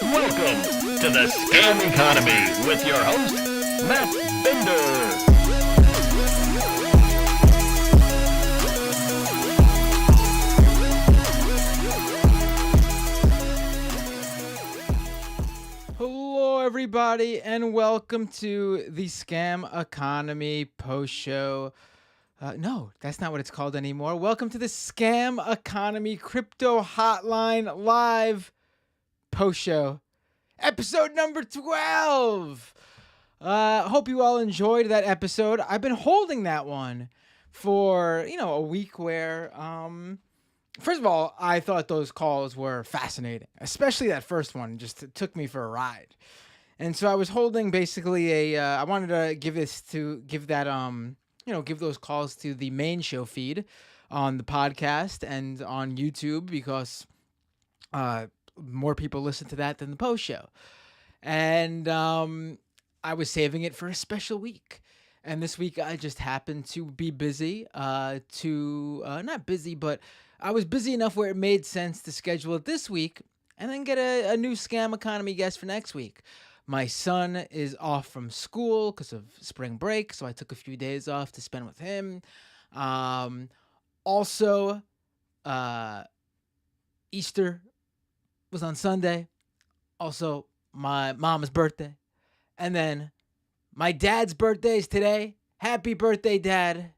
Welcome to the Scam Economy with your host, Matt Bender. Hello, everybody, and welcome to the Scam Economy post-show. No, that's not what it's called anymore. Welcome to the Scam Economy Crypto Hotline Live post-show, episode number 12. Hope you all enjoyed that episode. I've been holding that one for, a week where, first of all, I thought those calls were fascinating, especially that first one. Just took me for a ride. And so I was holding basically I wanted to give those calls to the main show feed on the podcast and on YouTube because more people listen to that than the post show. And I was saving it for a special week. And this week I just happened to be busy not busy, but I was busy enough where it made sense to schedule it this week and then get a new Scam Economy guest for next week. My son is off from school because of spring break, so I took a few days off to spend with him. Also, Easter was on Sunday. Also, my mom's birthday. And then my dad's birthday is today. Happy birthday, Dad.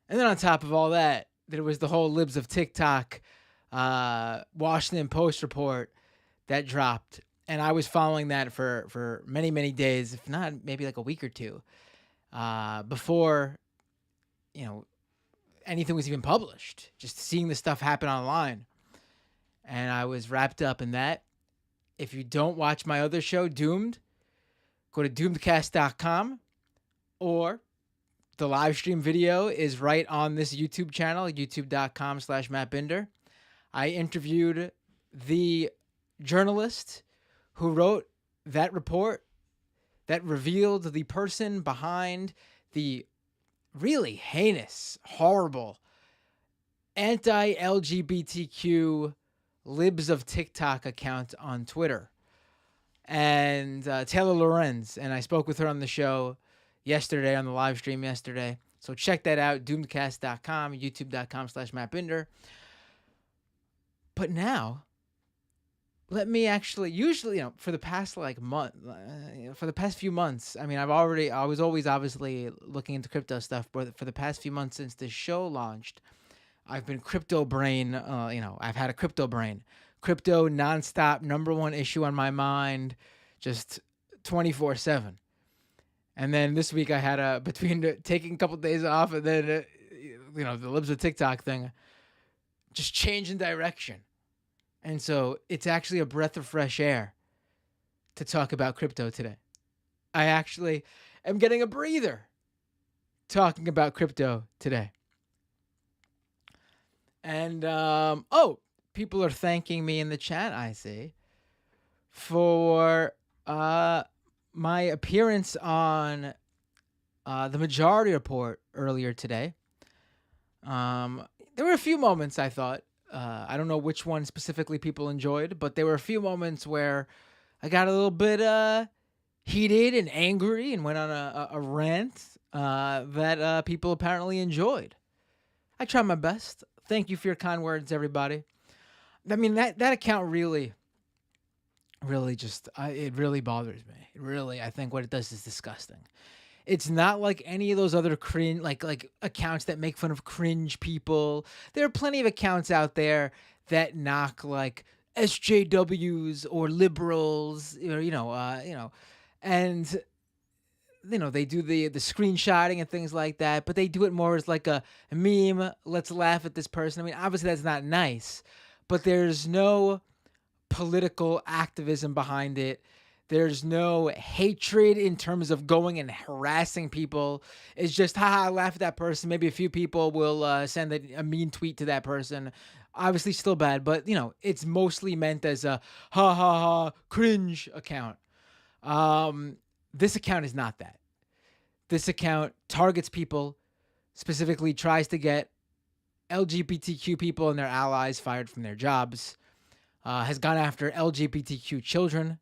And then on top of all that, there was the whole Libs of TikTok Washington Post report that dropped. And I was following that for many, many days, if not maybe like a week or two, before, anything was even published. Just seeing the stuff happen online. And I was wrapped up in that. If you don't watch my other show, Doomed, go to doomedcast.com, or the live stream video is right on this YouTube channel, youtube.com/MattBinder. I interviewed the journalist who wrote that report that revealed the person behind the really heinous, horrible, anti-LGBTQ Libs of TikTok account on Twitter. And Taylor Lorenz, and I spoke with her on the show yesterday, on the live stream yesterday. So check that out, doomedcast.com, youtube.com/MattBinder. But now, let me usually, for the past month, for the past few months, I was always obviously looking into crypto stuff, but for the past few months since this show launched, I've been crypto brain, I've had a crypto brain. Crypto nonstop, number one issue on my mind, just 24/7. And then this week I had between taking a couple of days off and then, the Libs of TikTok thing, just changing direction. And so it's actually a breath of fresh air to talk about crypto today. I actually am getting a breather talking about crypto today. And, people are thanking me in the chat, I see, for my appearance on the Majority Report earlier today. There were a few moments I thought, I don't know which one specifically people enjoyed, but there were a few moments where I got a little bit heated and angry and went on a rant that people apparently enjoyed. I tried my best. Thank you for your kind words, everybody. I mean, that account really just, it really bothers me. I think what it does is disgusting. It's not like any of those other cringe, like accounts that make fun of cringe people. There are plenty of accounts out there that knock like SJWs or liberals, and they do the screenshotting and things like that, but they do it more as like a meme. Let's laugh at this person. I mean, obviously that's not nice, but there's no political activism behind it. There's no hatred in terms of going and harassing people. It's just, haha, laugh at that person. Maybe a few people will send a mean tweet to that person. Obviously still bad, but, it's mostly meant as a ha ha ha cringe account. This account is not that. This account targets people, specifically tries to get LGBTQ people and their allies fired from their jobs. has gone after LGBTQ children.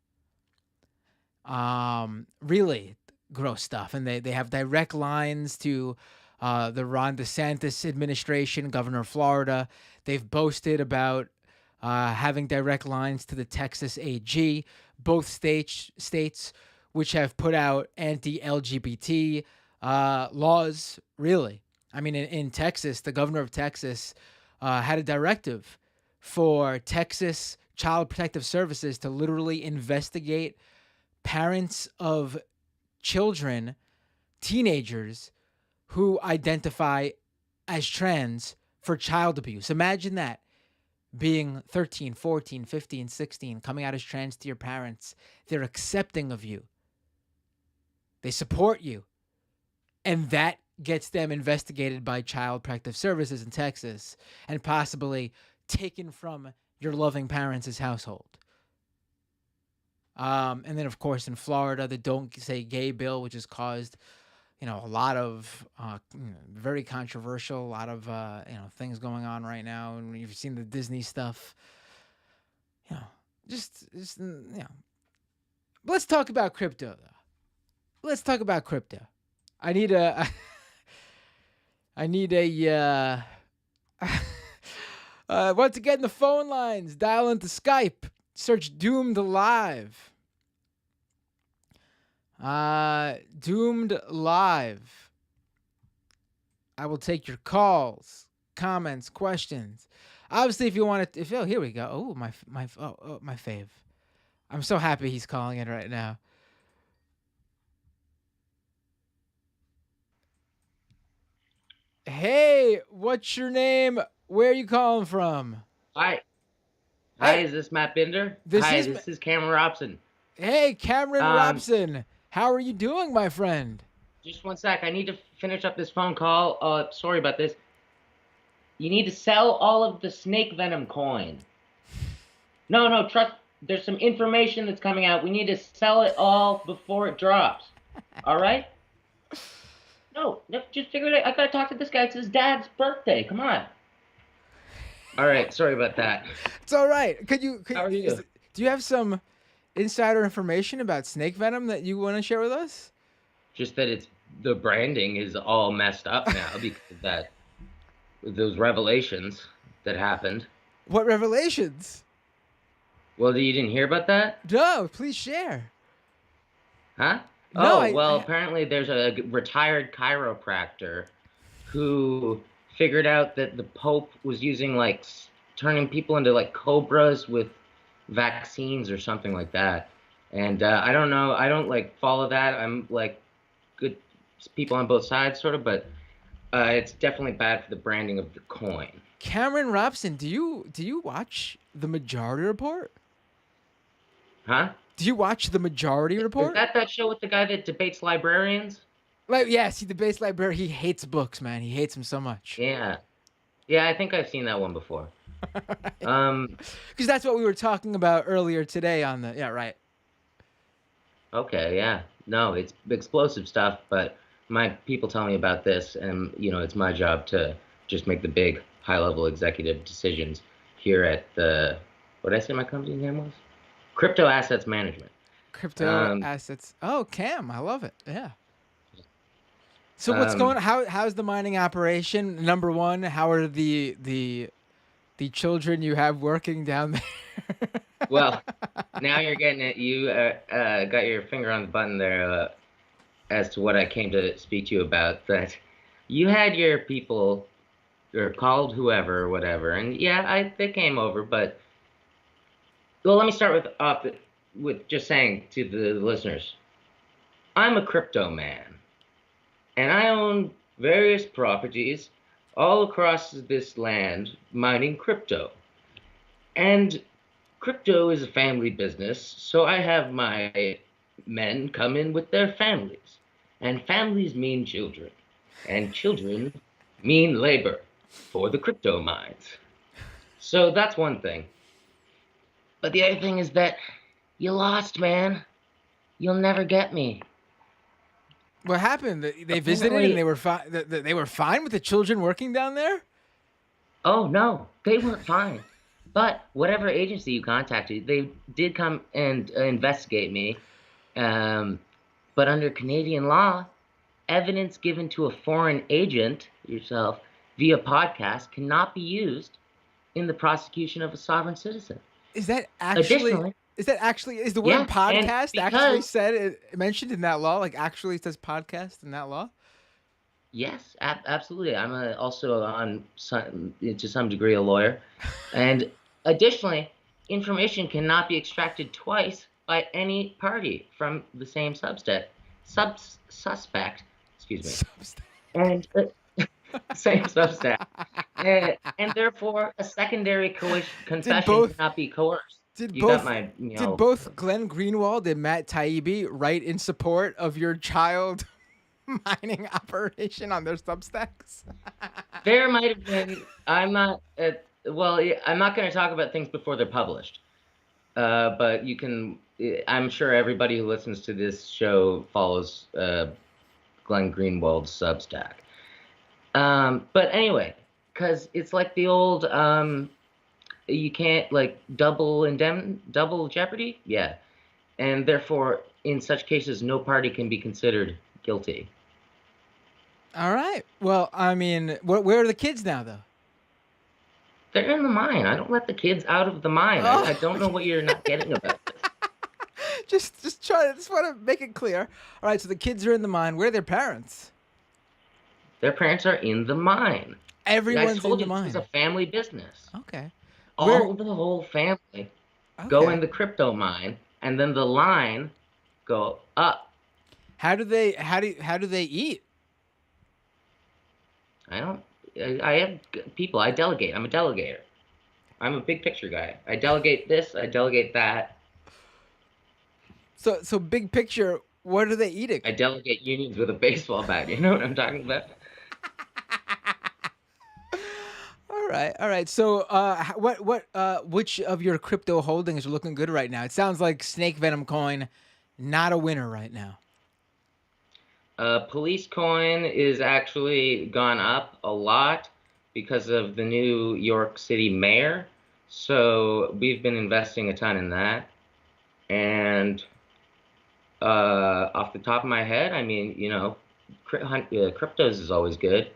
Really gross stuff. And they have direct lines to the Ron DeSantis administration, governor of Florida. They've boasted about having direct lines to the Texas AG, both states which have put out anti-LGBT laws, really. I mean, in Texas, the governor of Texas had a directive for Texas Child Protective Services to literally investigate parents of children, teenagers, who identify as trans for child abuse. Imagine that. Being 13, 14, 15, 16, coming out as trans to your parents. They're accepting of you. They support you. And that gets them investigated by Child Protective Services in Texas and possibly taken from your loving parents' household. And then, of course, in Florida, the Don't Say Gay bill, which has caused, a lot of very controversial, a lot of, things going on right now. And you've seen the Disney stuff, just. But let's talk about crypto, though. Let's talk about crypto. I need a once again, the phone lines, dial into Skype, search Doomed Live. Doomed Live. I will take your calls, comments, questions. Obviously, if you want to, here we go. Oh, my fave. I'm so happy he's calling in right now. Hey, what's your name? Where are you calling from? Hi. Hey. Hi, is this Matt Binder? This is Cameron Robson. Hey, Cameron Robson. How are you doing, my friend? Just one sec. I need to finish up this phone call. Sorry about this. You need to sell all of the snake venom coin. No, trust. There's some information that's coming out. We need to sell it all before it drops. All right? No, just figure it out. I gotta talk to this guy. It's his dad's birthday. Come on. All right, sorry about that. It's all right. How are you? Do you have some insider information about snake venom that you want to share with us? Just that the branding is all messed up now because of that, those revelations that happened. What revelations? Well, you didn't hear about that? No, please share. Huh? No, apparently there's a retired chiropractor who figured out that the Pope was using turning people into cobras with vaccines or something like that. And I don't know. I don't follow that. I'm good people on both sides sort of, but it's definitely bad for the branding of the coin. Cameron Robson, do you watch The Majority Report? Huh? Do you watch The Majority Report? Is that show with the guy that debates librarians? Yes, he debates librarians. He hates books, man. He hates them so much. Yeah, I think I've seen that one before. Because that's what we were talking about earlier today on the... Yeah, right. Okay, yeah. No, it's explosive stuff, but my people tell me about this, and, it's my job to just make the big, high-level executive decisions here at the... What did I say my company's name was? Crypto Assets Management. Crypto Assets. Oh, Cam, I love it. Yeah. So what's going on? How's the mining operation? Number one, how are the children you have working down there? Well, now you're getting it. You got your finger on the button there as to what I came to speak to you about. That you had your people, or called whoever or whatever, and yeah, they came over, but well, let me start with just saying to the listeners, I'm a crypto man, and I own various properties all across this land mining crypto. And crypto is a family business, so I have my men come in with their families. And families mean children. And children mean labor for the crypto mines. So that's one thing. But the other thing is that you lost, man. You'll never get me. What happened? They visited and they were fine. They were fine with the children working down there. Oh no, they weren't fine. But whatever agency you contacted, they did come and investigate me. But under Canadian law, evidence given to a foreign agent, yourself, via podcast cannot be used in the prosecution of a sovereign citizen. Is that actually? Additionally, Is the word yeah, and podcast actually because said mentioned in that law? Like actually it says podcast in that law? yes, absolutely, I'm also on some, to some degree a lawyer, and additionally, information cannot be extracted twice by any party from the same suspect, excuse me, and same substack. And therefore, a secondary Did confession both cannot be coerced. did You got both my, did both Glenn Greenwald and Matt Taibbi write in support of your child mining operation on their Substacks? there might have been. I'm not. Well, I'm not going to talk about things before they're published. But you can. I'm sure everybody who listens to this show follows Glenn Greenwald's Substack. But anyway, because it's like the old you can't like double jeopardy, yeah, and therefore in such cases no party can be considered guilty. All right. Well, I mean, where are the kids now, though? They're in the mine. I don't let the kids out of the mine. Oh. I don't know what you're not getting about this. Just want to make it clear. All right. So the kids are in the mine. Where are their parents? Their parents are in the mine. I Everyone's told in the you mine. this is a family business. Okay. All the whole family go in the crypto mine, and then the line go up. How do they eat? I have people. I delegate. I'm a delegator. I'm a big picture guy. I delegate this. I delegate that. So big picture, what are they eating? I delegate unions with a baseball bat. You know what I'm talking about? All right. So, which of your crypto holdings are looking good right now? It sounds like Snake Venom Coin, not a winner right now. Police coin is actually gone up a lot because of the New York City mayor. So we've been investing a ton in that. And off the top of my head, I mean, you know, cryptos is always good.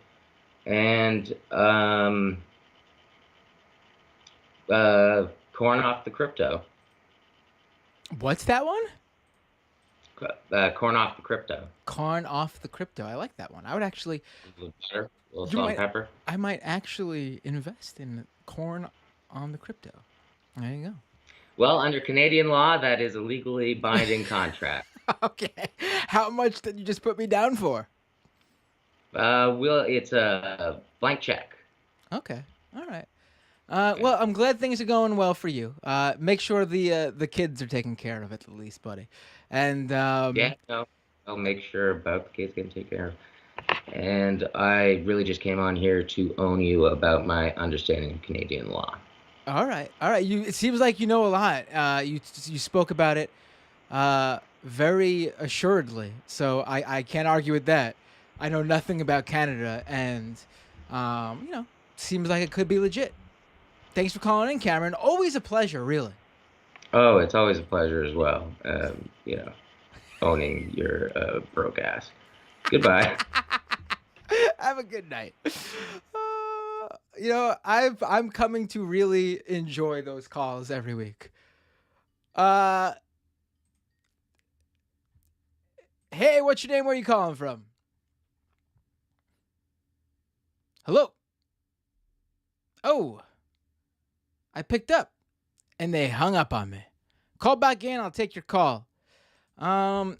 And corn off the crypto. What's that one? Corn off the crypto. Corn off the crypto. I like that one. I would actually. A little butter, a little salt and pepper. I might actually invest in corn on the crypto. There you go. Well, under Canadian law, that is a legally binding contract. Okay. How much did you just put me down for? It's a blank check. Okay. All right. Well, I'm glad things are going well for you. Make sure the kids are taken care of at least, buddy. And yeah, no, I'll make sure about the kids getting taken care of. And I really just came on here to own you about my understanding of Canadian law. All right. It seems like you know a lot. You spoke about it very assuredly, so I can't argue with that. I know nothing about Canada, and you know, seems like it could be legit. Thanks for calling in, Cameron. Always a pleasure, really. Oh, it's always a pleasure as well. You know, owning your broke ass. Goodbye. Have a good night. You know, I'm coming to really enjoy those calls every week. Hey, what's your name? Where are you calling from? Hello. Oh, I picked up, and they hung up on me. Call back in. I'll take your call. Oh,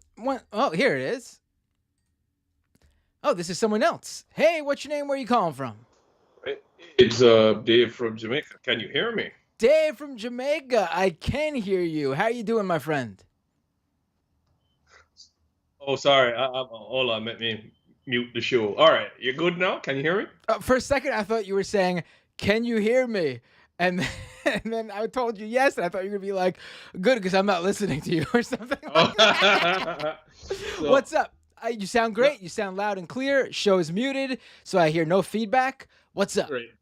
here it is. Oh, this is someone else. Hey, what's your name? Where are you calling from? It's Dave from Jamaica. Can you hear me? Dave from Jamaica. I can hear you. How you doing, my friend? Oh, sorry. Hold on. Let me mute the show. All right. You're good now? Can you hear me? For a second, I thought you were saying, can you hear me? And then I told you yes, and I thought you were going to be like, good, because I'm not listening to you or something like that. So, what's up? You sound great. You sound loud and clear. Show is muted, so I hear no feedback. What's up? Great.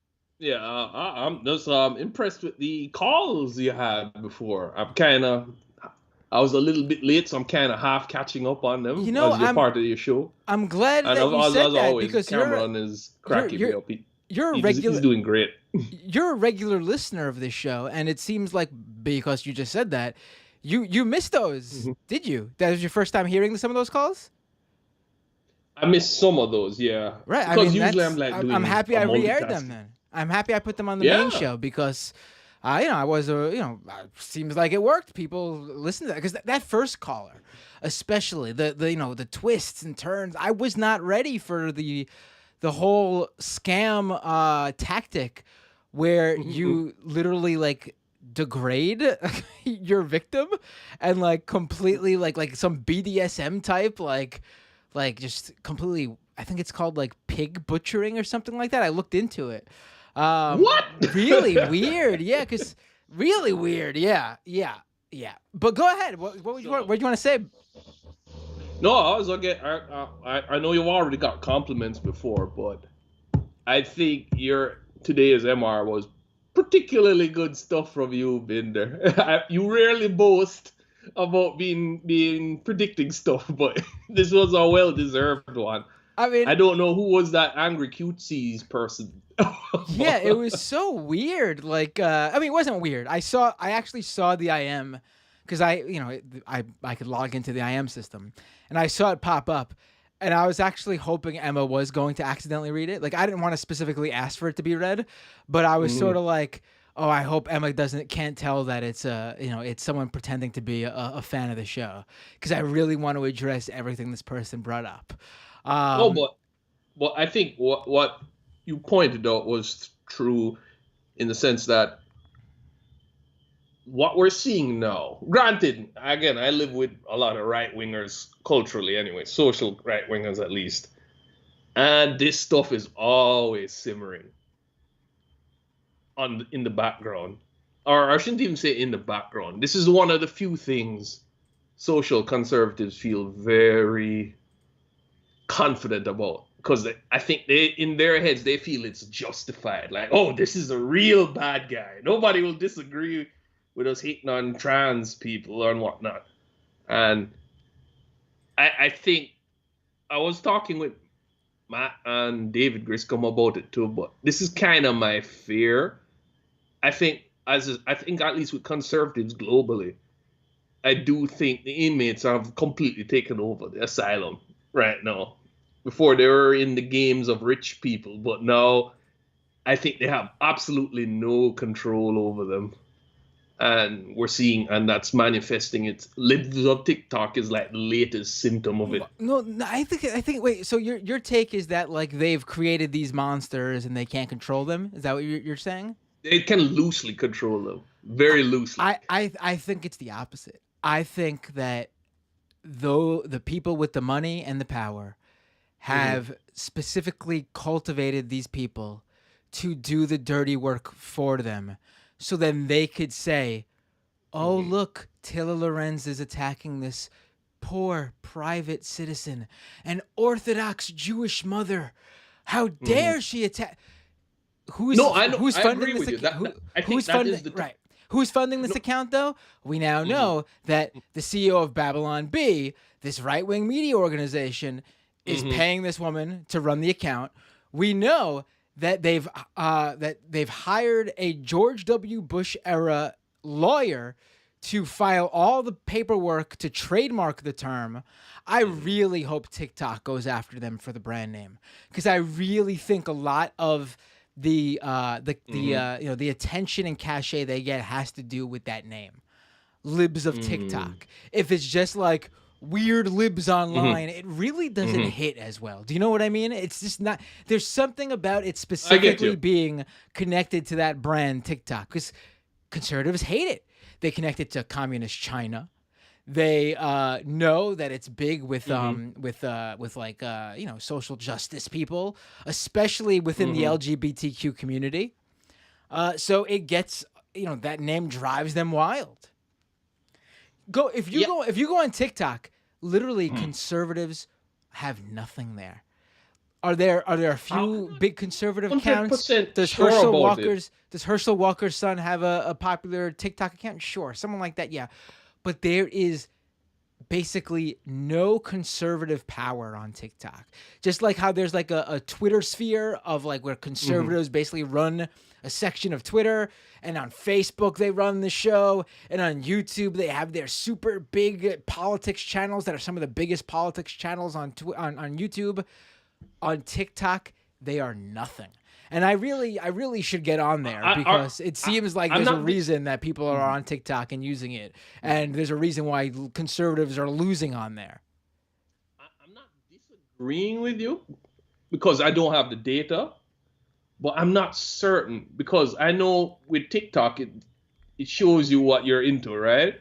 Yeah, I'm just impressed with the calls you had before. I was a little bit late, so I'm kind of half catching up on You them know, as you're part of your show. I'm glad And that you said as that always, because Cameron is you're cracking me you're up. you're a He's regular doing great. you're a regular listener of this show, and it seems like because you just said that, you missed those, Mhm. did you? That was your first time hearing some of those calls, I missed some of those, yeah, right? I because mean, usually I'm that's like I'm doing happy a I re-aired them. multitasking. Then I'm happy I put them on the main Yeah. show because, I was seems like it worked. People listen to that because that first caller, especially the twists and turns. I was not ready for the whole scam tactic where Mhm. you literally like degrade your victim and like completely like some BDSM type like just completely. I think it's called like pig butchering or something like that. I looked into it. What? Really weird. Yeah, because really weird. Yeah, yeah, yeah. But go ahead. What do you want to say? No, I was okay. I know you've already got compliments before, but I think your today's MR was particularly good stuff from you, Binder. You rarely boast about being predicting stuff, but this was a well deserved one. I mean, I don't know who was that angry cutesies person. yeah, it was so weird. Like, I mean, it wasn't weird. I actually saw the IM because I could log into the IM system, and I saw it pop up, and I was actually hoping Emma was going to accidentally read it. Like, I didn't want to specifically ask for it to be read, but I was sort Mhm. of like, oh, I hope Emma can't tell that it's someone pretending to be a fan of the show because I really want to address everything this person brought up. Oh, Um, but I think what you pointed out was true in the sense that what we're seeing now, granted, again, I live with a lot of right wingers culturally anyway, social right wingers at least, and this stuff is always simmering in the background, or I shouldn't even say in the background. This is one of the few things social conservatives feel very confident about because I think they in their heads they feel it's justified. Like, oh, this is a real bad guy. Nobody will disagree with us hating on trans people and whatnot. And I think I was talking with Matt and David Griscom about it too, but this is kind of my fear. I think at least with conservatives globally, I do think the inmates have completely taken over the asylum right now. Before they were in the games of rich people, but now I think they have absolutely no control over them. And we're seeing, and that's manifesting. It libs of TikTok is like the latest symptom of it. No, I think. Wait, so your take is that like they've created these monsters and they can't control them? Is that what you're saying? They can loosely control them, very loosely. I think it's the opposite. I think that though the people with the money and the power Mm-hmm. have specifically cultivated these people to do the dirty work for them, so then they could say, oh, Mm-hmm. look, Taylor Lorenz is attacking this poor private citizen, an Orthodox Jewish mother. How Mm-hmm. dare she attack? No, I know. Who's I funding agree this? with you. I think Who's that funding? is the Right. Who's funding this no. account, though? We now Mm-hmm. know that the CEO of Babylon B, this right-wing media organization, is Mm-hmm. paying this woman to run the account. We know that they've hired a George W. Bush era lawyer to file all the paperwork to trademark the term. I Mm-hmm. really hope TikTok goes after them for the brand name because I really think a lot of Mm-hmm. the attention and cachet they get has to do with that name, libs of Mm-hmm. TikTok. If it's just like weird libs Mm-hmm. online, it really doesn't Mm-hmm. hit as well. Do you know what I mean? It's just not. There's something about it I get specifically you. being connected to that brand TikTok because conservatives hate it. They connect it to communist China. They know that it's big with Mm-hmm. like social justice people, especially within the Mm-hmm. LGBTQ community. So it gets that name drives them wild. Yeah. If you go on TikTok, literally Mm-hmm. conservatives have nothing there. Are there a few I'm big conservative not accounts? 100% Does sure Herschel about it. Walker's son have a popular TikTok account? Sure, someone like that, yeah. But there is basically no conservative power on TikTok. Just like how there's like a Twitter sphere of like where conservatives basically run a section of Twitter, and on Facebook they run the show, and on YouTube they have their super big politics channels that are some of the biggest politics channels on YouTube. On TikTok, they are nothing. And I really should get on there because it seems like there's a reason that people are on TikTok and using it. And there's a reason why conservatives are losing on there. I'm not disagreeing with you because I don't have the data, but I'm not certain because I know with TikTok, it shows you what you're into, right?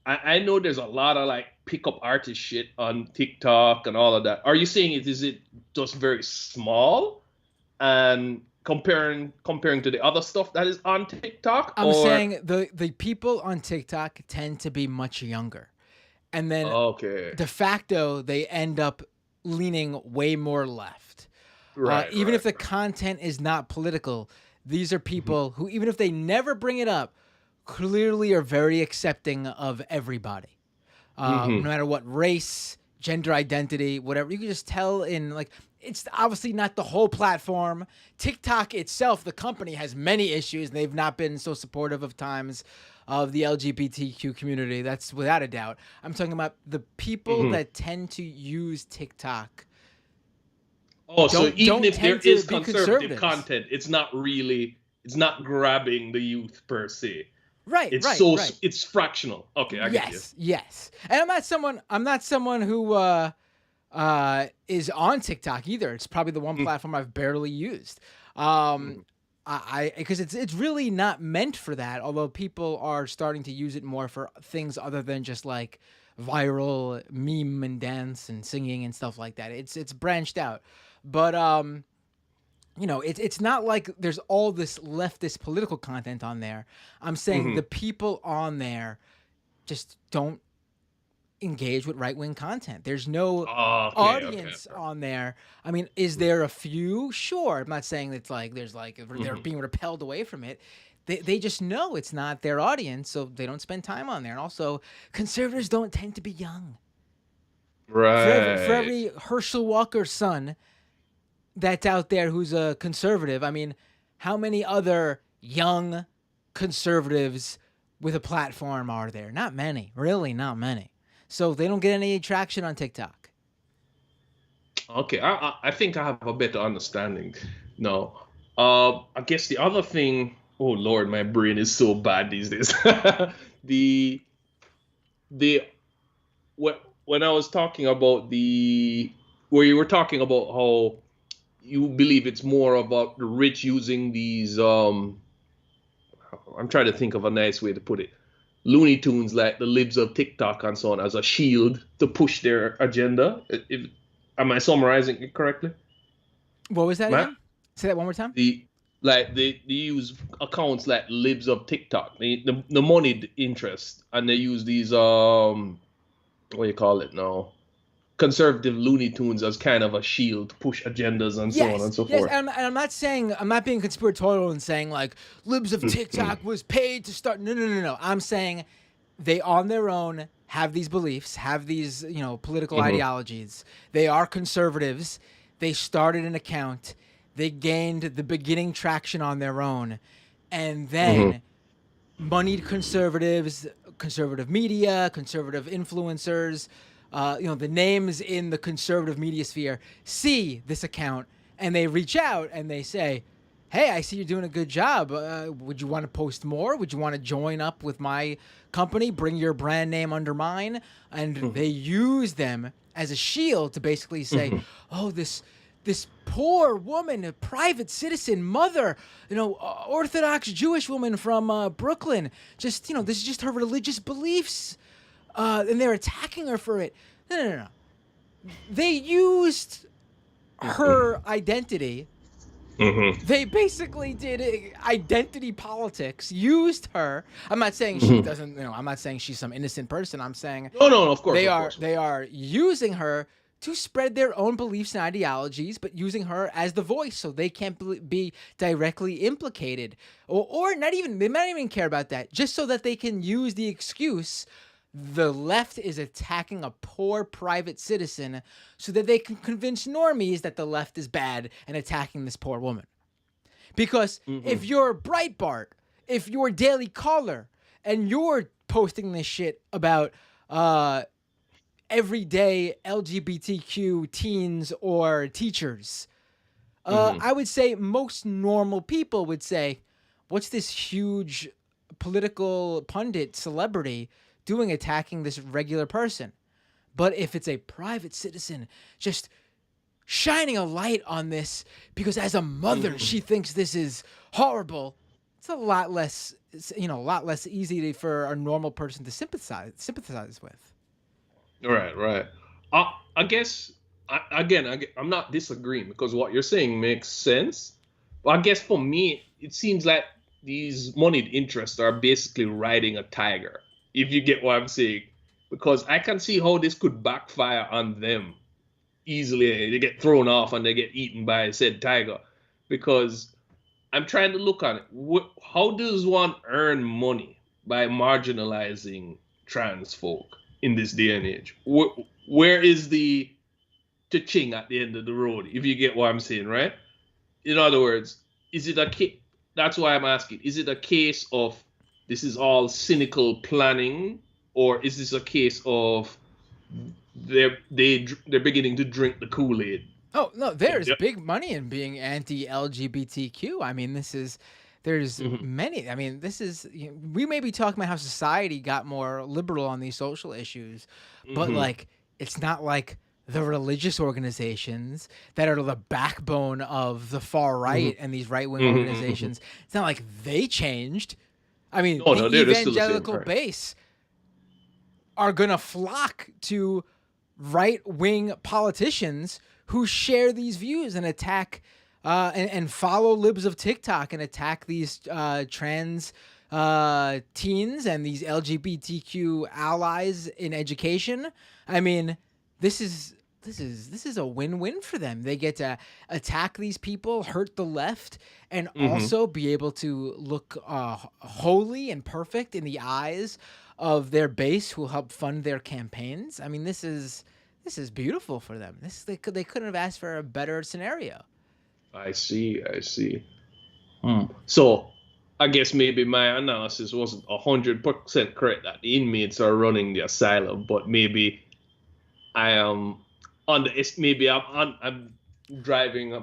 I know there's a lot of like pickup artist shit on TikTok and all of that. Are you saying is it just very small and comparing to the other stuff that is on TikTok? I'm saying the people on TikTok tend to be much younger. And then de facto, they end up leaning way more left. Even if the content is not political, these are people who, even if they never bring it up, clearly are very accepting of everybody. No matter what race, gender identity, whatever. You can just tell in like, it's obviously not the whole platform. TikTok itself, the company, has many issues, and they've not been so supportive of times of the LGBTQ community. That's without a doubt. I'm talking about the people that tend to use TikTok. So even if there is conservative content, it's not grabbing the youth per se. Right, it's fractional. Okay, I get you. Yes. And I'm not someone who is on TikTok either. It's probably the one platform I've barely used. Because it's really not meant for that, although people are starting to use it more for things other than just like viral meme and dance and singing and stuff like that. It's branched out. But it's not like there's all this leftist political content on there. I'm saying the people on there just don't engage with right-wing content. There's no audience on there. I mean, is there a few? Sure. I'm not saying it's like there's like they're being repelled away from it. They just know it's not their audience, so they don't spend time on there. And also, conservatives don't tend to be young. Right. For every Herschel Walker son that's out there who's a conservative, I mean, how many other young conservatives with a platform are there? Not many. Really, not many. So they don't get any traction on TikTok. Okay, I think I have a better understanding now. I guess the other thing, oh Lord, my brain is so bad these days. When I was talking about where you were talking about how you believe it's more about the rich using these I'm trying to think of a nice way to put it. Looney Tunes like the libs of TikTok and so on as a shield to push their agenda. Am I summarizing it correctly? What was that again? Say that one more time. They use accounts like libs of TikTok, the moneyed interest, and they use these what do you call it now? Conservative Looney Tunes as kind of a shield to push agendas and so on and so forth. And I'm not being conspiratorial and saying like libs of TikTok was paid to start. No. I'm saying they on their own have these beliefs, have these political ideologies. They are conservatives. They started an account. They gained the beginning traction on their own, and then moneyed conservatives, conservative media, conservative influencers. The names in the conservative media sphere see this account and they reach out and they say, hey, I see you're doing a good job. Would you want to post more? Would you want to join up with my company? Bring your brand name under mine. And they use them as a shield to basically say, oh, this poor woman, a private citizen, mother, Orthodox Jewish woman from Brooklyn, this is just her religious beliefs. And they're attacking her for it. No. They used her identity. They basically did identity politics, used her. I'm not saying she doesn't, I'm not saying she's some innocent person. I'm saying no, of course. They are using her to spread their own beliefs and ideologies, but using her as the voice so they can't be directly implicated. Or not even, they might not even care about that, just so that they can use the excuse the left is attacking a poor private citizen so that they can convince normies that the left is bad and attacking this poor woman. Because if you're Breitbart, if you're Daily Caller, and you're posting this shit about everyday LGBTQ teens or teachers, I would say most normal people would say, what's this huge political pundit celebrity doing attacking this regular person? But if it's a private citizen just shining a light on this because as a mother she thinks this is horrible, it's a lot less easy for a normal person to sympathize with. Right. I guess I'm not disagreeing because what you're saying makes sense. But I guess for me, it seems like these moneyed interests are basically riding a tiger, if you get what I'm saying. Because I can see how this could backfire on them easily. They get thrown off and they get eaten by said tiger. Because I'm trying to look on it. How does one earn money by marginalizing trans folk in this day and age? Where is the cha-ching at the end of the road, if you get what I'm saying, right? In other words, is it a case? That's why I'm asking. Is it a case of this is all cynical planning, or is this a case of they're beginning to drink the Kool-Aid? Oh no, there's big money in being anti-LGBTQ. I mean, there's many. I mean, we may be talking about how society got more liberal on these social issues, but like, it's not like the religious organizations that are the backbone of the far right and these right-wing organizations. It's not like they changed. I mean, the evangelical base are gonna flock to right-wing politicians who share these views and attack and follow libs of TikTok and attack these trans teens and these LGBTQ allies in education. I mean, this is a win-win for them. They get to attack these people, hurt the left, and also be able to look holy and perfect in the eyes of their base who help fund their campaigns. I mean, this is beautiful for them. They couldn't have asked for a better scenario. I see. So I guess maybe my analysis wasn't 100% correct that the inmates are running the asylum, but maybe I am maybe I'm driving.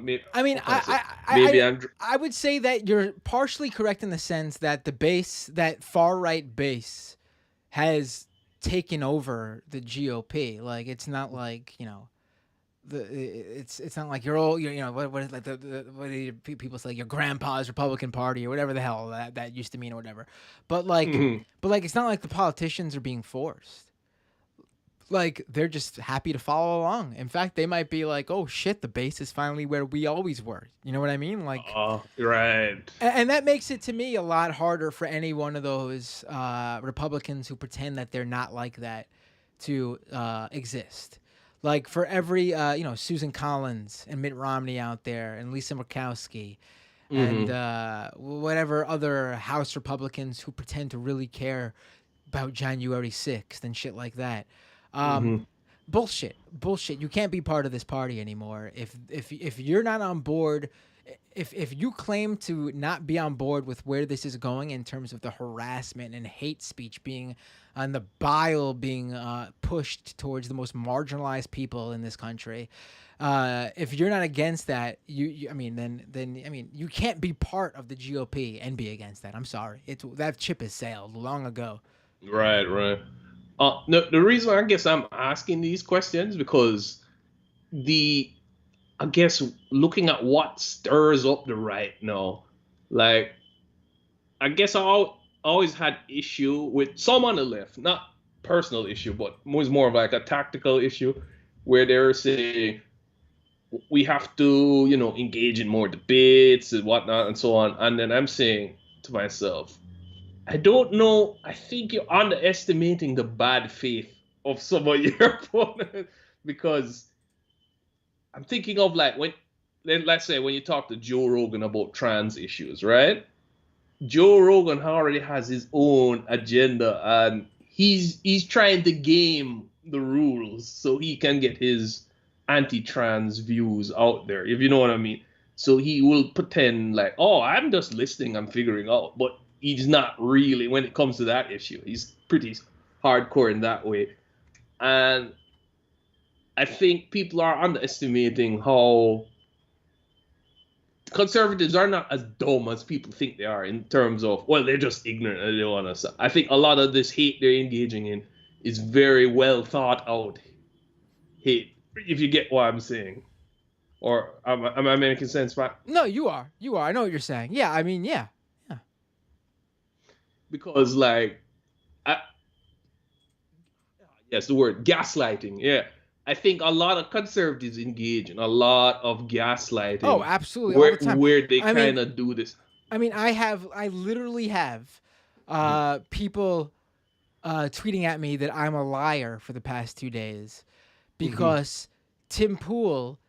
I would say that you're partially correct in the sense that that far right base has taken over the GOP. Like, it's not like, it's not like what is like what do people say, like your grandpa's Republican Party or whatever the hell that used to mean or whatever. But like, it's not like the politicians are being forced. Like, they're just happy to follow along. In fact, they might be like, oh shit, the base is finally where we always were. You know what I mean? Like, right. And that makes it, to me, a lot harder for any one of those Republicans who pretend that they're not like that to exist. Like, for every, Susan Collins and Mitt Romney out there and Lisa Murkowski and whatever other House Republicans who pretend to really care about January 6th and shit like that. Bullshit. You can't be part of this party anymore. If you're not on board, if you claim to not be on board with where this is going in terms of the harassment and hate speech being and the bile being pushed towards the most marginalized people in this country, if you're not against that, then you can't be part of the GOP and be against that. I'm sorry, that ship has sailed long ago. Right. The reason I guess I'm asking these questions because I guess looking at what stirs up the right now, like, I guess I always had issue with some on the left, not personal issue, but was more of like a tactical issue where they're saying we have to, engage in more debates and whatnot and so on. And then I'm saying to myself, I don't know. I think you're underestimating the bad faith of some of your opponents because I'm thinking of like let's say when you talk to Joe Rogan about trans issues, right? Joe Rogan already has his own agenda, and he's trying to game the rules so he can get his anti-trans views out there, if you know what I mean. So he will pretend like, oh, I'm just listening, I'm figuring out, but he's not really when it comes to that issue. He's pretty hardcore in that way. And I think people are underestimating how conservatives are not as dumb as people think they are in terms of, well, they're just ignorant and they don't want to. I think a lot of this hate they're engaging in is very well thought out hate, if you get what I'm saying. Or am I making sense, Matt? No, you are. I know what you're saying. Yeah, I mean, yeah. Because like, yes, the word gaslighting. Yeah, I think a lot of conservatives engage in a lot of gaslighting. Oh, absolutely, all the time. Where they kind of do this. I mean, I literally have people tweeting at me that I'm a liar for the past 2 days because Tim Pool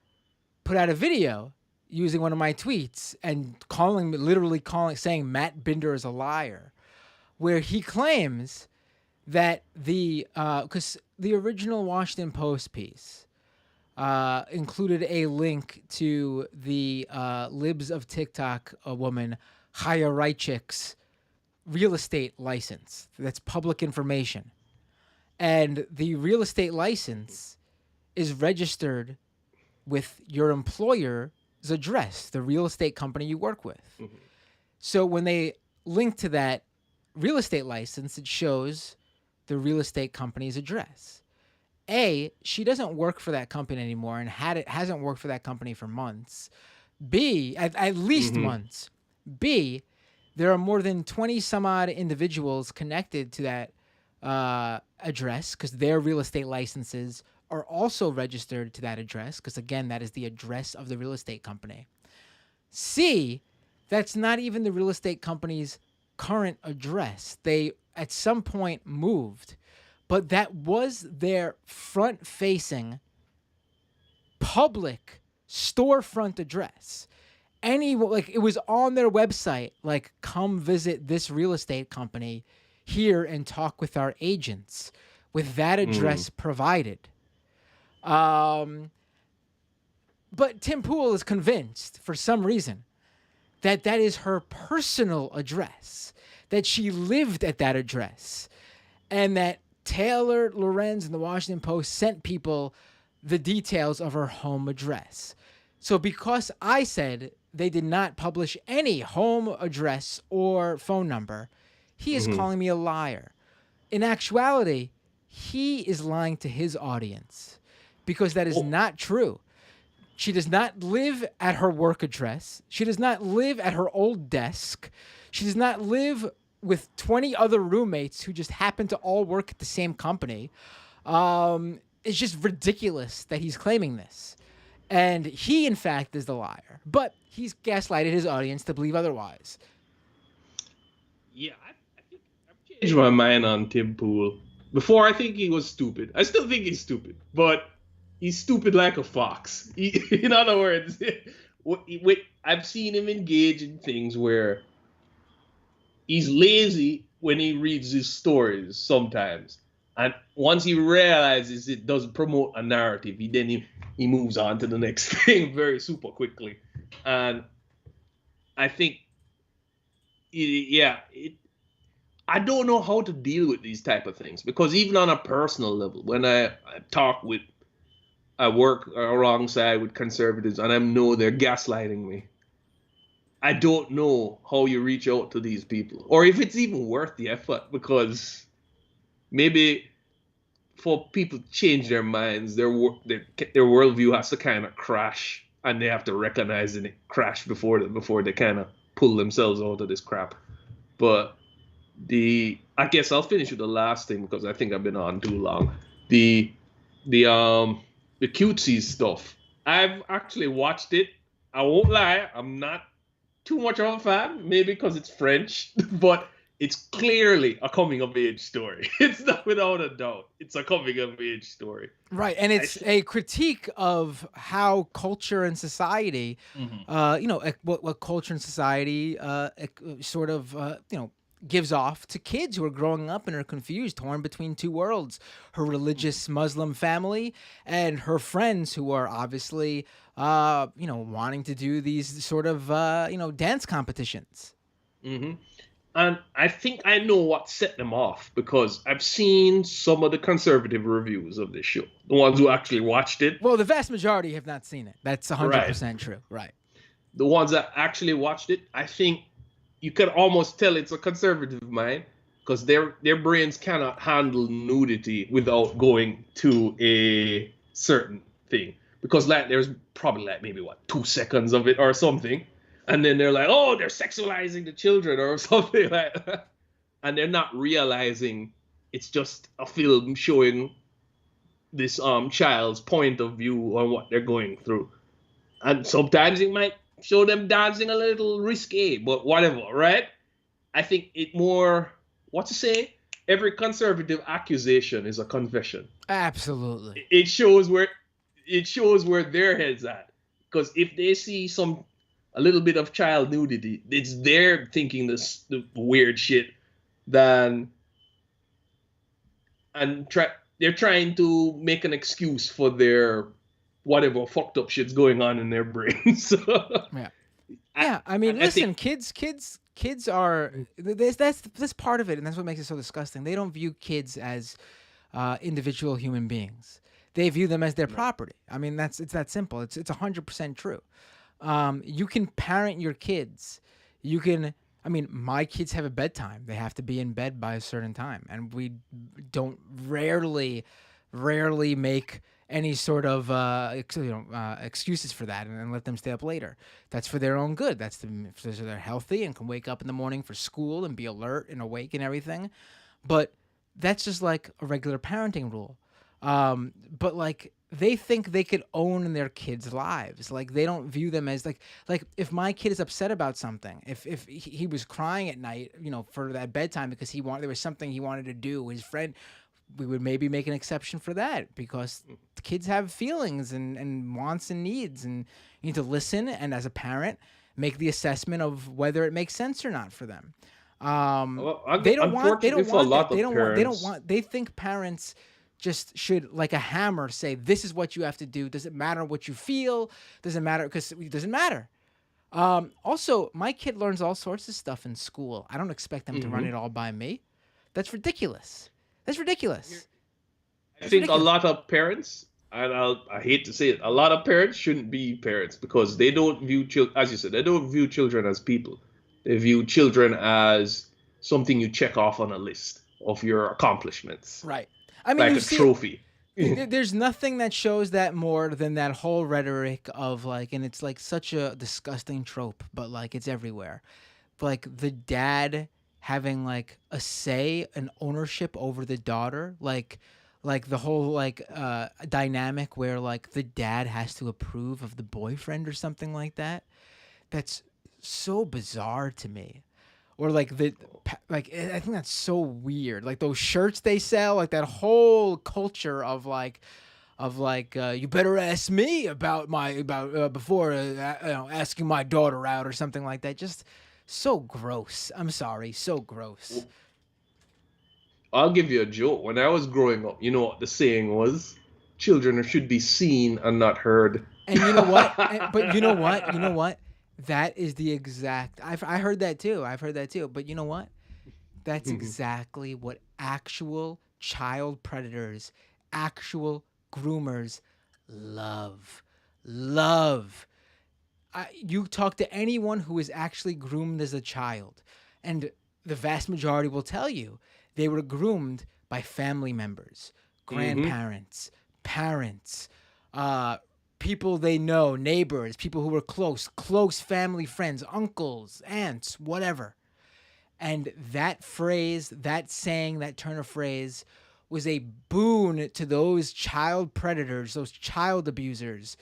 put out a video using one of my tweets and saying Matt Binder is a liar, where he claims that because the original Washington Post piece included a link to the Libs of TikTok woman Chaya Raichik's real estate license. That's public information. And the real estate license is registered with your employer's address, the real estate company you work with. Mm-hmm. So when they link to that real estate license, it shows the real estate company's address. A, she doesn't work for that company anymore and hasn't worked for that company for months. B, at least months. B, there are more than 20 some odd individuals connected to that address because their real estate licenses are also registered to that address because, again, that is the address of the real estate company. C, that's not even the real estate company's current address. They, at some point, moved, but that was their front-facing public storefront address. It was on their website, like, come visit this real estate company here and talk with our agents with that address provided. But Tim Pool is convinced, for some reason, that is her personal address, that she lived at that address, and that Taylor Lorenz and the Washington Post sent people the details of her home address. So because I said they did not publish any home address or phone number, he is calling me a liar. In actuality, he is lying to his audience because that is not true. She does not live at her work address. She does not live at her old desk. She does not live with 20 other roommates who just happen to all work at the same company. It's just ridiculous that he's claiming this. And he, in fact, is the liar. But he's gaslighted his audience to believe otherwise. Yeah, I think I've changed my mind on Tim Pool. Before, I think he was stupid. I still think he's stupid, but he's stupid like a fox. In other words, I've seen him engage in things where he's lazy when he reads his stories sometimes. And once he realizes it doesn't promote a narrative, he moves on to the next thing very super quickly. And I think, I don't know how to deal with these type of things, because even on a personal level, when I work alongside with conservatives and I know they're gaslighting me, I don't know how you reach out to these people or if it's even worth the effort, because maybe for people to change their minds, their worldview has to kind of crash, and they have to recognize that it crashed before they kind of pull themselves out of this crap. But I guess I'll finish with the last thing because I think I've been on too long. The cutesy stuff. I've actually watched it. I won't lie, I'm not too much of a fan, maybe because it's French, but it's clearly a coming of age story. It's not without a doubt. It's a coming of age story. Right, and it's a critique of how culture and society, what culture and society sort of, gives off to kids who are growing up and are confused, torn between two worlds: her religious Muslim family and her friends who are obviously, wanting to do these sort of, dance competitions. Mm-hmm. And I think I know what set them off, because I've seen some of the conservative reviews of this show, the ones who actually watched it. Well, the vast majority have not seen it. That's 100% true. Right. The ones that actually watched it, I think you can almost tell it's a conservative mind, because their brains cannot handle nudity without going to a certain thing. Because there's probably maybe 2 seconds of it or something. And then they're like, oh, they're sexualizing the children or something like that. And they're not realizing it's just a film showing this child's point of view on what they're going through. And sometimes it might show them dancing a little risque, but whatever, right? I think it more, what to say? Every conservative accusation is a confession. Absolutely. It shows where their head's at. Because if they see a little bit of child nudity, it's they're thinking the weird shit they're trying to make an excuse for their whatever fucked up shit's going on in their brains. Yeah. I mean, listen, kids are that's part of it, and that's what makes it so disgusting. They don't view kids as individual human beings. They view them as their property. I mean, it's that simple. It's 100% true. You can parent your kids. My kids have a bedtime. They have to be in bed by a certain time, and we don't rarely make any sort of excuses for that and let them stay up later. That's for their own good. That's so they're healthy and can wake up in the morning for school and be alert and awake and everything. But that's just like a regular parenting rule. But like, they think they could own their kids' lives. Like, they don't view them as like if my kid is upset about something, if he was crying at night, for that bedtime because there was something he wanted to do, his friend, we would maybe make an exception for that, because the kids have feelings and wants and needs, and you need to listen, and as a parent, make the assessment of whether it makes sense or not for them. They think parents just should, like a hammer, say, this is what you have to do. Does it matter what you feel? Does it matter? Because it doesn't matter. Also, my kid learns all sorts of stuff in school. I don't expect them to run it all by me. That's ridiculous. I think a lot of parents, and I hate to say it, a lot of parents shouldn't be parents, because they don't view children, as you said, they don't view children as people. They view children as something you check off on a list of your accomplishments. Right. I mean, like a trophy. There's nothing that shows that more than that whole rhetoric of like, and it's like such a disgusting trope, but like it's everywhere. Like the dad having like a say and ownership over the daughter, like the whole dynamic where like the dad has to approve of the boyfriend or something like that. That's so bizarre to me. Or like I think that's so weird. Like those shirts they sell, like that whole culture of you better ask me before asking my daughter out or something like that. Just so gross. I'm sorry, so gross. I'll give you a joke. When I was growing up, you know what the saying was? Children should be seen and not heard. And you know what? But you know what? That is the exact. I heard that too. But you know what? That's exactly what actual child predators, actual groomers love. You talk to anyone who was actually groomed as a child, and the vast majority will tell you they were groomed by family members, grandparents, parents, people they know, neighbors, people who were close family friends, uncles, aunts, whatever. And that phrase, that saying, that turn of phrase was a boon to those child predators, those child abusers,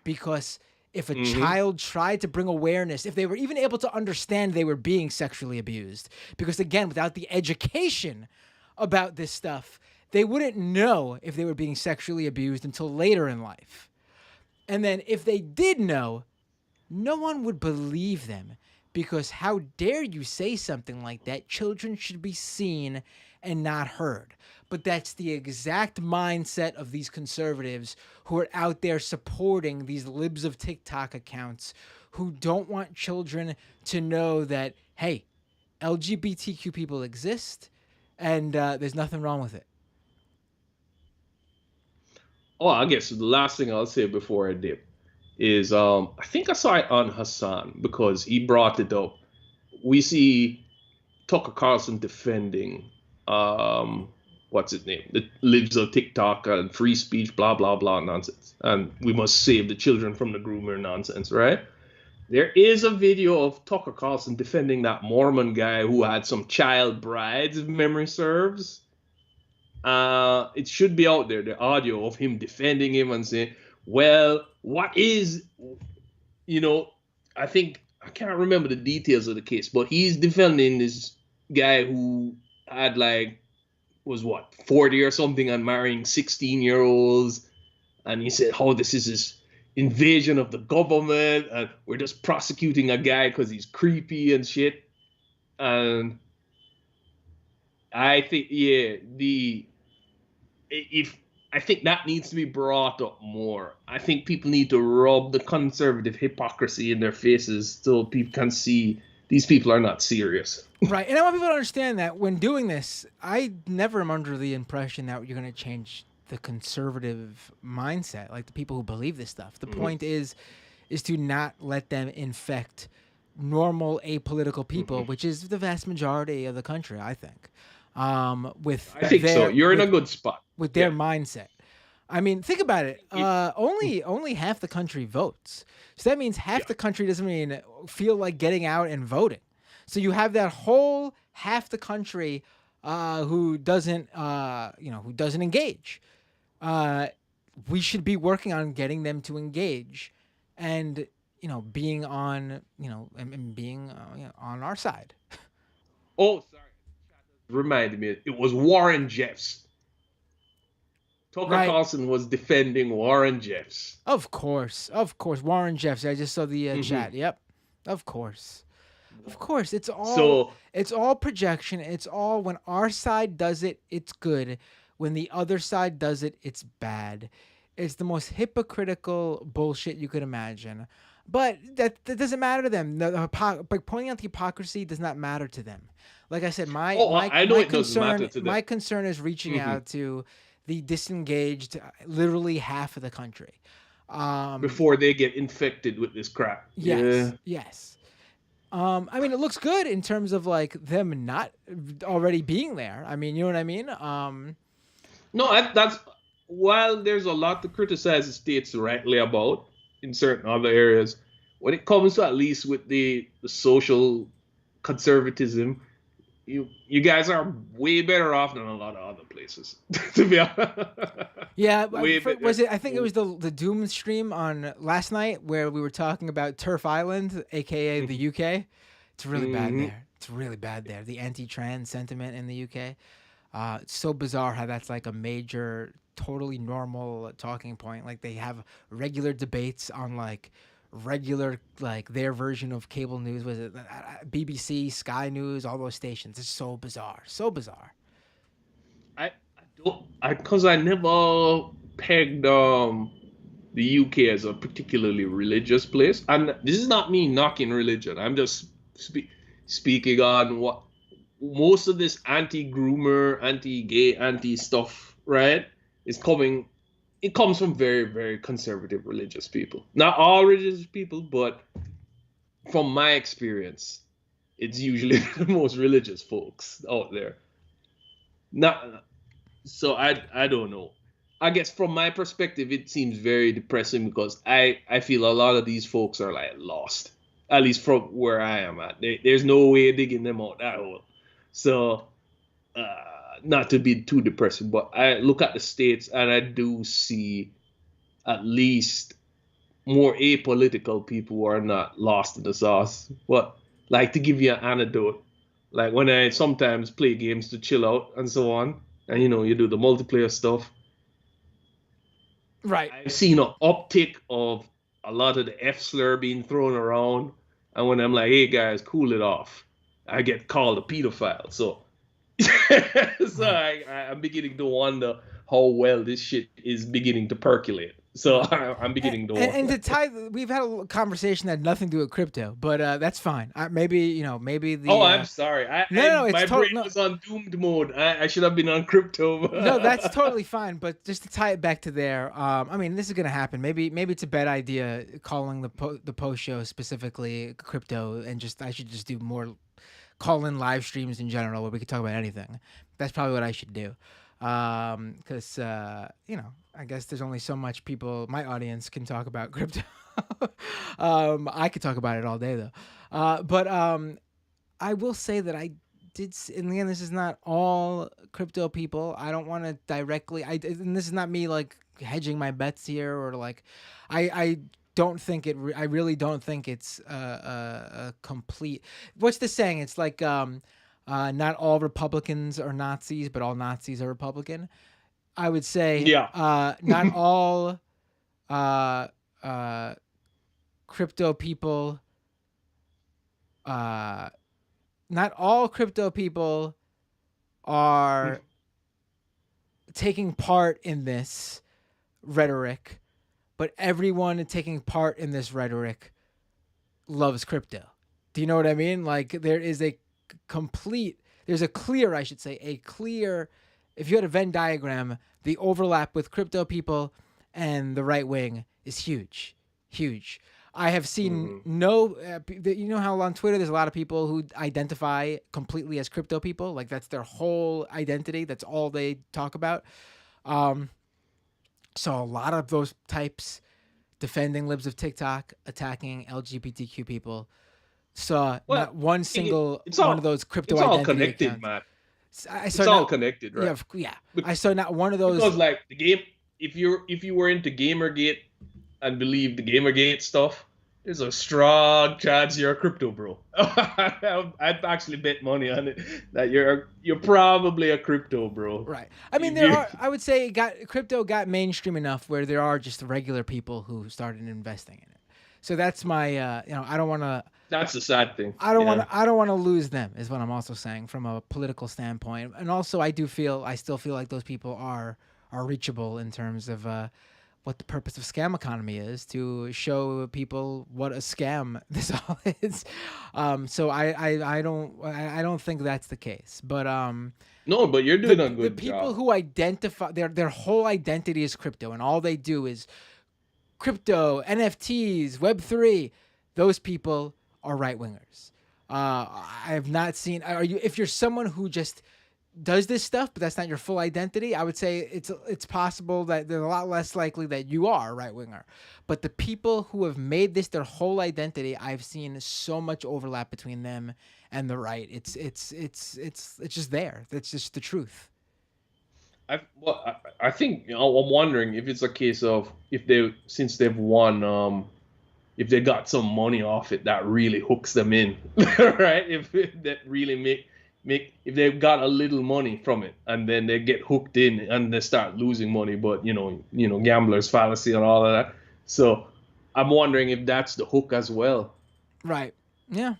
because if a child tried to bring awareness, if they were even able to understand they were being sexually abused. Because again, without the education about this stuff, they wouldn't know if they were being sexually abused until later in life. And then if they did know, no one would believe them, because how dare you say something like that? Children should be seen and not heard. But that's the exact mindset of these conservatives who are out there supporting these libs of TikTok accounts who don't want children to know that, hey, LGBTQ people exist and there's nothing wrong with it. Oh, I guess the last thing I'll say before I dip is I think I saw it on Hassan because he brought it up. We see Tucker Carlson defending what's his name? The libs of TikTok and free speech, blah blah blah nonsense. And we must save the children from the groomer nonsense, right? There is a video of Tucker Carlson defending that Mormon guy who had some child brides, if memory serves. It should be out there, the audio of him defending him and saying, well, what is, I think, I can't remember the details of the case, but he's defending this guy who had was 40 or something and marrying 16-year-olds. And he said, oh, this is this invasion of the government and we're just prosecuting a guy because he's creepy and shit. And I think, I think that needs to be brought up more. I think people need to rub the conservative hypocrisy in their faces so people can see these people are not serious. Right. And I want people to understand that when doing this, I never am under the impression that you're going to change the conservative mindset, like the people who believe this stuff. The point is to not let them infect normal apolitical people, which is the vast majority of the country, I think. I think so. You're in a good spot. With their mindset. I mean, think about it. Only half the country votes. So that means half the country doesn't feel like getting out and voting. So you have that whole half the country who doesn't engage. We should be working on getting them to engage, and being on on our side. Oh, sorry. Reminded me, it was Warren Jeffs. Tucker Carlson was defending Warren Jeffs. Of course, Warren Jeffs. I just saw the chat. Yep, of course. It's all projection. It's all when our side does it, it's good. When the other side does it, it's bad. It's the most hypocritical bullshit you could imagine. But that doesn't matter to them. Pointing out the hypocrisy does not matter to them. Like I said, my concern is reaching out to the disengaged, literally half of the country. Before they get infected with this crap. Yes. I mean, it looks good in terms of them not already being there. I mean, you know what I mean? No, that's while there's a lot to criticize the states rightly about in certain other areas, when it comes to at least with the social conservatism, you guys are way better off than a lot of other places, to be honest. Yeah, I think it was the Doom stream on last night where we were talking about Turf Island, aka the UK. It's really bad there. It's really bad there. The anti-trans sentiment in the UK. It's so bizarre how that's a major, totally normal talking point. They have regular debates on regular their version of cable news. Was it BBC, Sky News, all those stations? It's so bizarre. Because I never pegged the UK as a particularly religious place, and this is not me knocking religion. I'm just speaking on what most of this anti-groomer, anti-gay, anti-stuff, right, is coming. It comes from very, very conservative religious people. Not all religious people, but from my experience, it's usually the most religious folks out there. So I don't know. I guess from my perspective, it seems very depressing because I feel a lot of these folks are lost, at least from where I am at. There's no way of digging them out that hole. So, not to be too depressing, but I look at the states and I do see at least more apolitical people who are not lost in the sauce. But like to give you an anecdote, like when I sometimes play games to chill out and so on, and you do the multiplayer stuff, Right. I've seen an uptick of a lot of the F slur being thrown around, and when I'm like, "Hey guys, cool it off," I get called a pedophile. So, I'm beginning to wonder how well this shit is beginning to percolate. So I'm beginning to wonder. And to tie, we've had a conversation that had nothing to do with crypto, but that's fine. Maybe the. Oh, I'm sorry. No, My brain was on doomed mode. I should have been on crypto. No, that's totally fine. But just to tie it back to there, I mean, this is gonna happen. Maybe it's a bad idea calling the post show specifically crypto, and I should just do more call-in live streams in general where we could talk about anything. That's probably what I should do, because I guess there's only so much my audience can talk about crypto. I could talk about it all day though, but I will say that I did. In the end, this is not all crypto people. I don't want to directly. And this is not me like hedging my bets here or like. I don't think it. I really don't think it's a complete. What's the saying? It's like not all Republicans are Nazis, but all Nazis are Republican. I would say not all crypto people. Not all crypto people are taking part in this rhetoric, but everyone taking part in this rhetoric loves crypto. Do you know what I mean? Like there's a clear, if you had a Venn diagram, the overlap with crypto people and the right wing is huge, huge. I have seen you know how on Twitter there's a lot of people who identify completely as crypto people, like that's their whole identity, that's all they talk about. So a lot of those types defending libs of TikTok, attacking LGBTQ people, saw not one single one of those crypto identity accounts. It's all connected, man. It's all connected, right? Yeah. I saw not one of those. Because like the game, if you were into Gamergate and believe the Gamergate stuff, there's a strong chance you're a crypto bro. I'd actually bet money on it that you're probably a crypto bro. Right. I mean, I would say crypto got mainstream enough where there are just regular people who started investing in it. So that's my I don't want to. That's the sad thing. I don't want to lose them is what I'm also saying from a political standpoint. And also I still feel like those people are reachable in terms of what the purpose of scam economy is, to show people what a scam this all is. So I don't think that's the case. But no, but you're doing a good job. The people who identify their whole identity is crypto, and all they do is crypto, NFTs, Web3. Those people are right wingers. I have not seen. If you're someone who just does this stuff, but that's not your full identity, I would say it's possible that they're a lot less likely that you are a right winger. But the people who have made this their whole identity, I've seen so much overlap between them and the right. It's just there. That's just the truth. I think I'm wondering if it's a case of since they've won, if they got some money off it that really hooks them in, right? If that really if they've got a little money from it and then they get hooked in and they start losing money, but gambler's fallacy and all of that. So I'm wondering if that's the hook as well. Right. Yeah.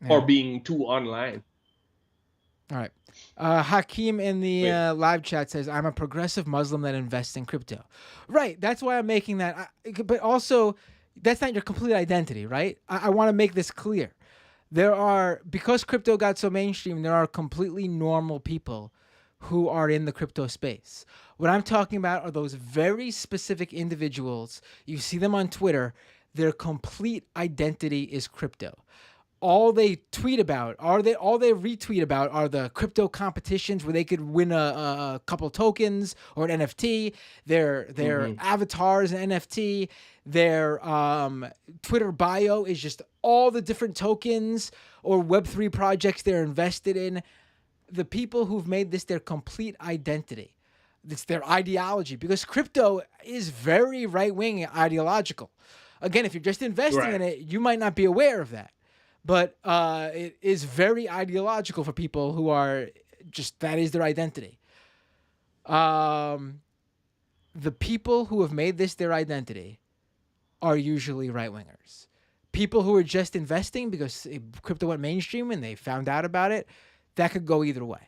Or being too online. All right. Hakeem in the live chat says, I'm a progressive Muslim that invests in crypto. Right. That's why I'm making that. But also, that's not your complete identity, right? I want to make this clear. Because crypto got so mainstream, there are completely normal people who are in the crypto space. What I'm talking about are those very specific individuals. You see them on Twitter. Their complete identity is crypto. All they tweet about, all they retweet about are the crypto competitions where they could win a couple tokens or an NFT. Their avatars an NFT. Their Twitter bio is just all the different tokens or Web3 projects they're invested in. The people who've made this their complete identity, It's their ideology, because crypto is very right-wing ideological. Again, if you're just investing in it, you might not be aware of that. But it is very ideological for people who are just, that is their identity. The people who have made this their identity are usually right-wingers. People who are just investing because crypto went mainstream and they found out about it, that could go either way.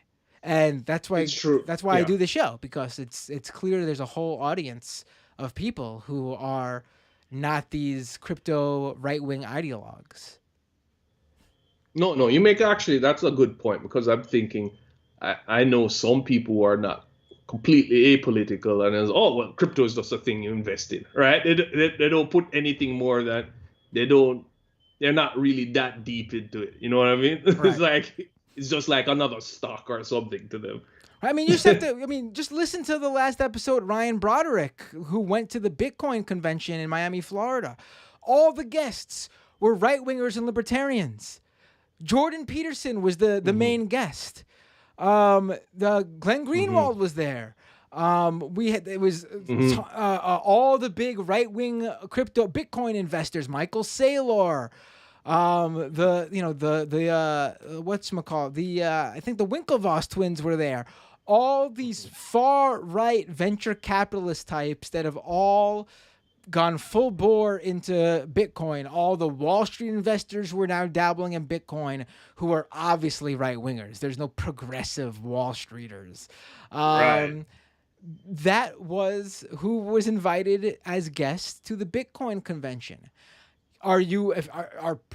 And that's why It's true. That's why I do the show, because it's clear there's a whole audience of people who are not these crypto right-wing ideologues. No, you make actually, that's a good point, because I'm thinking, I know some people who are not completely apolitical and is, oh, well, crypto is just a thing you invest in, right? They don't put anything more than, they're not really that deep into it. You know what I mean? Right. It's just like another stock or something to them. I mean, you just have to. I mean, just listen to the last episode. Ryan Broderick, who went to the Bitcoin convention in Miami, Florida, all the guests were right wingers and libertarians. Jordan Peterson was the main guest. The Glenn Greenwald was there. We had all the big right wing crypto Bitcoin investors, Michael Saylor. I think the Winklevoss twins were there. All these far right venture capitalist types that have all gone full bore into Bitcoin. All the Wall Street investors who are now dabbling in Bitcoin, who are obviously right wingers. There's no progressive Wall Streeters. Right. That was who was invited as guests to the Bitcoin convention. Are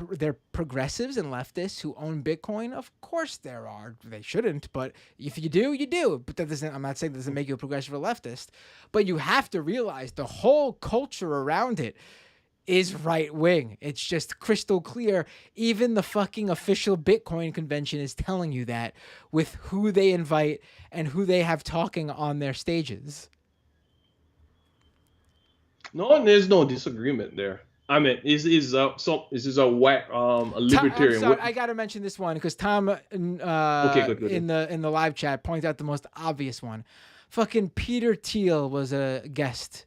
there progressives and leftists who own Bitcoin? Of course there are. They shouldn't, but if you do, you do. But that doesn't. I'm not saying that doesn't make you a progressive or leftist. But you have to realize the whole culture around it is right wing. It's just crystal clear. Even the fucking official Bitcoin convention is telling you that with who they invite and who they have talking on their stages. No, there's no disagreement there. I mean, this is a libertarian. Tom, I gotta mention this one because Tom, good. in the live chat, points out the most obvious one. Fucking Peter Thiel was a guest.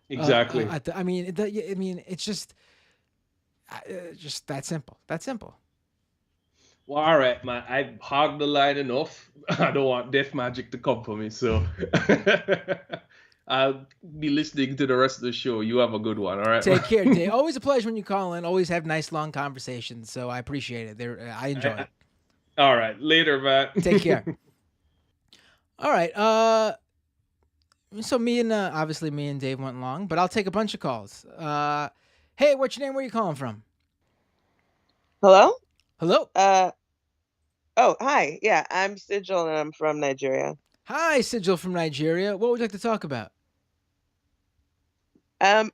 Exactly. It's just that simple. That simple. Well, all right, man. I hogged the line enough. I don't want Death Magic to come for me, so I'll be listening to the rest of the show. You have a good one, all right? Take care, Dave. Always a pleasure when you call in. Always have nice, long conversations, so I appreciate it. I enjoy it. All right. Later, man. Take care. All right. So me and Dave went long, but I'll take a bunch of calls. Hey, what's your name? Where are you calling from? Hello? Hello? Hi. Yeah, I'm Sigil and I'm from Nigeria. Hi, Sigil from Nigeria. What would you like to talk about?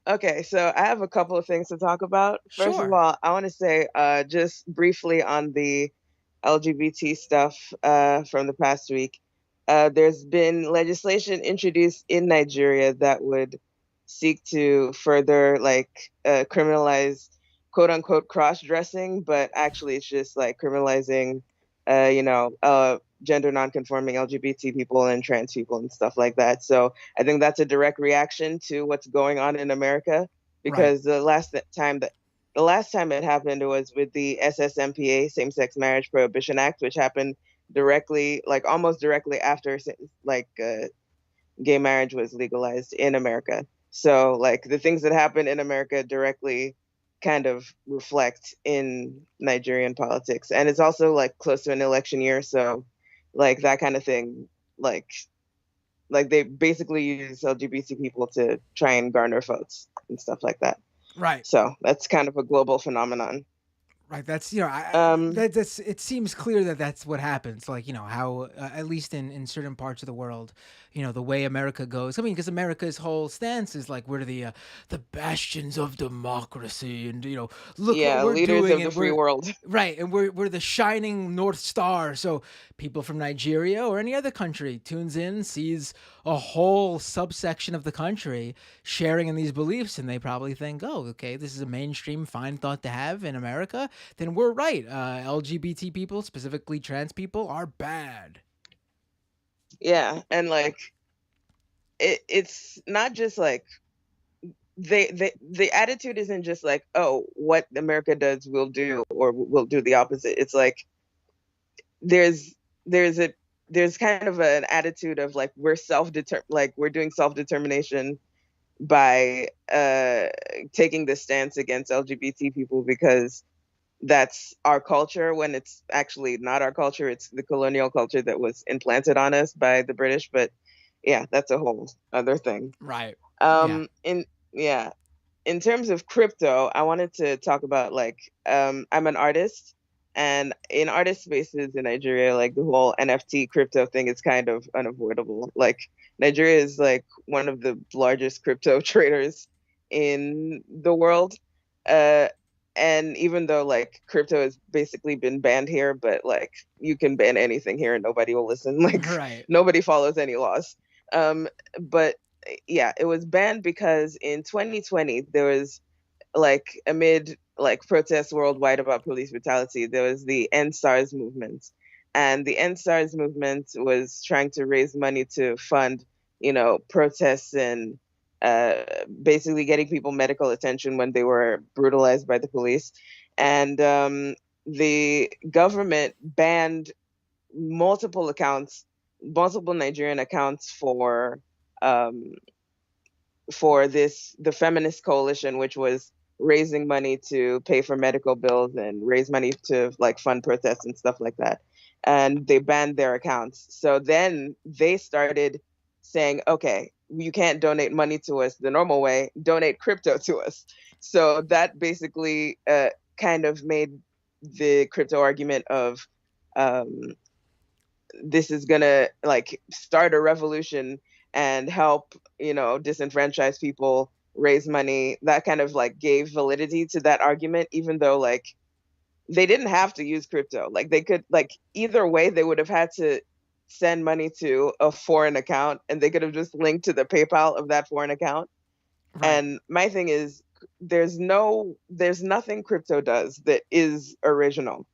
Okay, so I have a couple of things to talk about. First of all, I want to say just briefly on the LGBT stuff from the past week. There's been legislation introduced in Nigeria that would seek to further criminalize quote unquote cross-dressing, but actually it's just like criminalizing gender non-conforming LGBT people and trans people and stuff like that. So I think that's a direct reaction to what's going on in America, because the last time it happened was with the SSMPA, Same-Sex Marriage Prohibition Act, which happened almost directly after gay marriage was legalized in America. So the things that happen in America directly kind of reflect in Nigerian politics. And it's also close to an election year. So that kind of thing, they basically use LGBT people to try and garner votes and stuff like that. Right. So that's kind of a global phenomenon. Right. That's, it seems clear that that's what happens. How, at least in certain parts of the world, the way America goes. I mean, because America's whole stance is we're the bastions of democracy and, look what we're leaders doing. of the free world. Right. And we're the shining North Star. So people from Nigeria or any other country tunes in, sees a whole subsection of the country sharing in these beliefs. And they probably think, oh, okay, this is a mainstream fine thought to have in America. Then we're right. LGBT people, specifically trans people, are bad. Yeah, and it's not just like the attitude isn't just like, oh, what America does we'll do, or we'll do the opposite. It's like there's there's a there's kind of an attitude of like we're doing self-determination by taking the stance against LGBT people because that's our culture, when it's actually not our culture. It's the colonial culture that was implanted on us by the British. But yeah, that's a whole other thing. Right. Yeah. In yeah, in terms of crypto, I wanted to talk about like I'm an artist, and in artist spaces in Nigeria, like the whole NFT crypto thing is kind of unavoidable. Like Nigeria is like one of the largest crypto traders in the world. Uh, and even though like crypto has basically been banned here, but like you can ban anything here and nobody will listen. Like Right. nobody follows any laws. But yeah, it was banned because in 2020 there was like amid like protests worldwide about police brutality, there was the End SARS movement, and the End SARS movement was trying to raise money to fund, protests and basically getting people medical attention when they were brutalized by the police, and the government banned multiple accounts, multiple Nigerian accounts um, for the feminist coalition, which was raising money to pay for medical bills and raise money to like fund protests and stuff like that. And they banned their accounts. So then they started saying, okay, you can't donate money to us the normal way, donate crypto to us. So that basically kind of made the crypto argument of um, this is gonna like start a revolution and help, disenfranchised people raise money. That kind of like gave validity to that argument, even though like they didn't have to use crypto. Like they could, like either way they would have had to send money to a foreign account, and they could have just linked to the PayPal of that foreign account. Right. And my thing is, there's nothing crypto does that is original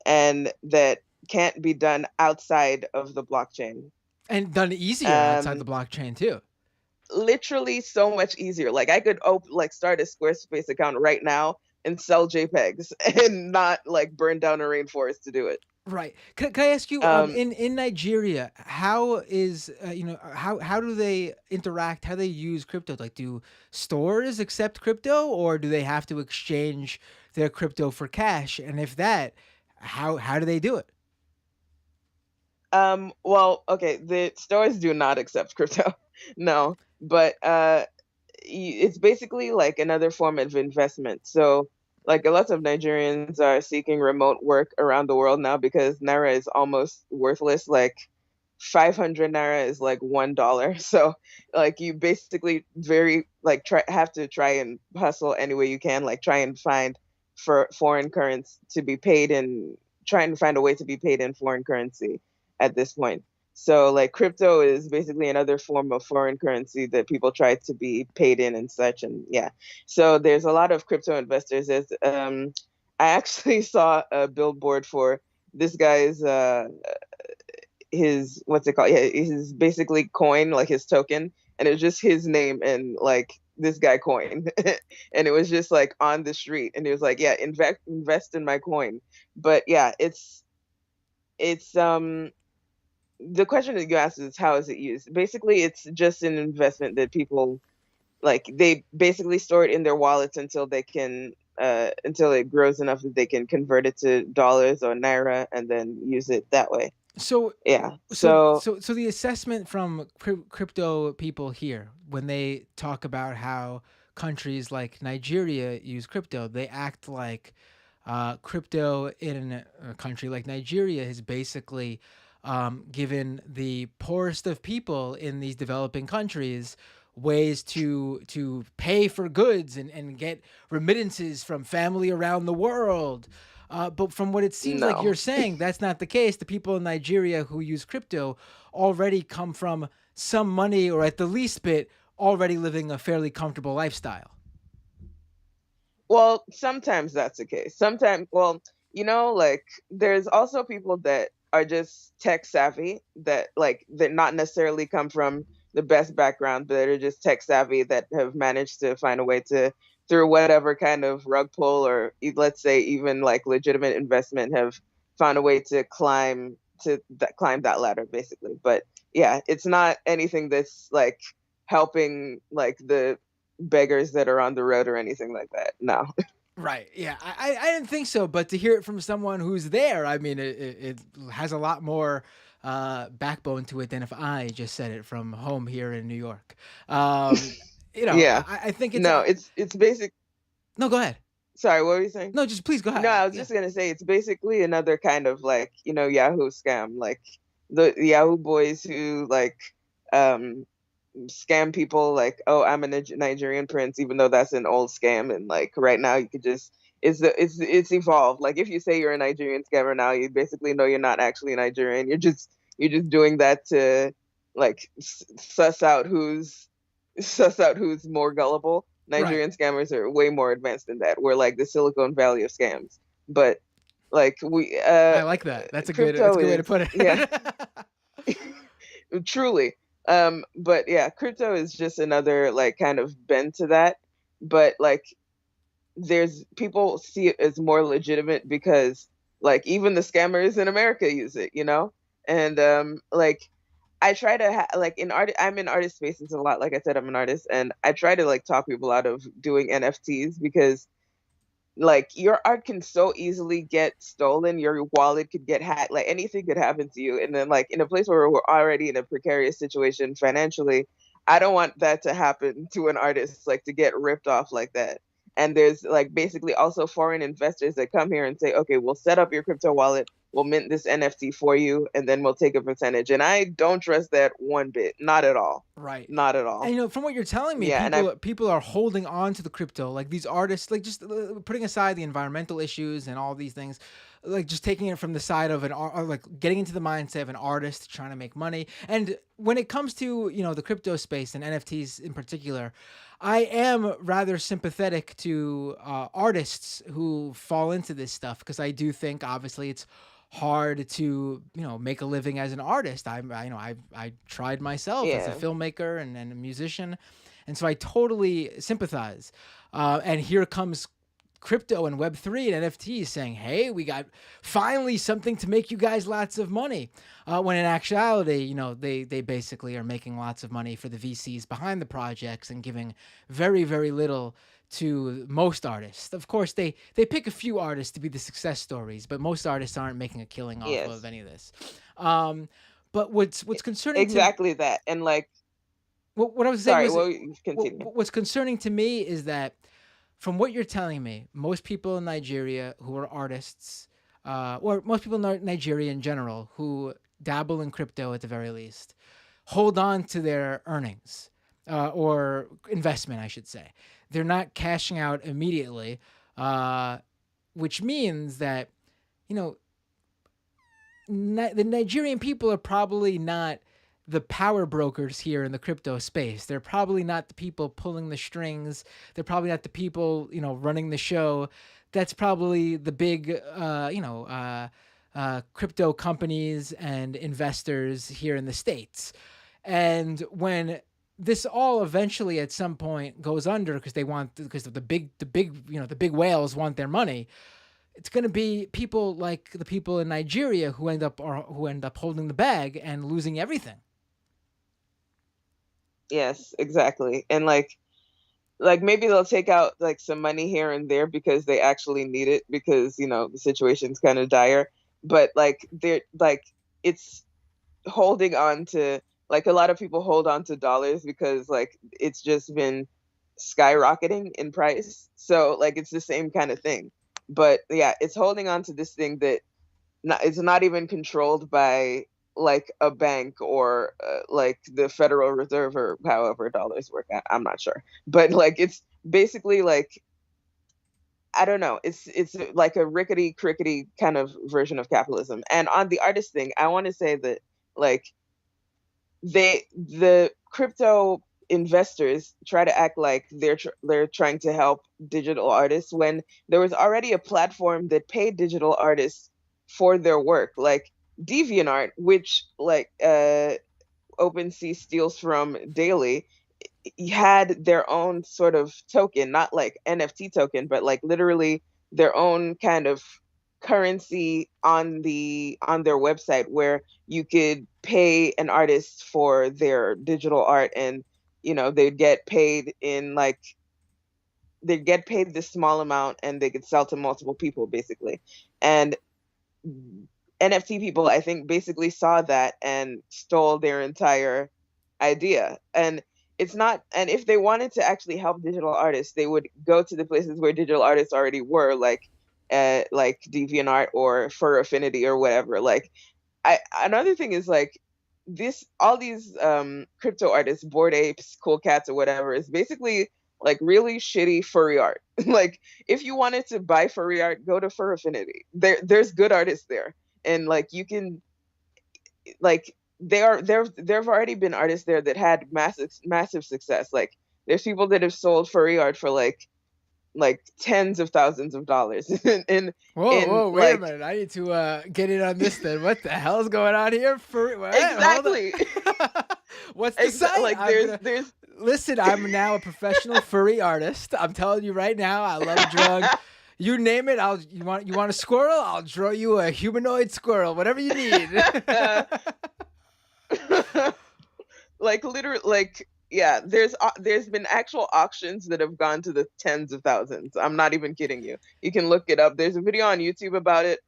and that can't be done outside of the blockchain. And done easier outside Um, the blockchain too. Literally so much easier. Like I could start a Squarespace account right now and sell JPEGs and not like burn down a rainforest to do it. Right. Can I ask you, Um, in Nigeria, how is how do they interact? How do they use crypto? Like, do stores accept crypto, or do they have to exchange their crypto for cash? And if that, how do they do it? well, okay, the stores do not accept crypto. No, but it's basically like another form of investment. So, like a lot of Nigerians are seeking remote work around the world now because naira is almost worthless. Like 500 naira is like $1. So, like you basically have to try and hustle any way you can. Like try and find for foreign currency to be paid in, trying to find a way to be paid in foreign currency at this point. So like crypto is basically another form of foreign currency that people try to be paid in and such. And yeah, so there's a lot of crypto investors. I actually saw a billboard for this guy's his, what's it called? Yeah, his basically coin, like his token, and it was just his name and like this guy coin, and it was just like on the street, and he was like, yeah, invest in my coin. But yeah, it's the question that you asked is how is it used? Basically, it's just an investment that people like. They basically store it in their wallets until they can until it grows enough that they can convert it to dollars or naira and then use it that way. So Yeah. so the assessment from crypto people here, when they talk about how countries like Nigeria use crypto, they act like crypto in a country like Nigeria has basically given the poorest of people in these developing countries ways to pay for goods and get remittances from family around the world. But from what it seems like No. you're saying, that's not the case. The people in Nigeria who use crypto already come from some money, or at the least bit, already living a fairly comfortable lifestyle. Well, sometimes that's the case. Sometimes, well, like there's also people that are just tech savvy that like that not necessarily come from the best background, that are just tech savvy, that have managed to find a way to, through whatever kind of rug pull, or let's say even like legitimate investment, have found a way to climb that ladder, basically. But yeah, it's not anything that's like helping like the beggars that are on the road or anything like that. No. Right. Yeah. I didn't think so, but to hear it from someone who's there, I mean, it has a lot more backbone to it than if I just said it from home here in New York. Yeah. I think it's No, it's basic. No, go ahead. Sorry, what were you saying? No, just please go ahead. No, I was just gonna say it's basically another kind of like, Yahoo scam, like the Yahoo boys who like scam people like, oh, I'm a Nigerian prince, even though that's an old scam. And like right now you could just, it's evolved. Like if you say you're a Nigerian scammer now, you basically know you're not actually Nigerian. You're just doing that to like suss out who's more gullible. Nigerian scammers are way more advanced than that. We're like the Silicon Valley of scams. But like I like that. That's a good way to put it. Yeah. Truly. But yeah, crypto is just another like kind of bend to that. But like there's people see it as more legitimate because like even the scammers in America use it, And like I try to like I'm in artist spaces a lot. Like I said, I'm an artist, and I try to like talk people out of doing NFTs because like your art can so easily get stolen, your wallet could get hacked, like anything could happen to you. And then like in a place where we're already in a precarious situation financially, I don't want that to happen to an artist, like to get ripped off like that. And there's like basically also foreign investors that come here and say, okay, we'll set up your crypto wallet, we'll mint this NFT for you, and then we'll take a percentage. And I don't trust that one bit. Not at all. Right. Not at all. And from what you're telling me, people are holding on to the crypto, like these artists, like just putting aside the environmental issues and all these things, like just taking it from the side of like getting into the mindset of an artist trying to make money. And when it comes to, the crypto space and NFTs in particular, I am rather sympathetic to artists who fall into this stuff, because I do think obviously it's hard to make a living as an artist. I tried myself as a filmmaker and a musician, and so I totally sympathize. And here comes crypto and Web3 and NFTs saying, hey, we got finally something to make you guys lots of money. When in actuality, they basically are making lots of money for the VCs behind the projects and giving very, very little to most artists. Of course, they pick a few artists to be the success stories, but most artists aren't making a killing off of any of this. But what's concerning exactly that, and like what I was saying what's concerning to me is that from what you're telling me, most people in Nigeria who are artists, or most people in Nigeria in general who dabble in crypto at the very least, hold on to their earnings, or investment, I should say. They're not cashing out immediately, which means that, the Nigerian people are probably not the power brokers here in the crypto space. They're probably not the people pulling the strings. They're probably not the people, running the show. That's probably the big, crypto companies and investors here in the States. And when this all eventually at some point goes under because the big whales want their money, it's going to be people like the people in Nigeria who end up holding the bag and losing everything. Yes, exactly. And like maybe they'll take out like some money here and there because they actually need it, because the situation's kind of dire. But like they're like, it's holding on to, like, a lot of people hold on to dollars because like it's just been skyrocketing in price. So like it's the same kind of thing. But yeah, it's holding on to this thing that it's not even controlled by like a bank or like the Federal Reserve or however dollars work. I'm not sure. But like it's basically like, I don't know. It's like a rickety crickety kind of version of capitalism. And on the artist thing, I want to say that like the crypto investors try to act like they're trying to help digital artists when there was already a platform that paid digital artists for their work, like DeviantArt, which like OpenSea steals from daily had their own sort of token, not like NFT token, but like literally their own kind of currency on their website where you could pay an artist for their digital art, and they'd get paid in like they'd get paid this small amount and they could sell to multiple people basically. And NFT people, I think, basically saw that and stole their entire idea. And it's not, and if they wanted to actually help digital artists, they would go to the places where digital artists already were, like DeviantArt or Fur Affinity or whatever. Like, another thing is like all these crypto artists, Bored Apes, Cool Cats, or whatever, is basically like really shitty furry art. Like, if you wanted to buy furry art, go to Fur Affinity. There's good artists there, and like you can, like there've already been artists there that had massive success. Like, there's people that have sold furry art for like tens of thousands of dollars. Whoa, wait a minute! I need to get in on this. Then what the hell is going on here? Exactly. What's the site? Like, there's. Listen, I'm now a professional furry artist. I'm telling you right now, I love drug. You name it. You want a squirrel? I'll draw you a humanoid squirrel. Whatever you need. Like, literally, like, yeah. There's been actual auctions that have gone to the tens of thousands. I'm not even kidding you. You can look it up. There's a video on YouTube about it.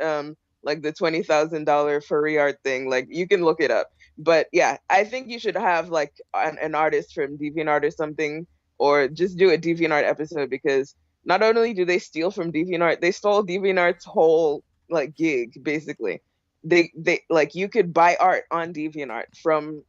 Like the $20,000 furry art thing. Like, you can look it up. But yeah, I think you should have like an artist from DeviantArt or something, or just do a DeviantArt episode, because not only do they steal from DeviantArt, they stole DeviantArt's whole like gig basically. They like, you could buy art on DeviantArt from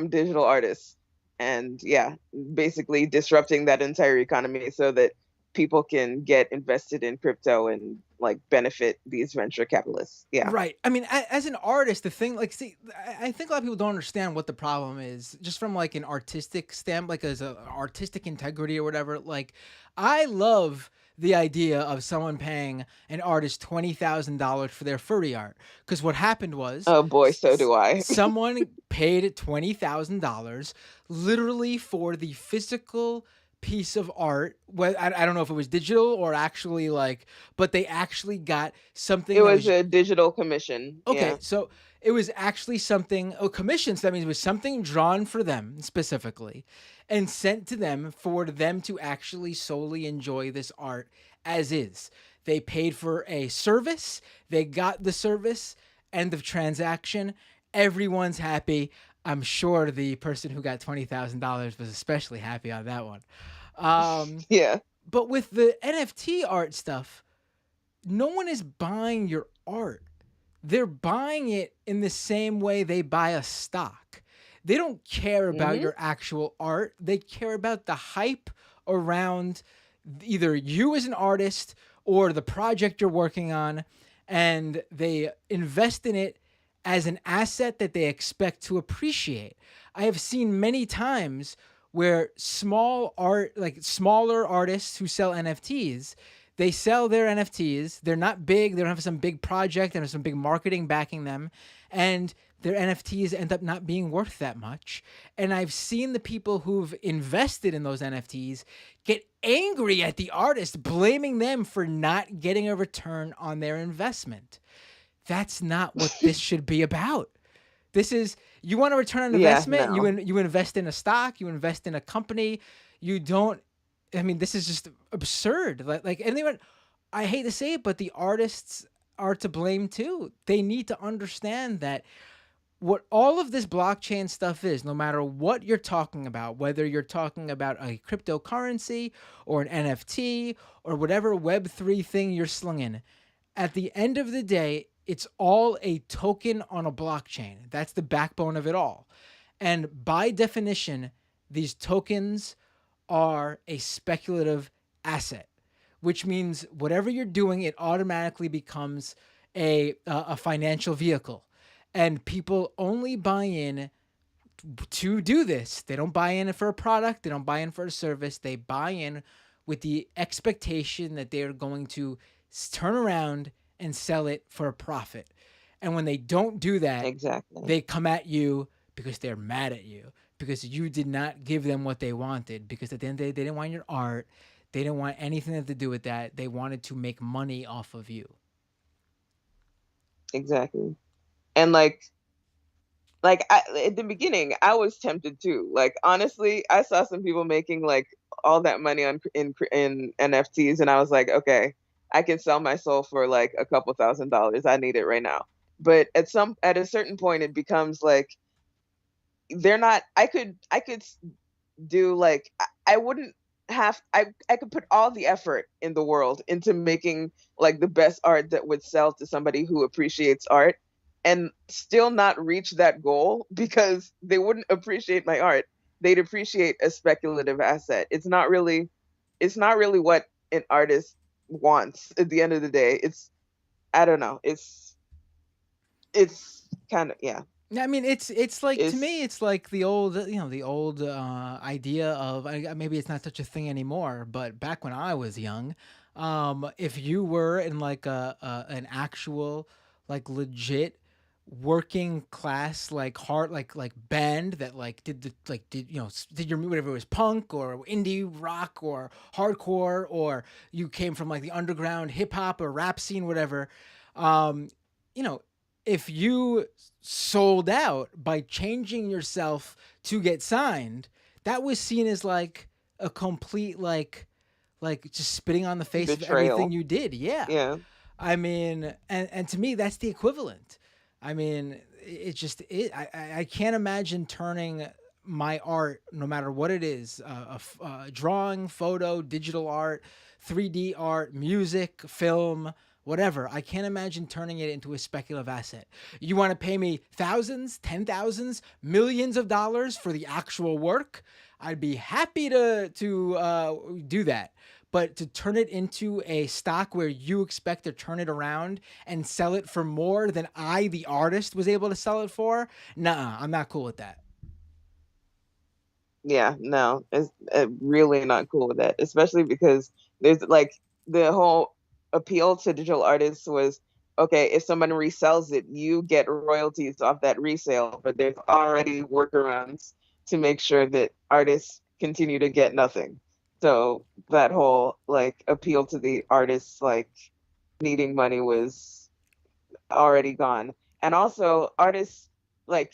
digital artists, and yeah, basically disrupting that entire economy so that people can get invested in crypto and like benefit these venture capitalists. Yeah. Right. I mean, as an artist, the thing, like, see, I think a lot of people don't understand what the problem is, just from like an artistic stamp, like as a artistic integrity or whatever. Like, I love the idea of someone paying an artist $20,000 for their furry art, because what happened was, Oh boy, so do I. Someone paid $20,000 literally for the physical piece of art. Well, I don't know if it was digital or actually like, but they actually got something. It was a digital commission. Okay, yeah. So it was actually something, commissioned. So that means it was something drawn for them specifically and sent to them for them to actually solely enjoy this art as is. They paid for a service, they got the service, end of transaction, everyone's happy. I'm sure the person who got $20,000 was especially happy on that one. Yeah. But with the NFT art stuff, no one is buying your art. They're buying it in the same way they buy a stock. They don't care about your actual art. They care about the hype around either you as an artist or the project you're working on, and they invest in it as an asset that they expect to appreciate. I have seen many times where smaller artists who sell NFTs, they sell their NFTs. They're not big. They don't have some big project. They don't have some big marketing backing them. And their NFTs end up not being worth that much. And I've seen the people who've invested in those NFTs get angry at the artist, blaming them for not getting a return on their investment. That's not what this should be about. This is, you want a return on investment, no. you invest in a stock, you invest in a company. You don't, I mean, this is just absurd. Like anyone, I hate to say it, but the artists are to blame too. They need to understand that what all of this blockchain stuff is, no matter what you're talking about, whether you're talking about a cryptocurrency or an NFT or whatever Web3 thing you're slinging, at the end of the day, it's all a token on a blockchain. That's the backbone of it all. And by definition, these tokens are a speculative asset, which means whatever you're doing, it automatically becomes a financial vehicle. And people only buy in to do this. They don't buy in for a product. They don't buy in for a service. They buy in with the expectation that they are going to turn around and sell it for a profit. And when they don't do that, Exactly. they come at you because they're mad at you, because you did not give them what they wanted, because at the end of the day, they didn't want your art. They didn't want anything to do with that. They wanted to make money off of you. Exactly. And at the beginning, I was tempted too. Like honestly, I saw some people making like all that money in NFTs, and I was like, okay, I can sell my soul for like a couple $1,000s. I need it right now. But at a certain point, it becomes like they're not. I could do like I wouldn't have I could put all the effort in the world into making like the best art that would sell to somebody who appreciates art and still not reach that goal because they wouldn't appreciate my art. They'd appreciate a speculative asset. It's not really what an artist wants at the end of the day. I don't know. It's kind of, yeah. I mean, it's like, to me, It's it's like the old, idea of, maybe it's not such a thing anymore, but back when I was young, if you were in like an actual, like legit working class, like hard, like band that like did your whatever, it was punk or indie rock or hardcore, or you came from like the underground hip hop or rap scene, whatever, um, you know, if you sold out by changing yourself to get signed, that was seen as like a complete like just spitting on the face of everything betrayal. you did. Yeah. Yeah. I mean, and to me that's the equivalent. I mean, I can't imagine turning my art, no matter what it is, drawing, photo, digital art, 3D art, music, film, whatever. I can't imagine turning it into a speculative asset. You want to pay me thousands, 10,000s, millions of dollars for the actual work? I'd be happy to do that. But to turn it into a stock where you expect to turn it around and sell it for more than I, the artist, was able to sell it for, nah, I'm not cool with that. Yeah, no, it's really not cool with that, especially because there's like the whole appeal to digital artists was okay, if someone resells it, you get royalties off that resale, but there's already workarounds to make sure that artists continue to get nothing. So that whole like appeal to the artists like needing money was already gone. And also artists like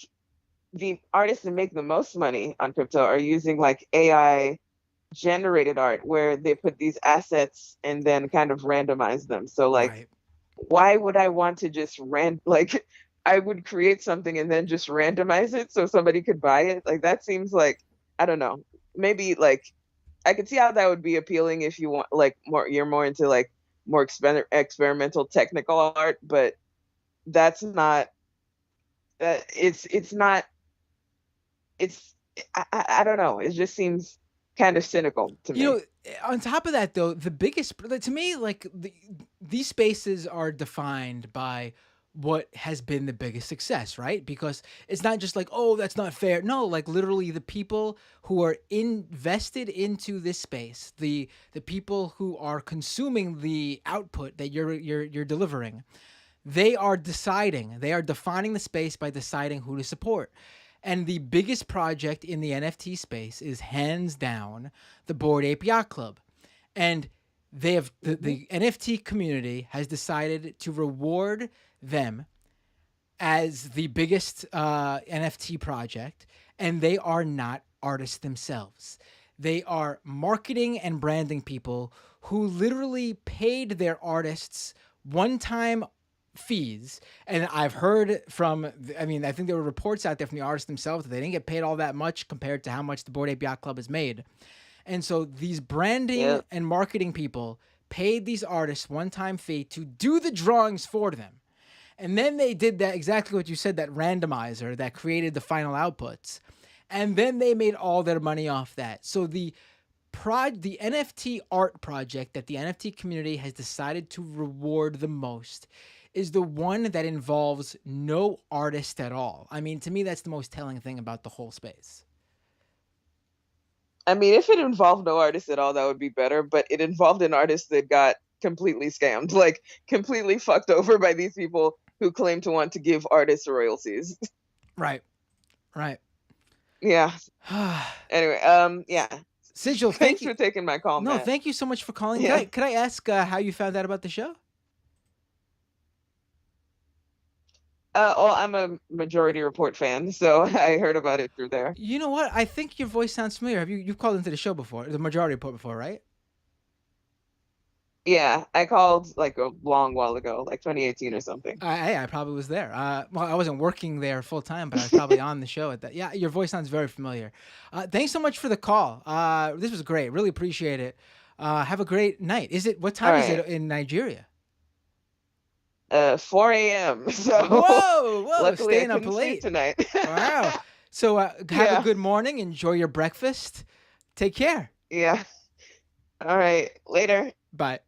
the artists that make the most money on crypto are using like AI generated art where they put these assets and then kind of randomize them. So like Right. why would I want to just like I would create something and then just randomize it so somebody could buy it? Like that seems like I don't know. Maybe like I could see how that would be appealing if you want like you're more into like more experimental technical art, but that's not it's not it's I don't know. It just seems kind of cynical to You me. know, on top of that, though, the biggest to me, like these spaces are defined by what has been the biggest success, right? Because it's not just like, oh, that's not fair. No, like literally the people who are invested into this space, the people who are consuming the output that you're delivering, they are deciding, they are defining the space by deciding who to support. And the biggest project in the NFT space is hands down the Bored Ape Yacht Club. And they have the NFT community has decided to reward them as the biggest NFT project, and they are not artists themselves. They are marketing and branding people who literally paid their artists one-time fees. And I've heard from, I mean, I think there were reports out there from the artists themselves that they didn't get paid all that much compared to how much the Bored Ape Yacht Club has made. And so these branding Yeah. and marketing people paid these artists one-time fee to do the drawings for them. And then they did that, exactly what you said, that randomizer that created the final outputs. And then they made all their money off that. So the NFT art project that the NFT community has decided to reward the most is the one that involves no artist at all. I mean, to me, that's the most telling thing about the whole space. I mean, if it involved no artist at all, that would be better. But it involved an artist that got completely scammed, like completely fucked over by these people who claim to want to give artists royalties. Right. Right. Yeah. Anyway, yeah. Sigil, thank Thanks you. for taking my call, No, Matt. thank you so much for calling. Yeah. Could I ask how you found out about the show? Well, I'm a Majority Report fan, so I heard about it through there. You know what? I think your voice sounds familiar. You've called into the show before, the Majority Report before, right? Yeah, I called like a long while ago, like 2018 or something. I probably was there. Well, I wasn't working there full time, but I was probably on the show at that. Yeah, your voice sounds very familiar. Thanks so much for the call. This was great. Really appreciate it. Have a great night. What time is it in Nigeria? 4 a.m. So whoa, luckily staying I up couldn't sleep late tonight. Wow. So have Yeah. a good morning. Enjoy your breakfast. Take care. Yeah. All right. Later. Bye.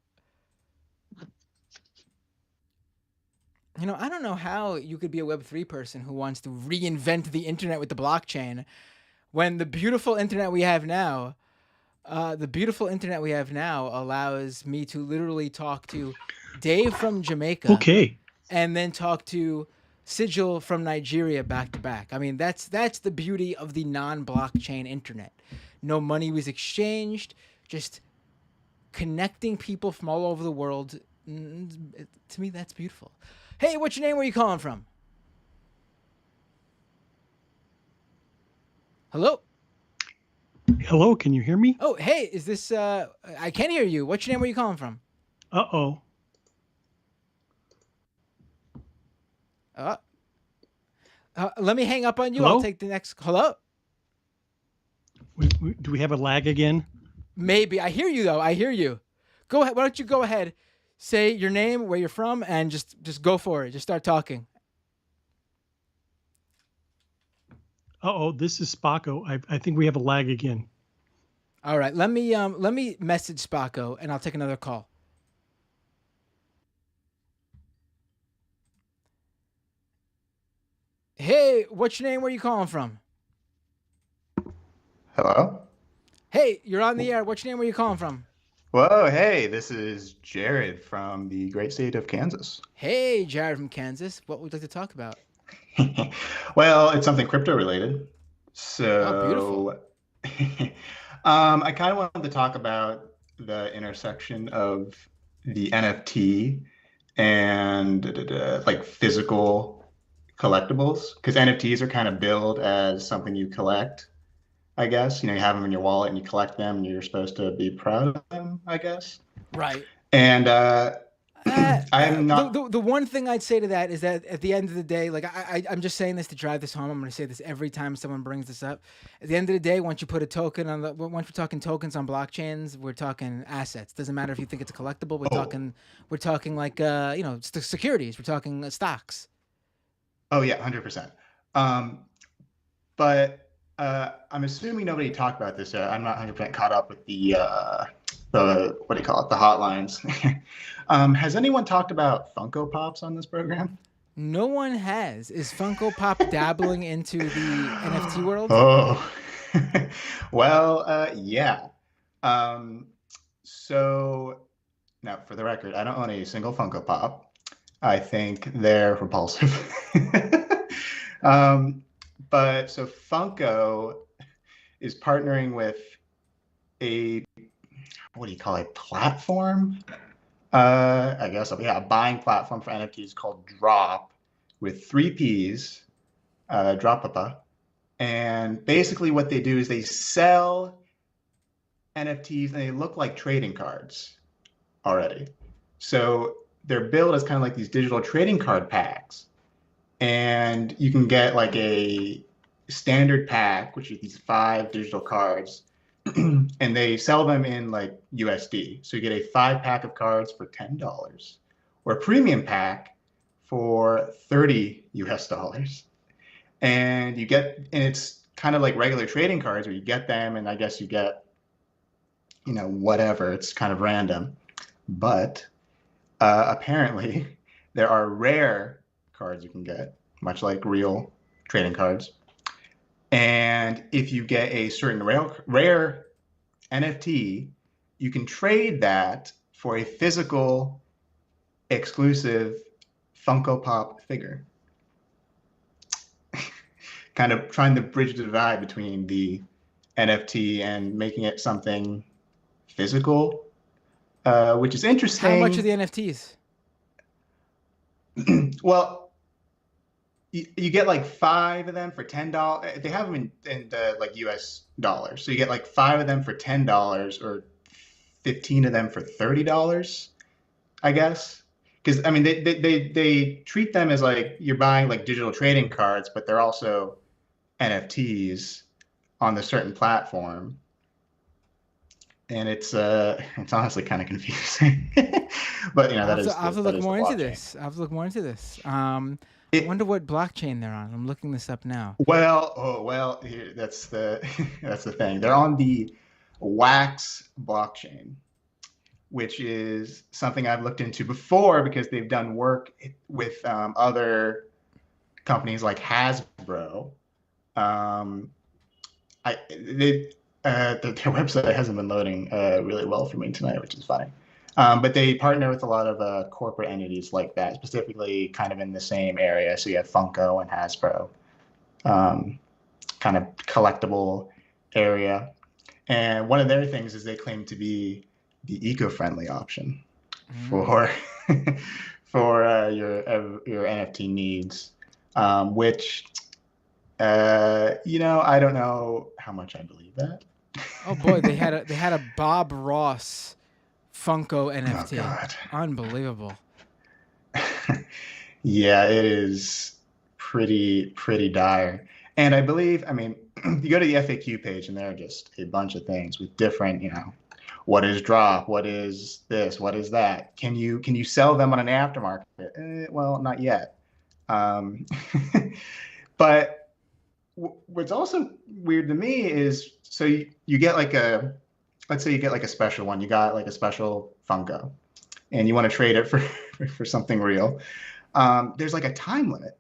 You know, I don't know how you could be a Web3 person who wants to reinvent the internet with the blockchain when the beautiful internet we have now, allows me to literally talk to Dave from Jamaica. Okay. And then talk to Sigil from Nigeria back to back. I mean, that's the beauty of the non-blockchain internet. No money was exchanged, just connecting people from all over the world. To me, that's beautiful. Hey, what's your name? Where are you calling from? Hello? Hello, can you hear me? Oh, hey, is this, I can hear you. What's your name? Where are you calling from? Uh-oh. Let me hang up on you. Hello? I'll take the next. Hello? Do we have a lag again? Maybe. I hear you, though. I hear you. Go ahead. Why don't you go ahead, say your name, where you're from, and just go for it. Just start talking. Uh-oh, this is Spacco. I think we have a lag again. All right. Let me message Spacco, and I'll take another call. Hey, what's your name? Where you calling from? Hello? Hey, you're on the air. What's your name? Where you calling from? Whoa, hey, this is Jared from the great state of Kansas. Hey, Jared from Kansas. What would you like to talk about? Well, it's something crypto related. Oh, beautiful. I kind of wanted to talk about the intersection of the NFT and like physical collectibles, because NFTs are kind of billed as something you collect, I guess. You know, you have them in your wallet and you collect them and you're supposed to be proud of them, I guess. Right. And I'm not. The one thing I'd say to that is that at the end of the day, like I'm just saying this to drive this home. I'm going to say this every time someone brings this up. At the end of the day, once you put a token on once we're talking tokens on blockchains, we're talking assets. Doesn't matter if you think it's a collectible. We're talking like securities. We're talking stocks. Oh yeah, 100%. But I'm assuming nobody talked about this yet. I'm not 100% caught up with the what do you call it? The hotlines. Has anyone talked about Funko Pops on this program? No one has. Is Funko Pop dabbling into the NFT world? Oh, well, yeah. So now, for the record, I don't own a single Funko Pop. I think they're repulsive. But so Funko is partnering with a, what do you call it, platform? I guess, yeah, a buying platform for NFTs called Drop with 3 Ps, Dropapa. And basically what they do is they sell NFTs and they look like trading cards already. So they're billed as kind of like these digital trading card packs. And you can get like a standard pack, which is these 5 digital cards, and they sell them in like USD. So you get a 5-pack of cards for $10, or a premium pack for $30 US. And it's kind of like regular trading cards where you get them, and I guess you get, whatever. It's kind of random. But apparently there are rare cards you can get, much like real trading cards. And if you get a certain rare NFT, you can trade that for a physical, exclusive Funko Pop figure. kind of trying to bridge the divide between the NFT and making it something physical, which is interesting. How much are the NFTs? Well, you get like 5 of them for $10. They have them in the like US dollars. So you get like 5 of them for $10 or 15 of them for $30, I guess. Because I mean, they treat them as like you're buying like digital trading cards, but they're also NFTs on the certain platform. And it's honestly kind of confusing. But you know, I'll have to look more into this. I wonder what blockchain they're on. I'm looking this up now. Well, here, that's the that's the thing. They're on the Wax blockchain, which is something I've looked into before because they've done work with other companies like Hasbro. Their website hasn't been loading really well for me tonight, which is funny. But they partner with a lot of corporate entities like that, specifically kind of in the same area. So you have Funko and Hasbro, kind of collectible area. And one of their things is they claim to be the eco-friendly option for for your NFT needs, which you know, I don't know how much I believe that. Oh boy, they had a Bob Ross Funko NFT. Oh, God. Unbelievable. Yeah, it is pretty dire. And I believe, I mean, you go to the FAQ page and there are just a bunch of things with different, you know, what is drop, what is this, what is that? Can you sell them on an aftermarket? Well, not yet. But what's also weird to me is, so you get like let's say you get like a special one, you got like a special Funko, and you want to trade it for something real. There's like a time limit.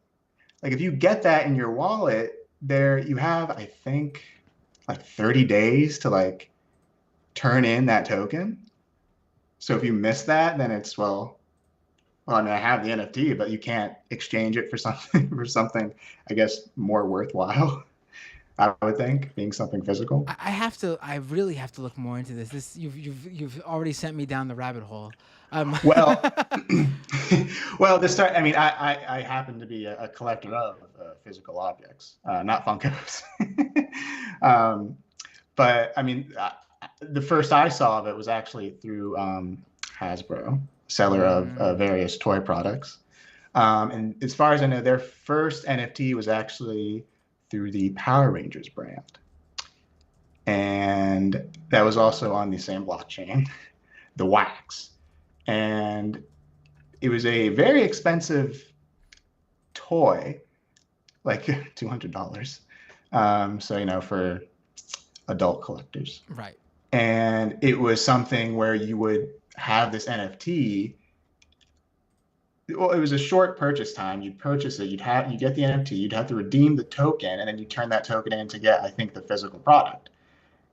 Like if you get that in your wallet, there you have, I think, like 30 days to like turn in that token. So if you miss that, then it's well, I mean, I have the NFT, but you can't exchange it for something, I guess, more worthwhile. I would think, being something physical. I really have to look more into this. You've already sent me down the rabbit hole. Well, to start, I mean, I happen to be a collector of physical objects, not Funkos. But I mean, the first I saw of it was actually through Hasbro, seller of various toy products. And as far as I know, their first NFT was actually through the Power Rangers brand. And that was also on the same blockchain, the Wax. And it was a very expensive toy, like $200. So, you know, for adult collectors. Right. And it was something where you would have this NFT. Well, it was a short purchase time. You'd purchase it, you get the NFT, you'd have to redeem the token, and then you turn that token in to get, I think, the physical product.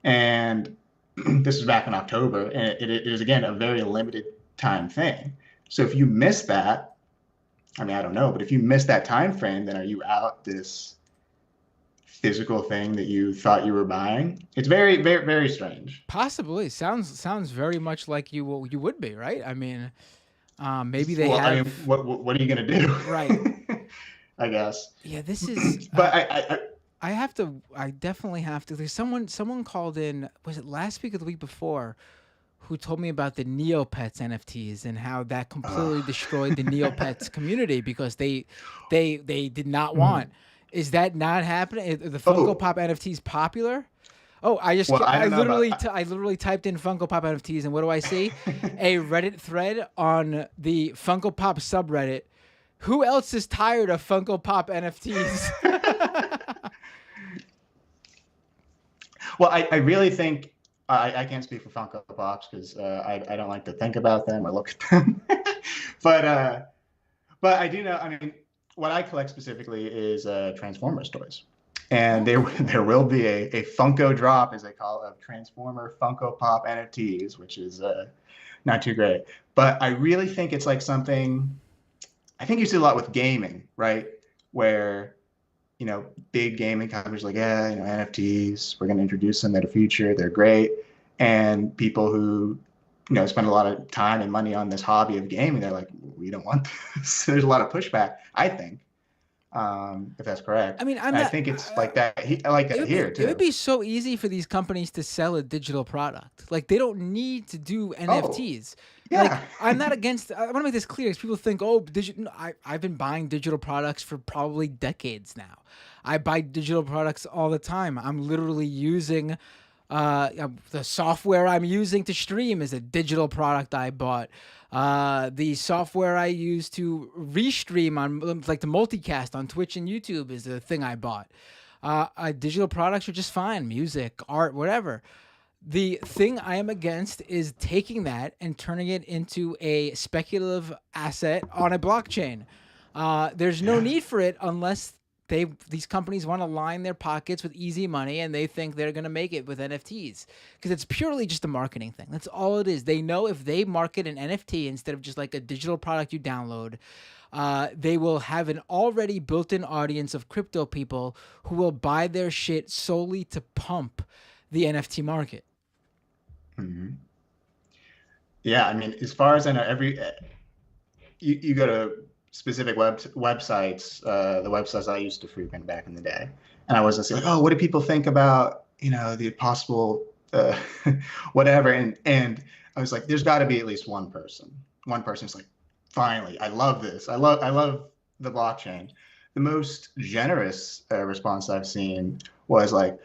And this was back in October, and it is, again, a very limited time thing. So if you miss that, I mean, I don't know, but if you miss that time frame, then are you out this physical thing that you thought you were buying? It's very, very, very strange. Possibly. Sounds very much like you would be, right? I mean, maybe they have. I mean, what are you gonna do? Right. I guess. Yeah, this is. But I definitely have to. There's someone called in. Was it last week or the week before? Who told me about the Neopets NFTs and how that completely destroyed the Neopets community because they did not want. Is that not happening? Is the Funko Pop NFTs popular? Oh, I literally typed in Funko Pop NFTs, and what do I see? A Reddit thread on the Funko Pop subreddit. Who else is tired of Funko Pop NFTs? Well, I really think I can't speak for Funko Pops because I don't like to think about them or look at them. but I do know. I mean, what I collect specifically is Transformers toys. And there will be a Funko drop, as they call it, of Transformer Funko Pop NFTs, which is not too great. But I really think it's like something, I think you see a lot with gaming, right? Where big gaming companies like, yeah, NFTs, we're going to introduce them at a future. They're great. And people who, spend a lot of time and money on this hobby of gaming, they're like, we don't want this. There's a lot of pushback, I think, if that's correct. I mean, I think it's like that. I like that here too. It would be so easy for these companies to sell a digital product. Like, they don't need to do NFTs. Yeah. Like, I'm not against. I want to make this clear, because people think, oh, I've been buying digital products for probably decades now. I buy digital products all the time. I'm literally using the software I'm using to stream is a digital product I bought. The software I use to restream on, like, the multicast on Twitch and YouTube is a thing I bought. Digital products are just fine. Music, art, whatever. The thing I am against is taking that and turning it into a speculative asset on a blockchain. There's no need for it unless these companies want to line their pockets with easy money and they think they're going to make it with NFTs, because it's purely just a marketing thing. That's all it is. They know if they market an NFT instead of just like a digital product you download, they will have an already built-in audience of crypto people who will buy their shit solely to pump the NFT market. Mm-hmm. Yeah, I mean, as far as I know, you go to specific websites, the websites I used to frequent back in the day, and I was just like, oh, what do people think about the possible whatever, and I was like, there's got to be at least one person who's like, finally, I love this, I love the blockchain. The most generous response I've seen was like,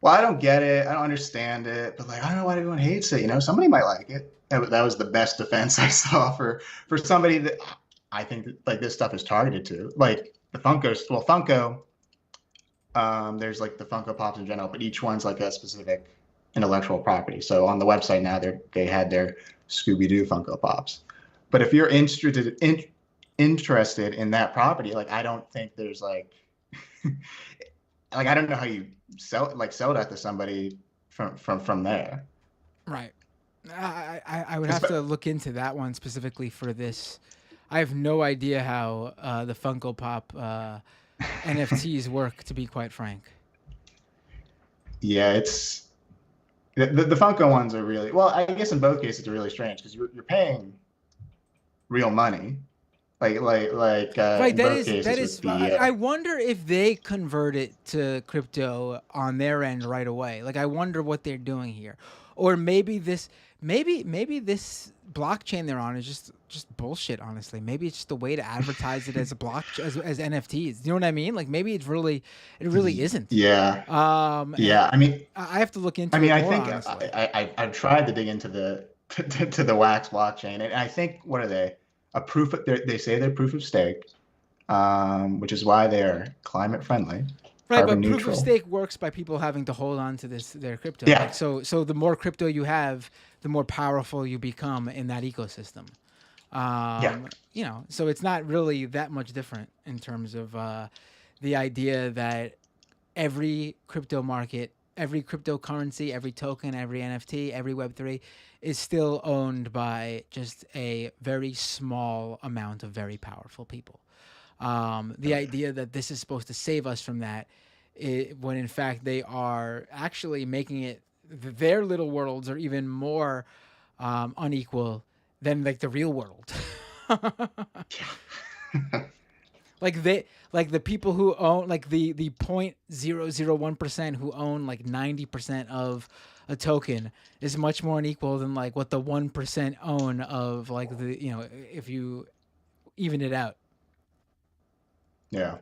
well, I don't get it, I don't understand it, but like, I don't know why everyone hates it. Somebody might like it. That was the best defense I saw for somebody that I think that, like, this stuff is targeted to, like the Funkos. Well, Funko, there's like the Funko Pops in general, but each one's like a specific intellectual property. So on the website now, they had their Scooby-Doo Funko Pops. But if you're interested in that property, like, I don't think there's like, like, I don't know how you sell that to somebody from there. Right. I would have to look into that one specifically for this. I have no idea how the Funko Pop NFTs work, to be quite frank. Yeah, it's the Funko ones are really, well, I guess in both cases it's really strange, because you're paying real money, like right. That is. I wonder if they convert it to crypto on their end right away. Like, I wonder what they're doing here, or maybe this blockchain they're on is just bullshit. Honestly, maybe it's just a way to advertise it as a as NFTs. You know what I mean? Like, maybe it really isn't. Yeah. Yeah. I mean, I have to look into. I think honestly. I've tried to dig into the to the Wax blockchain, and I think, what are they? They say they're proof of stake, which is why they're climate friendly. Right, but neutral. Proof of stake works by people having to hold on to their crypto. Yeah. Like, so the more crypto you have, the more powerful you become in that ecosystem. So it's not really that much different in terms of the idea that every crypto market, every cryptocurrency, every token, every NFT, every Web3 is still owned by just a very small amount of very powerful people. The idea that this is supposed to save us from that, when in fact they are actually making it, their little worlds are even more unequal than like the real world. Like the people who own, like the 0.001% who own like 90% of a token is much more unequal than like what the 1% own of like if you even it out. Yeah.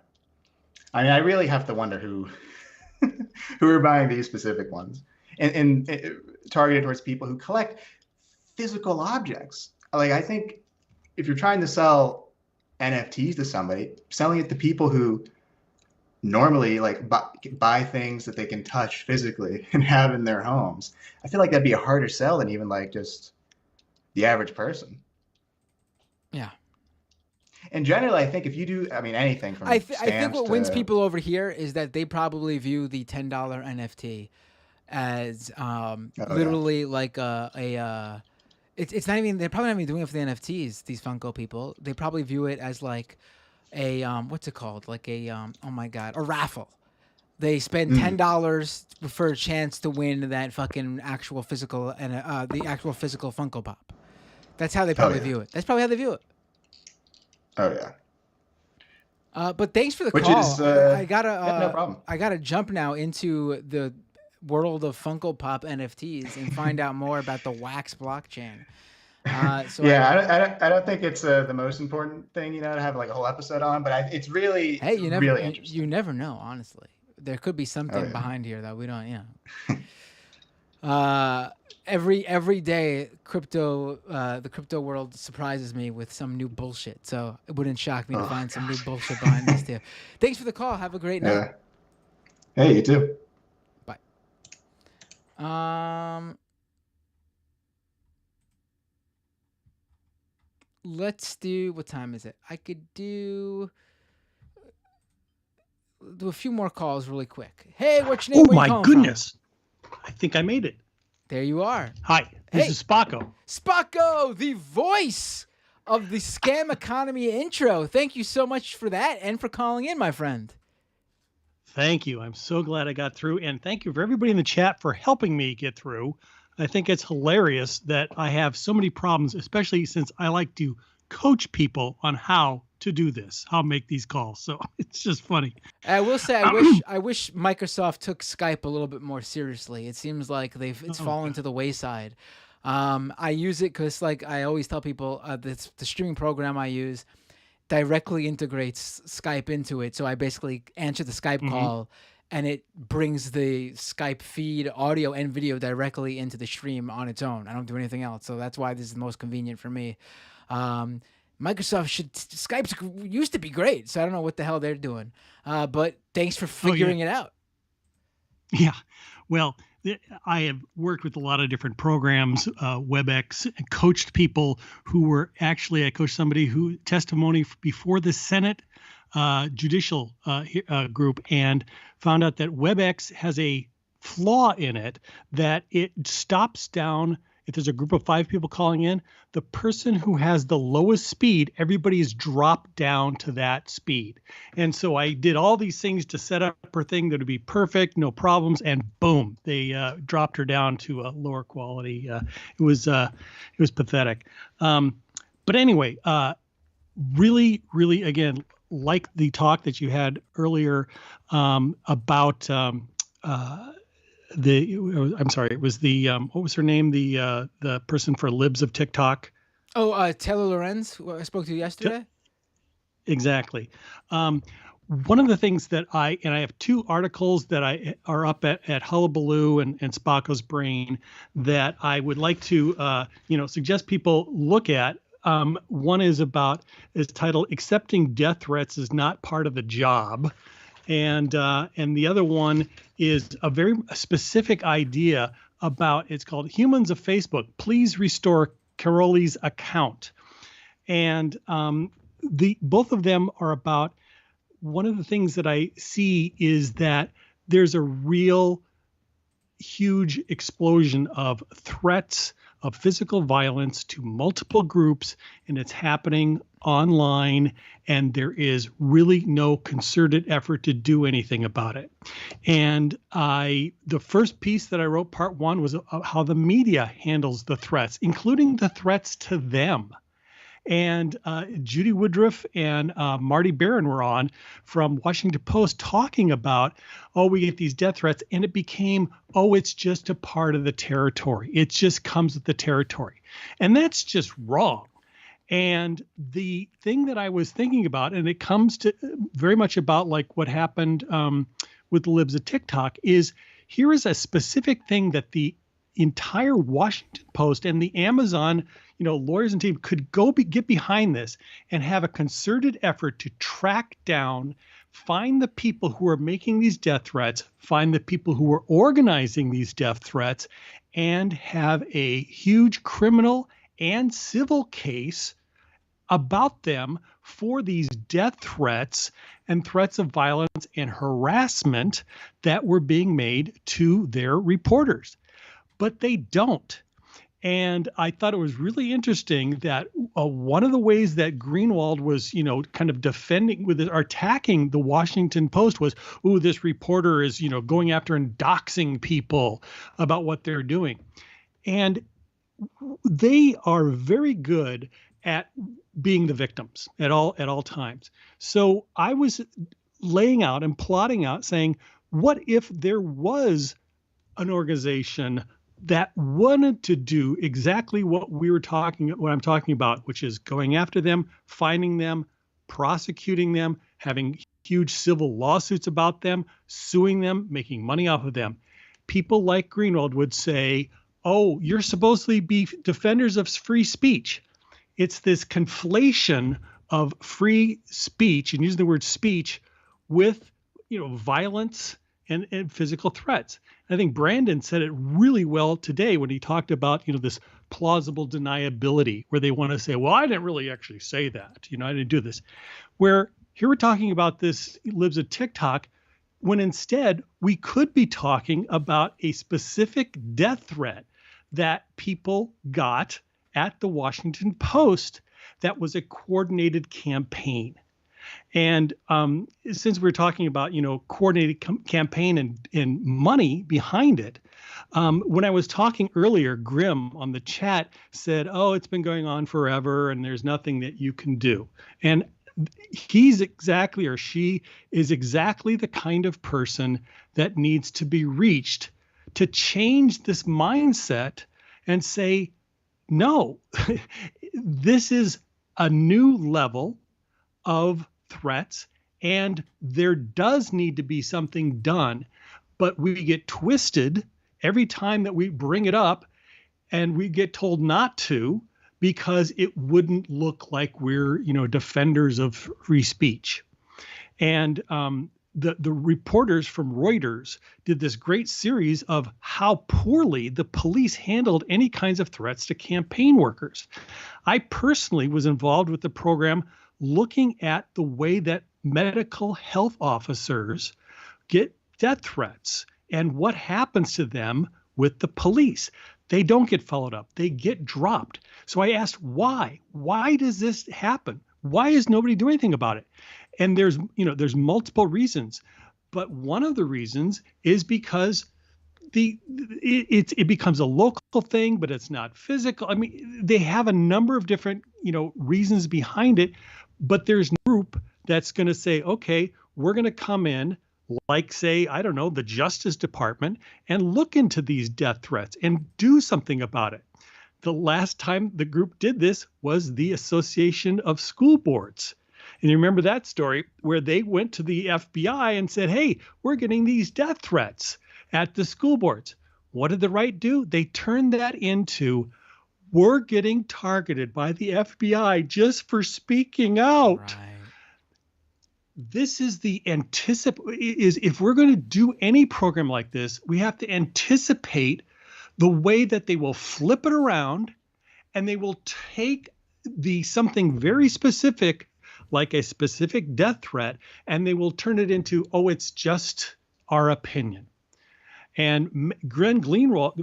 I mean, I really have to wonder who are buying these specific ones, and targeted towards people who collect physical objects. Like, I think if you're trying to sell NFTs to somebody, selling it to people who normally like buy things that they can touch physically and have in their homes, I feel like that'd be a harder sell than even like just the average person. Yeah. And generally, I think if you do, I mean, anything from I think what wins people over here is that they probably view the $10 NFT as literally like it's not even, they're probably not even doing it for the NFTs, these Funko people. They probably view it as like what's it called? Like oh my god, a raffle. They spend $10 for a chance to win that fucking actual physical and the actual physical Funko Pop. That's how they probably view it. That's probably how they view it. Oh yeah. But thanks for the Which call. is I gotta no problem. I gotta jump now into the world of Funko Pop NFTs and find out more about the Wax blockchain. So yeah, I don't think it's the most important thing, to have like a whole episode on, but it's really really interesting. You never know, honestly. There could be something behind here that we don't. Every day, the crypto world surprises me with some new bullshit. So it wouldn't shock me to find some new bullshit behind this too. Thanks for the call. Have a great night. Hey, you too. Bye. Let's do. What time is it? I could do a few more calls really quick. Hey, what's your name? Oh my goodness! I think I made it. There you are. Hi, this is Spocko. Spocko, the voice of the scam economy intro. Thank you so much for that and for calling in, my friend. Thank you. I'm so glad I got through, and thank you for everybody in the chat for helping me get through. I think it's hilarious that I have so many problems, especially since I like to coach people on how to do this, how to make these calls. So it's just funny. I will say, I wish Microsoft took Skype a little bit more seriously. It seems like it's fallen to the wayside. I use it because, like I always tell people, the streaming program I use directly integrates Skype into it. So I basically answer the Skype call, and it brings the Skype feed, audio and video, directly into the stream on its own. I don't do anything else. So that's why this is the most convenient for me. Microsoft Skype used to be great, so I don't know what the hell they're doing. But thanks for figuring it out. Yeah, well, I have worked with a lot of different programs, WebEx, and coached people who were I coached somebody who testimony before the Senate judicial group, and found out that WebEx has a flaw in it that it stops down. If there's a group of 5 people calling in, the person who has the lowest speed, everybody is dropped down to that speed. And so I did all these things to set up her thing that would be perfect, no problems, and boom, they dropped her down to a lower quality. It was pathetic. But anyway, really, really, again, like the talk that you had earlier about I'm sorry, it was the what was her name? The person for Libs of TikTok. Oh, Taylor Lorenz, who I spoke to yesterday. Exactly. One of the things that I have 2 articles that are up at Hullabaloo and Spocko's Brain that I would like to suggest people look at. One is titled "Accepting Death Threats is Not Part of the Job." And the other one is a very specific idea about, it's called Humans of Facebook. Please restore Caroli's account. And both of them are about, one of the things that I see is that there's a real huge explosion of threats of physical violence to multiple groups, and it's happening online, and there is really no concerted effort to do anything about it. And the first piece that I wrote, part 1, was how the media handles the threats, including the threats to them. And Judy Woodruff and Marty Barron were on from Washington Post talking about, we get these death threats, and it became, it's just a part of the territory. It just comes with the territory. And that's just wrong. And the thing that I was thinking about, and it comes to very much about like what happened with the Libs of TikTok, is here is a specific thing that the entire Washington Post and the Amazon lawyers and team could get behind this and have a concerted effort to track down, find the people who are making these death threats, find the people who are organizing these death threats, and have a huge criminal and civil case about them for these death threats and threats of violence and harassment that were being made to their reporters. But they don't. And I thought it was really interesting that one of the ways that Greenwald was, kind of defending or attacking the Washington Post was, "Ooh, this reporter is, going after and doxing people about what they're doing." And they are very good at being the victims at all times. So I was laying out and plotting out, saying, what if there was an organization that wanted to do exactly what I'm talking about, which is going after them, finding them, prosecuting them, having huge civil lawsuits about them, suing them, making money off of them. People like Greenwald would say, "Oh, you're supposed to be defenders of free speech." It's this conflation of free speech, and using the word speech, with violence and physical threats. I think Brandon said it really well today when he talked about this plausible deniability, where they want to say, "Well, I didn't really actually say that. I didn't do this." Where here we're talking about this libs of TikTok, when instead we could be talking about a specific death threat that people got at the Washington Post that was a coordinated campaign. And since we're talking about, coordinated campaign and money behind it, when I was talking earlier, Grim on the chat said, "Oh, it's been going on forever and there's nothing that you can do." And he's exactly, or she is exactly, the kind of person that needs to be reached to change this mindset and say, no, this is a new level of threats, and there does need to be something done, but we get twisted every time that we bring it up, and we get told not to because it wouldn't look like we're, defenders of free speech. And the reporters from Reuters did this great series of how poorly the police handled any kinds of threats to campaign workers. I personally was involved with the program looking at the way that medical health officers get death threats and what happens to them with the police. They don't get followed up. They get dropped. So I asked, why? Why does this happen? Why is nobody doing anything about it? And there's multiple reasons, but one of the reasons is because it becomes a local thing, but it's not physical. I mean, they have a number of different, reasons behind it, but there's a group that's going to say, okay, we're going to come in, like, say, I don't know, the Justice Department, and look into these death threats and do something about it. The last time the group did this was the Association of School Boards. And you remember that story where they went to the FBI and said, "Hey, we're getting these death threats at the school boards." What did the right do? They turned that into, "We're getting targeted by the FBI just for speaking out." Right. This is the if we're going to do any program like this, we have to anticipate the way that they will flip it around, and they will take something very specific, like a specific death threat, and they will turn it into, "Oh, it's just our opinion." And Glenn Greenwald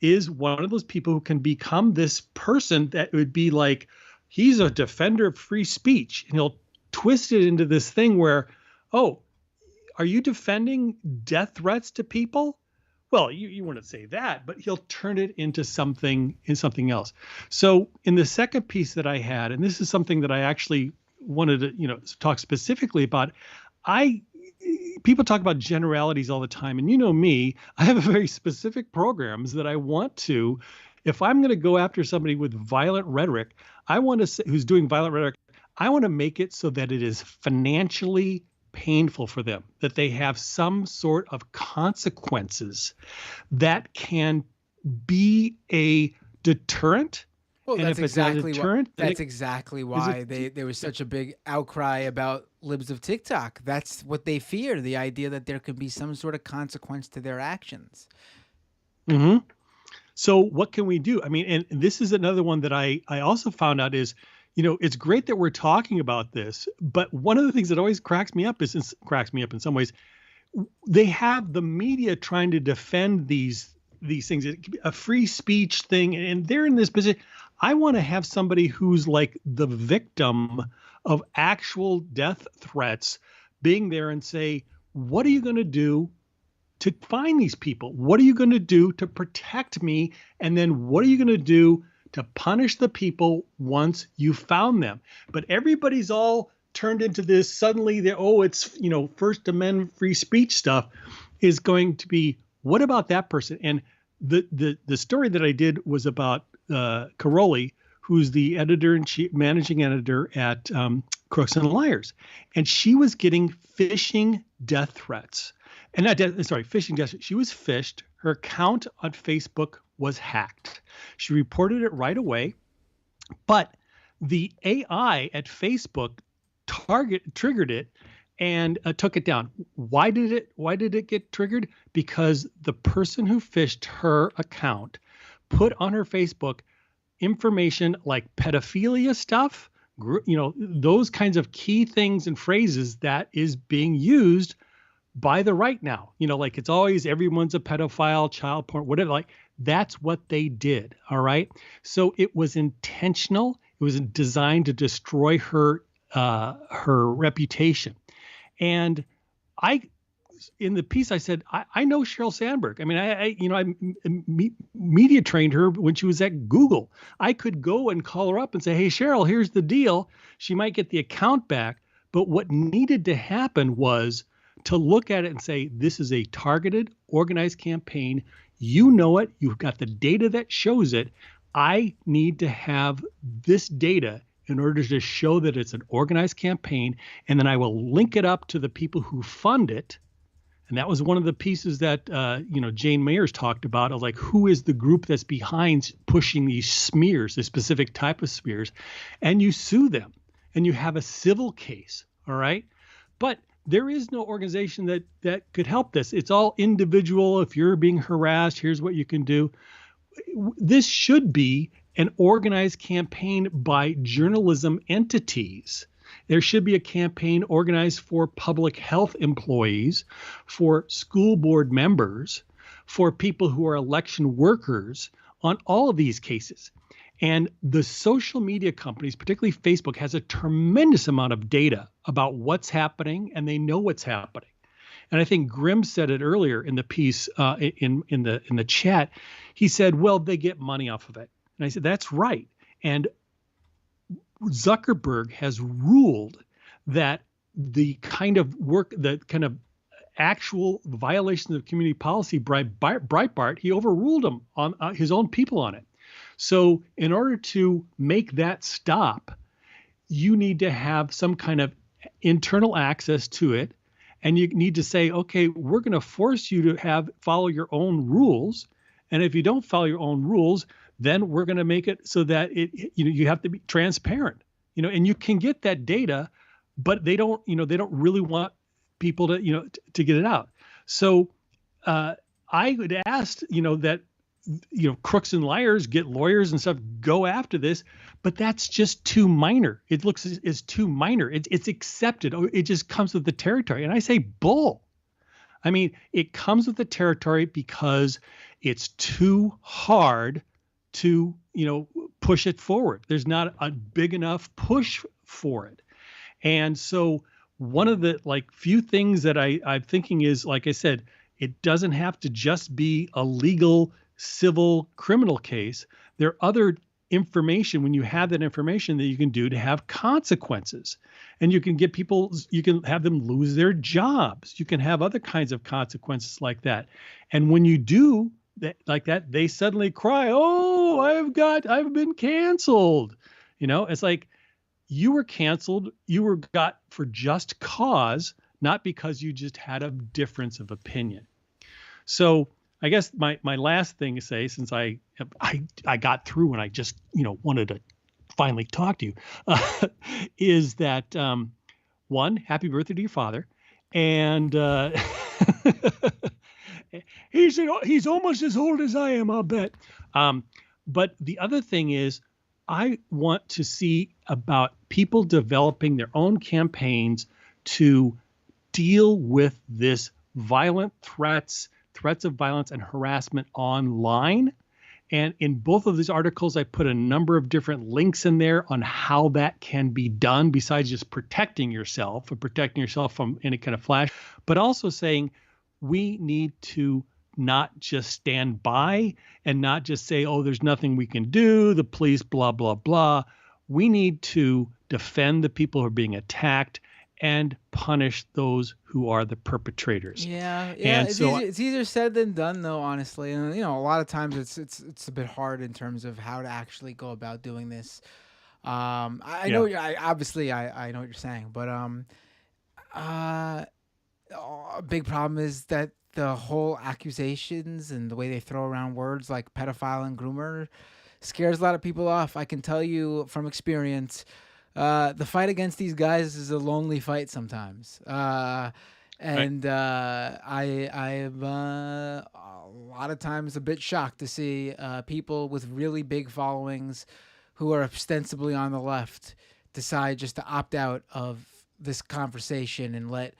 is one of those people who can become this person that would be like, he's a defender of free speech, and he'll twist it into this thing where, "Oh, are you defending death threats to people?" Well, you wouldn't say that, but he'll turn it into something else. So in the second piece that I had, and this is something that I actually wanted to talk specifically about, people talk about generalities all the time, and me, I have very specific programs that I want to. If I'm going to go after somebody with violent rhetoric, who's doing violent rhetoric, I want to make it so that it is financially painful for them, that they have some sort of consequences that can be a deterrent. Well, and that's if it's not a exactly deterrent, exactly why there was such a big outcry about libs of TikTok. That's what they fear, the idea that there could be some sort of consequence to their actions. Mm-hmm. So what can we do? I mean, and this is another one that I also found out is, it's great that we're talking about this, but one of the things that always cracks me up in some ways, they have the media trying to defend these these things. It could be a free speech thing, and they're in this position. I want to have somebody who's like the victim of actual death threats being there and say, what are you going to do to find these people? What are you going to do to protect me? And then what are you going to do to punish the people once you found them? But everybody's all turned into this suddenly, it's, First Amendment free speech stuff is going to be, what about that person? And the story that I did was about Caroli, who's the editor-in-chief, managing editor at Crooks and Liars. And she was getting phishing death threats. And phishing death threats. She was phished. Her account on Facebook was hacked. She reported it right away. But the AI at Facebook triggered it and took it down. Why did it get triggered? Because the person who phished her account put on her Facebook information like pedophilia stuff, those kinds of key things and phrases that is being used by the right now. Like it's always everyone's a pedophile, child porn, whatever. Like that's what they did. All right. So it was intentional. It was designed to destroy her reputation. And in the piece, I said, I know Sheryl Sandberg. I mean, I media trained her when she was at Google. I could go and call her up and say, hey, Sheryl, here's the deal. She might get the account back. But what needed to happen was to look at it and say, this is a targeted, organized campaign. You know it. You've got the data that shows it. I need to have this data in order to show that it's an organized campaign. And then I will link it up to the people who fund it. And that was one of the pieces that, Jane Mayers talked about, of like, who is the group that's behind pushing these smears, this specific type of smears, and you sue them and you have a civil case. All right. But there is no organization that could help this. It's all individual. If you're being harassed, here's what you can do. This should be an organized campaign by journalism entities. There should be a campaign organized for public health employees, for school board members, for people who are election workers on all of these cases. And the social media companies, particularly Facebook, has a tremendous amount of data about what's happening, and they know what's happening. And I think Grimm said it earlier in the piece in the chat. He said, well, they get money off of it. And I said, that's right. And Zuckerberg has ruled that the kind of work, the kind of actual violations of community policy by Breitbart, he overruled him on his own people on it. So in order to make that stop, you need to have some kind of internal access to it. And you need to say, okay, we're going to force you to follow your own rules. And if you don't follow your own rules, then we're going to make it so that you have to be transparent, and you can get that data, but they don't really want people to, to get it out. So I would ask, that, Crooks and Liars get lawyers and stuff, go after this, but that's just too minor. It looks is too minor. It's accepted. It just comes with the territory. And I say bull. I mean, it comes with the territory because it's too hard to, push it forward. There's not a big enough push for it. And so one of the few things that I'm thinking is, like I said, it doesn't have to just be a legal civil criminal case. There are other information, when you have that information, that you can do to have consequences. And you can get people, you can have them lose their jobs. You can have other kinds of consequences like that. And when you do that, like that, they suddenly cry, oh, I've been canceled. It's like, you were canceled. You were got for just cause, not because you just had a difference of opinion. So I guess my last thing to say, since I got through and I just, wanted to finally talk to you, is that, one, happy birthday to your father. And he's almost as old as I am, I'll bet. But the other thing is, I want to see about people developing their own campaigns to deal with this violent threats, threats of violence and harassment online. And in both of these articles, I put a number of different links in there on how that can be done besides just protecting yourself and protecting yourself from any kind of flash, but also saying we need to not just stand by and not just say, oh, there's nothing we can do, the police, blah, blah, blah. We need to defend the people who are being attacked and punish those who are the perpetrators. Yeah. And It's easier said than done, though, honestly. And a lot of times it's a bit hard in terms of how to actually go about doing this. I know. Obviously, I know what you're saying, but a big problem is that the whole accusations and the way they throw around words like pedophile and groomer scares a lot of people off. I can tell you from experience. The fight against these guys is a lonely fight sometimes. I'm a lot of times a bit shocked to see people with really big followings who are ostensibly on the left decide just to opt out of this conversation and let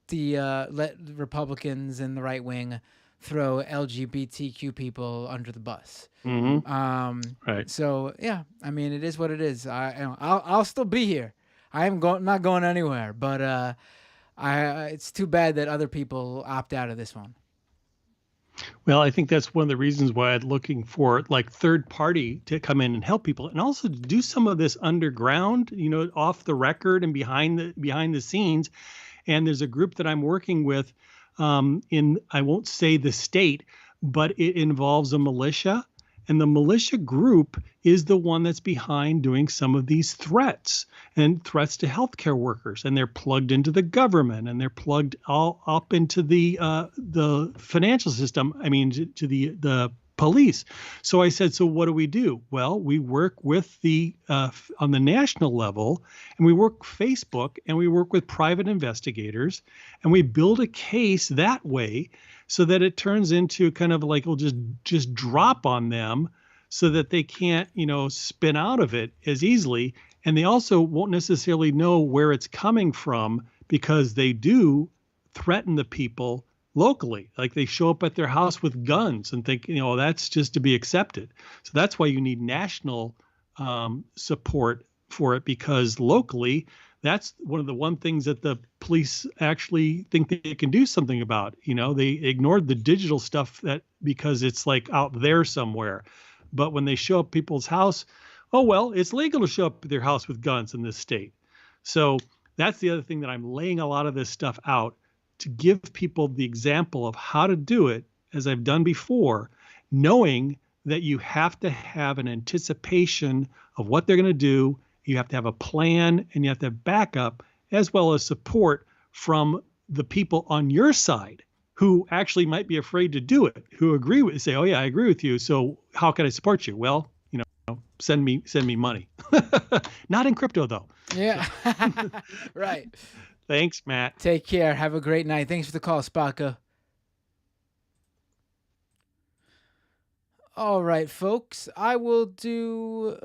the Republicans and the right wing throw LGBTQ people under the bus. Right. So yeah, I mean, it is what it is. I'll still be here. I am not going anywhere. But it's too bad that other people opt out of this one. Well, I think that's one of the reasons why I'm looking for like third party to come in and help people, and also to do some of this underground, off the record and behind the scenes. And there's a group that I'm working with in, I won't say the state, but it involves a militia. And the militia group is the one that's behind doing some of these threats and threats to healthcare workers. And they're plugged into the government, and they're plugged all up into the financial system. I mean, to the police. So I said, so what do we do? Well, we work with on the national level, and we work Facebook, and we work with private investigators, and we build a case that way, so that it turns into kind of like we'll just drop on them so that they can't, spin out of it as easily. And they also won't necessarily know where it's coming from, because they do threaten the people locally. Like they show up at their house with guns and think, that's just to be accepted. So that's why you need national support for it, because locally, that's one of the things that the police actually think they can do something about. They ignored the digital stuff because it's like out there somewhere. But when they show up people's house, oh, well, it's legal to show up at their house with guns in this state. So that's the other thing that I'm laying a lot of this stuff out to give people the example of how to do it, as I've done before, knowing that you have to have an anticipation of what they're going to do. You have to have a plan, and you have to have backup, as well as support from the people on your side who actually might be afraid to do it, who agree with, say, oh yeah, I agree with you. So how can I support you? Well, send me money. Not in crypto though. Yeah. Right. Thanks, Matt. Take care. Have a great night. Thanks for the call, Spaka. All right, folks. I will do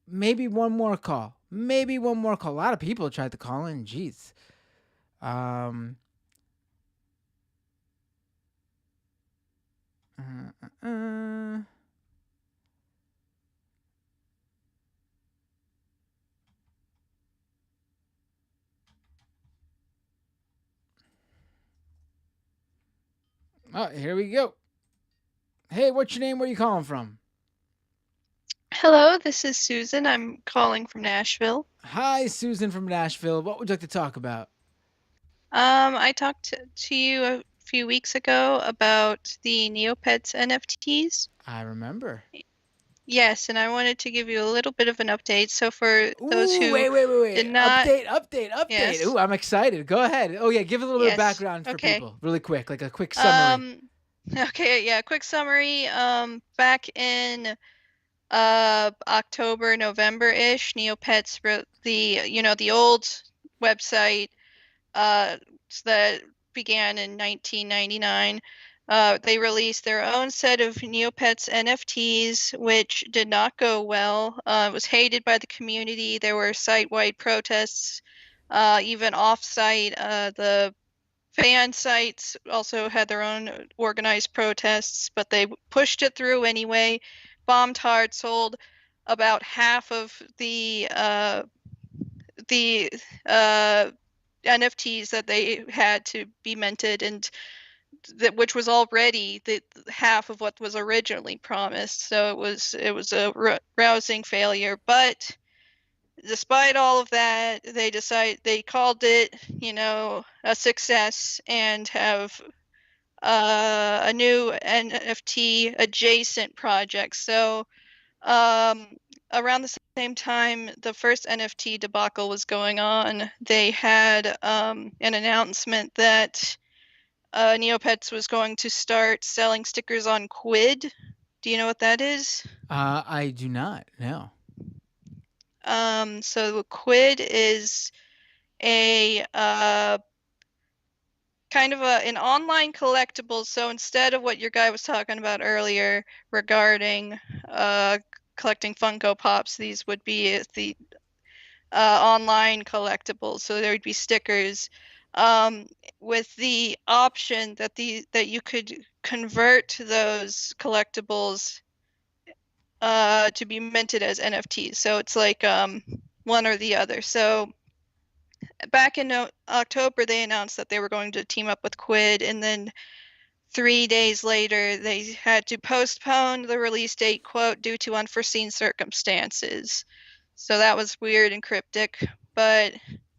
maybe one more call. A lot of people tried to call in. Jeez. Oh, here we go. Hey, what's your name? Where are you calling from? Hello, this is Susan. I'm calling from Nashville. Hi, Susan from Nashville. What would you like to talk about? I talked to you a few weeks ago about the Neopets NFTs. I remember. Yes, and I wanted to give you a little bit of an update. So for those who wait. did not... Update. Yes. Ooh, I'm excited. Go ahead. Oh, yeah, give a little bit of background for people. Really quick, like a quick summary. Quick summary. Back in October, November-ish, Neopets wrote the old website that began in 1999. They released their own set of Neopets NFTs, which did not go well. It was hated by the community. There were site-wide protests, even off-site. The fan sites also had their own organized protests, but they pushed it through anyway. Bombed hard, sold about half of the NFTs that they had to be minted, and which was already the half of what was originally promised. So it was a rousing failure. But despite all of that, they called it, a success, and have a new NFT adjacent project. So around the same time the first NFT debacle was going on, they had an announcement that Neopets was going to start selling stickers on Quid. Do you know what that is? I do not. No. So Quid is a kind of an online collectible. So instead of what your guy was talking about earlier regarding collecting Funko Pops, these would be the online collectibles. So there would be stickers with the option that you could convert those collectibles to be minted as NFTs. So it's like one or the other. So back in October, they announced that they were going to team up with Quid, and then 3 days later, they had to postpone the release date, quote, due to unforeseen circumstances. So that was weird and cryptic, but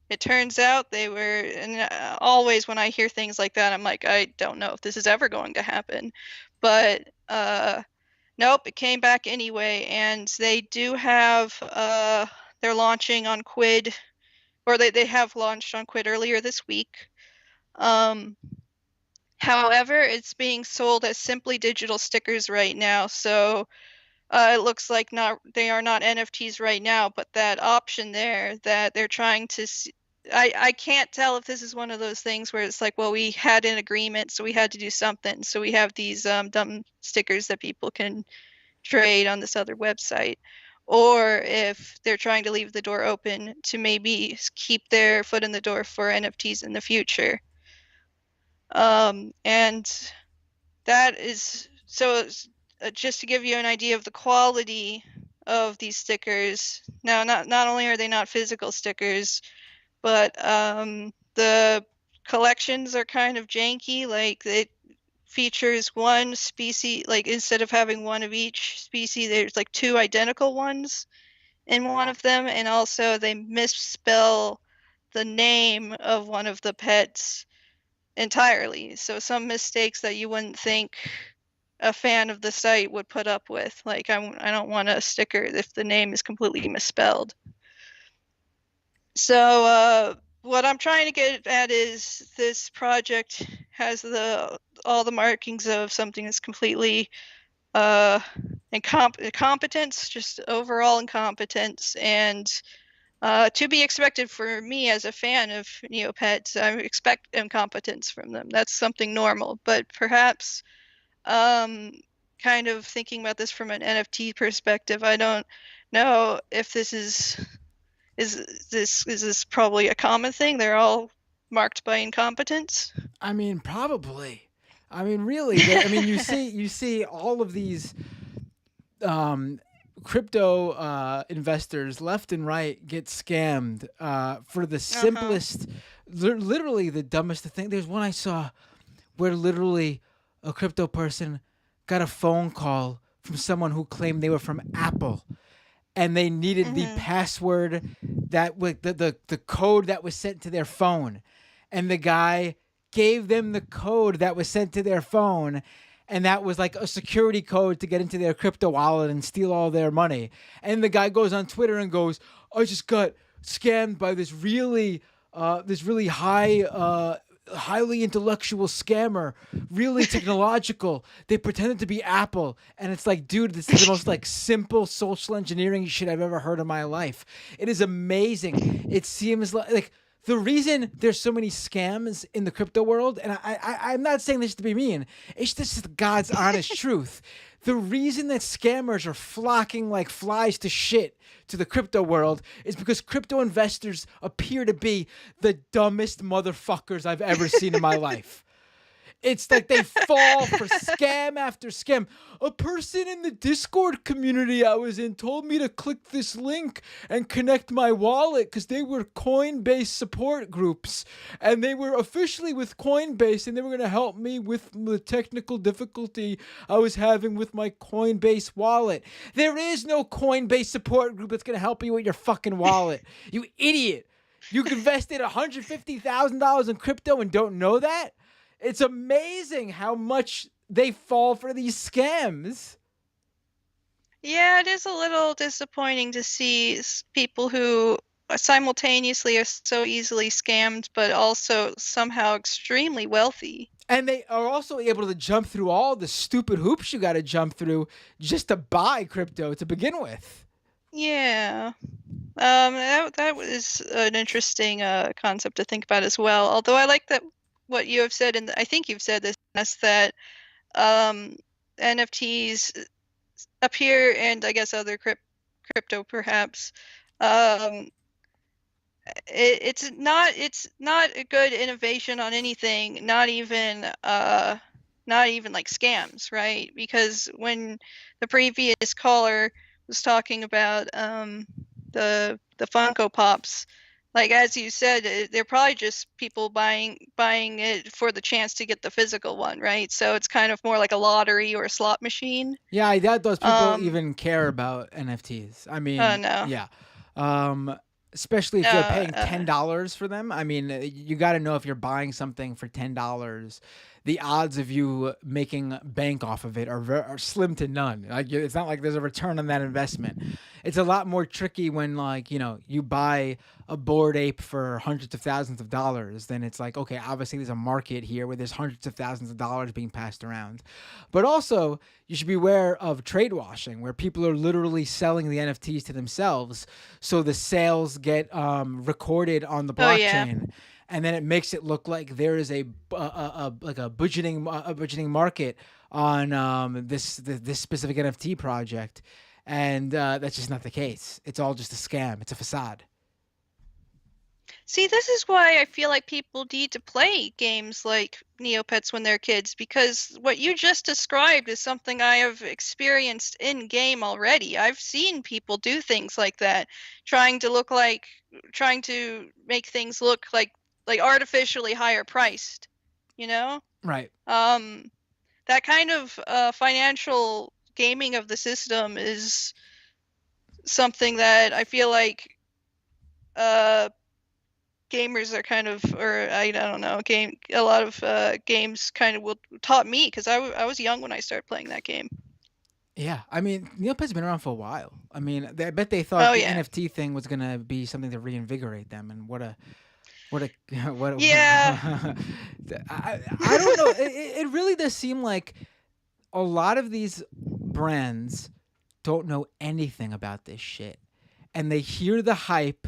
it turns out they were, and always when I hear things like that, I'm like, I don't know if this is ever going to happen. But nope, it came back anyway, and they do have, they're launching on Quid, or they have launched on Quid earlier this week. However, it's being sold as simply digital stickers right now, so it looks like they are not NFTs right now, but that option there that they're trying to I can't tell if this is one of those things where it's like, well, we had an agreement, so we had to do something. So we have these dumb stickers that people can trade on this other website, or if they're trying to leave the door open to maybe keep their foot in the door for NFTs in the future. And that is so. Just to give you an idea of the quality of these stickers. Now, not only are they not physical stickers, but the collections are kind of janky. Like, it features one species, like instead of having one of each species, there's like 2 identical ones in one of them, and also they misspell the name of one of the pets entirely. So some mistakes that you wouldn't think a fan of the site would put up with. Like, I don't want a sticker if the name is completely misspelled. So what I'm trying to get at is this project has all the markings of something that's completely incompetence, just overall incompetence, and to be expected for me as a fan of Neopets. I expect incompetence from them. That's something normal, but perhaps kind of thinking about this from an NFT perspective, I don't know if this is this probably a common thing. They're all marked by incompetence. I mean, probably. I mean, really. I mean, you see all of these crypto investors left and right get scammed for the simplest, literally the dumbest thing. There's one I saw where literally a crypto person got a phone call from someone who claimed they were from Apple, and they needed the password that the code that was sent to their phone, and the guy gave them the code that was sent to their phone, and that was like a security code to get into their crypto wallet and steal all their money. And the guy goes on Twitter and goes, "I just got scammed by this really highly intellectual scammer, really technological. They pretended to be Apple." And it's like, dude, this is the most like simple social engineering shit I've ever heard in my life. It is amazing. It seems like The reason there's so many scams in the crypto world, and I'm not saying this to be mean, it's just God's honest truth. The reason that scammers are flocking like flies to shit to the crypto world is because crypto investors appear to be the dumbest motherfuckers I've ever seen in my life. It's like they fall for scam after scam. A person in the Discord community I was in told me to click this link and connect my wallet because they were Coinbase support groups. And they were officially with Coinbase and they were going to help me with the technical difficulty I was having with my Coinbase wallet. There is no Coinbase support group that's going to help you with your fucking wallet. You idiot. You invested $150,000 in crypto and don't know that? It's amazing how much they fall for these scams. Yeah, it is a little disappointing to see people who simultaneously are so easily scammed, but also somehow extremely wealthy. And they are also able to jump through all the stupid hoops you got to jump through just to buy crypto to begin with. Yeah. That was an interesting concept to think about as well. Although I like that what you have said, and I think you've said this, that NFTs appear, and I guess other crypto perhaps, it's not a good innovation on anything, not even like scams, right? Because when the previous caller was talking about the Funko Pops, like as you said, they're probably just people buying it for the chance to get the physical one, right? So it's kind of more like a lottery or a slot machine. Yeah, I doubt those people even care about NFTs. I mean, no. yeah. Especially if you're paying $10 for them. I mean, you got to know if you're buying something for $10, the odds of you making bank off of it are slim to none. Like, it's not like there's a return on that investment. It's a lot more tricky when, like, you know, you buy a Bored Ape for hundreds of thousands of dollars. Then it's like, okay, obviously there's a market here where there's hundreds of thousands of dollars being passed around. But also, you should be aware of trade washing, where people are literally selling the NFTs to themselves, so the sales get recorded on the blockchain. Oh, yeah. And then it makes it look like there is a budgeting market on this specific NFT project, and that's just not the case. It's all just a scam. It's a facade. See, this is why I feel like people need to play games like Neopets when they're kids, because what you just described is something I have experienced in game already. I've seen people do things like that, trying to make things look like artificially higher priced, you know? Right. That kind of financial gaming of the system is something that I feel like gamers are kind of, or I don't know, a lot of games kind of taught me, because I was young when I started playing that game. Yeah, I mean, Neopets been around for a while. I mean, I bet they thought the NFT thing was gonna be something to reinvigorate them, and what yeah. I don't know. It really does seem like a lot of these brands don't know anything about this shit, and they hear the hype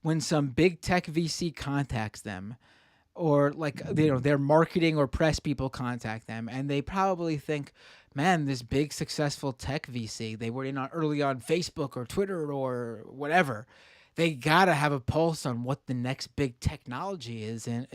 when some big tech VC contacts them, or like, you know, their marketing or press people contact them, and they probably think, man, this big successful tech VC, they were in early on Facebook or Twitter or whatever. They gotta have a pulse on what the next big technology is, and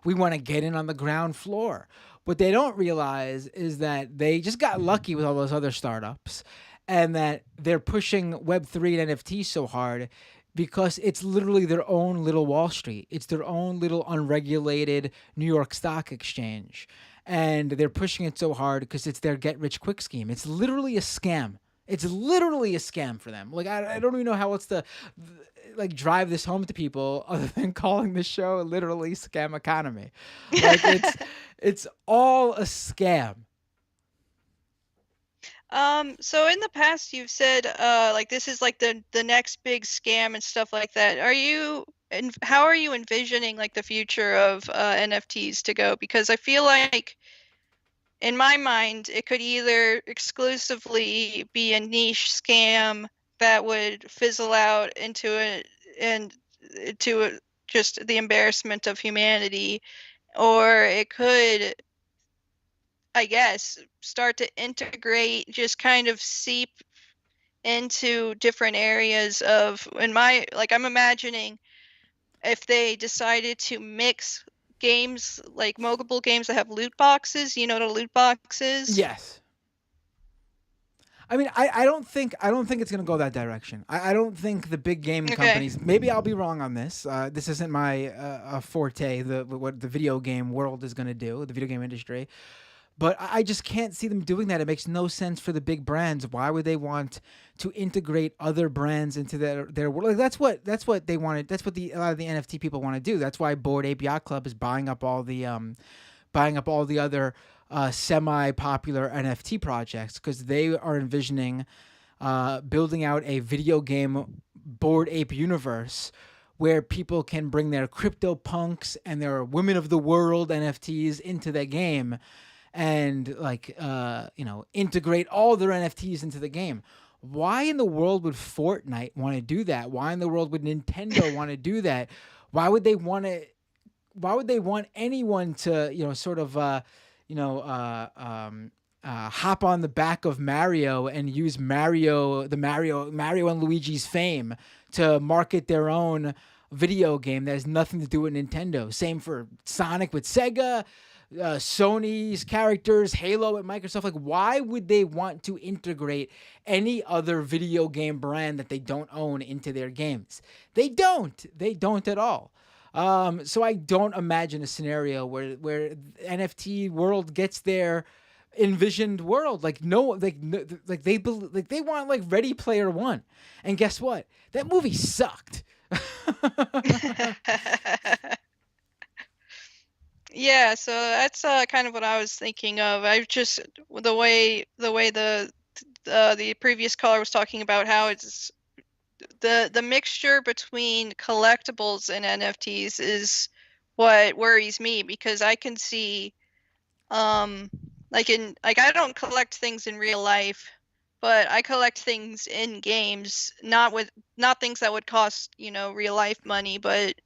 we want to get in on the ground floor. What they don't realize is that they just got lucky with all those other startups, and that they're pushing Web3 and NFTs so hard because it's literally their own little Wall Street. It's their own little unregulated New York Stock Exchange. And they're pushing it so hard because it's their get-rich-quick scheme. It's literally a scam. It's literally a scam for them. Like, I don't even know how else to like drive this home to people other than calling the show literally Scam Economy. Like, it's all a scam. So in the past you've said like this is like the next big scam and stuff like that. How are you envisioning like the future of NFTs to go? Because I feel like in my mind it could either exclusively be a niche scam that would fizzle out into just the embarrassment of humanity, or it could, I guess, start to integrate, just kind of seep into different areas of, I'm imagining if they decided to mix games, like mobile games that have loot boxes, you know what a loot box is? Yes. I mean, I don't think it's gonna go that direction. I don't think the big game companies. Maybe I'll be wrong on this. This isn't my forte. What the video game world is gonna do, the video game industry. But I just can't see them doing that. It makes no sense for the big brands. Why would they want to integrate other brands into their world? Like that's what they wanted. That's what a lot of the NFT people want to do. That's why Bored Ape Yacht Club is buying up all the other semi-popular NFT projects, because they are envisioning building out a video game Bored Ape universe where people can bring their CryptoPunks and their Women of the World NFTs into the game, and integrate all their NFTs into the game. Why in the world would Fortnite want to do that? Why in the world would Nintendo want to do that? Why would they want anyone to, hop on the back of Mario and use Mario and Luigi's fame to market their own video game that has nothing to do with Nintendo? Same for Sonic with Sega, Sony's characters, Halo at Microsoft. Like, why would they want to integrate any other video game brand that they don't own into their games? They don't at all. So I don't imagine a scenario where NFT world gets their envisioned world. They want like Ready Player One, and guess what? That movie sucked. Yeah, so that's kind of what I was thinking of. I just the way the previous caller was talking about how it's the mixture between collectibles and NFTs is what worries me, because I can see I don't collect things in real life, but I collect things in games, not things that would cost, real life money, but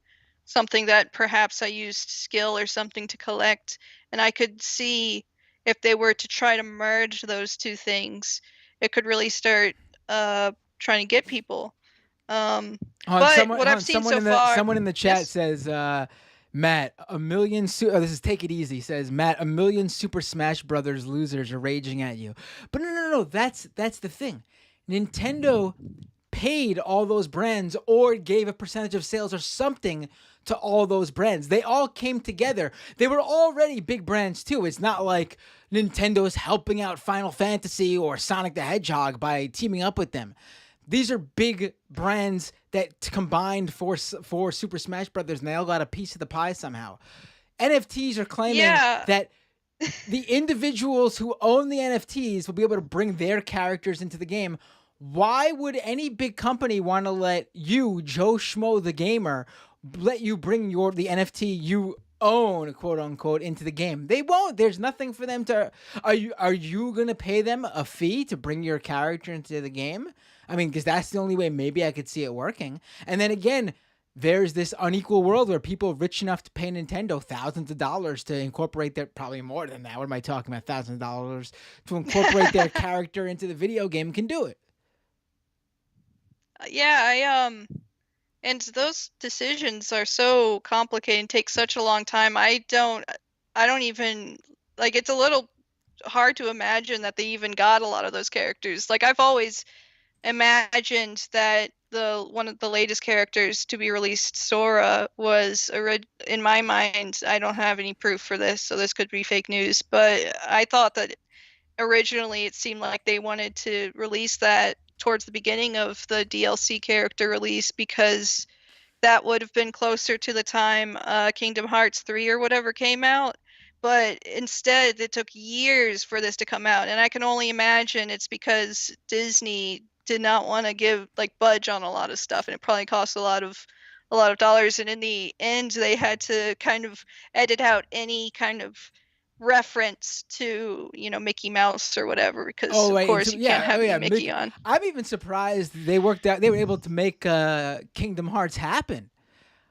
something that perhaps I used skill or something to collect. And I could see if they were to try to merge those two things, it could really start trying to get people. But what I've seen so far, someone in the chat says, Matt, this is Take It Easy, says, Matt, 1 million Super Smash Brothers losers are raging at you. But no, that's the thing. Nintendo paid all those brands or gave a percentage of sales or something to all those brands. They all came together. They were already big brands too. It's not like Nintendo is helping out Final Fantasy or Sonic the Hedgehog by teaming up with them. These are big brands that combined for Super Smash Brothers, and they all got a piece of the pie somehow. NFTs are claiming that the individuals who own the NFTs will be able to bring their characters into the game. Why would any big company want to let you, Joe Schmo the gamer, let you bring the NFT you own, quote unquote, into the game? They won't. There's nothing for them to. Are you going to pay them a fee to bring your character into the game? I mean, because that's the only way maybe I could see it working. And then again, there's this unequal world where people rich enough to pay Nintendo thousands of dollars to incorporate their, probably more than that. What am I talking about? Thousands of dollars to incorporate their character into the video game can do it. And those decisions are so complicated and take such a long time. I don't even, it's a little hard to imagine that they even got a lot of those characters. Like, I've always imagined that one of the latest characters to be released, Sora, was in my mind. I don't have any proof for this, so this could be fake news, but I thought that originally it seemed like they wanted to release that towards the beginning of the DLC character release, because that would have been closer to the time Kingdom Hearts 3 or whatever came out. But instead, it took years for this to come out, and I can only imagine it's because Disney did not want to budge on a lot of stuff, and it probably cost a lot of dollars. And in the end, they had to kind of edit out any kind of reference to Mickey Mouse or whatever, because of course you can't have Mickey on. I'm even surprised they were able to make Kingdom Hearts happen.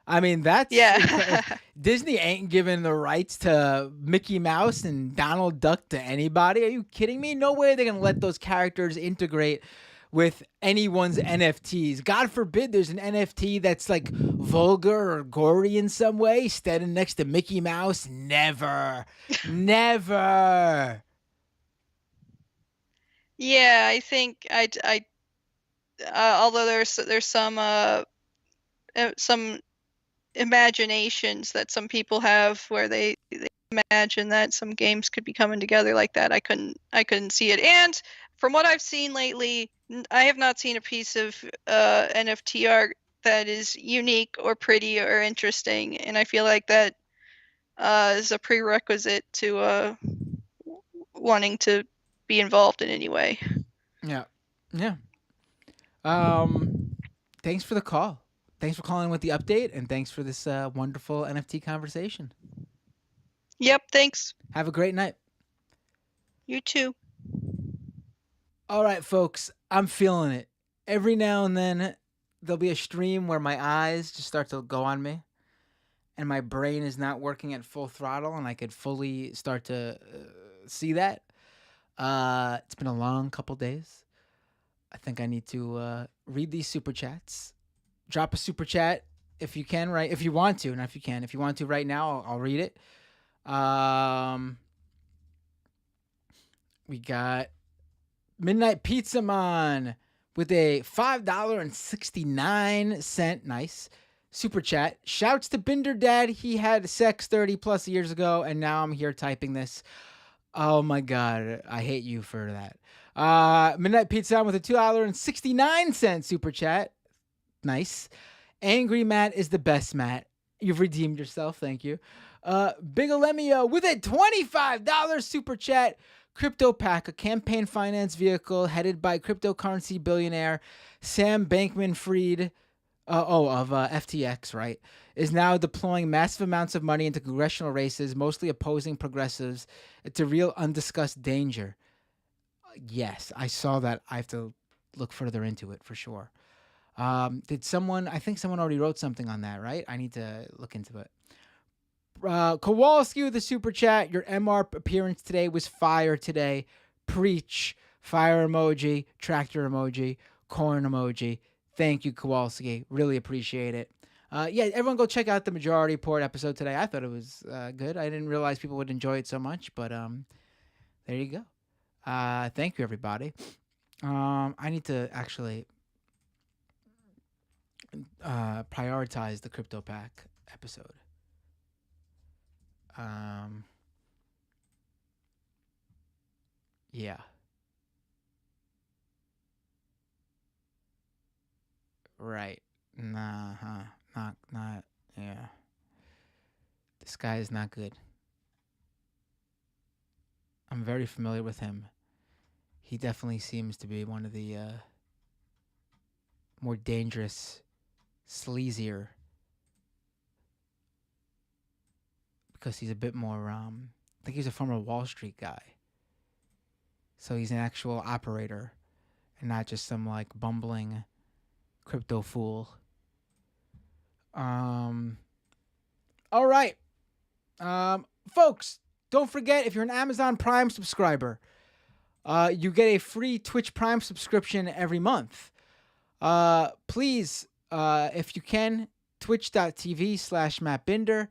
I mean, that's Yeah. Disney ain't giving the rights to Mickey Mouse and Donald Duck to anybody. Are you kidding me? No way they're gonna let those characters integrate with anyone's NFTs. God forbid there's an NFT that's like vulgar or gory in some way, standing next to Mickey Mouse. Never, never. Yeah, I think although there's some imaginations that some people have where they imagine that some games could be coming together like that. I couldn't see it. And from what I've seen lately, I have not seen a piece of NFT art that is unique or pretty or interesting. And I feel like that is a prerequisite to wanting to be involved in any way. Yeah, yeah. Thanks for the call. Thanks for calling with the update, and thanks for this wonderful NFT conversation. Yep, thanks. Have a great night. You too. All right, folks, I'm feeling it. Every now and then, there'll be a stream where my eyes just start to go on me, and my brain is not working at full throttle, and I could fully start to see that. It's been a long couple days. I think I need to read these super chats. Drop a super chat if you can, right? If you want to, not if you can. If you want to right now, I'll read it. We got Midnight Pizza Man with a $5.69 nice super chat. Shouts to Binder Dad. He had sex 30 plus years ago, and now I'm here typing this. Oh my God, I hate you for that. Midnight Pizza Man with a $2.69 super chat. Nice. Angry Matt is the best, Matt. You've redeemed yourself. Thank you. Big Olemio with a $25 super chat. Crypto Pack, a campaign finance vehicle headed by cryptocurrency billionaire Sam Bankman-Fried, of FTX, right, is now deploying massive amounts of money into congressional races, mostly opposing progressives. It's a real undiscussed danger. Yes, I saw that. I have to look further into it for sure. I think someone already wrote something on that, right? I need to look into it. Kowalski with the super chat. Your MR appearance today was fire today. Preach. Fire emoji, tractor emoji, corn emoji. Thank you, Kowalski. Really appreciate it. Yeah, everyone go check out the Majority Report episode today. I thought it was good. I didn't realize people would enjoy it so much, but there you go. Thank you, everybody. I need to actually prioritize the Crypto Pack episode. Yeah. Right. Nah, not, yeah. This guy is not good. I'm very familiar with him. He definitely seems to be one of the more dangerous, sleazier, because he's a bit more, I think he's a former Wall Street guy. So he's an actual operator and not just some like bumbling crypto fool. All right. Folks, don't forget, if you're an Amazon Prime subscriber, you get a free Twitch Prime subscription every month. Please, if you can, twitch.tv/MattBinder.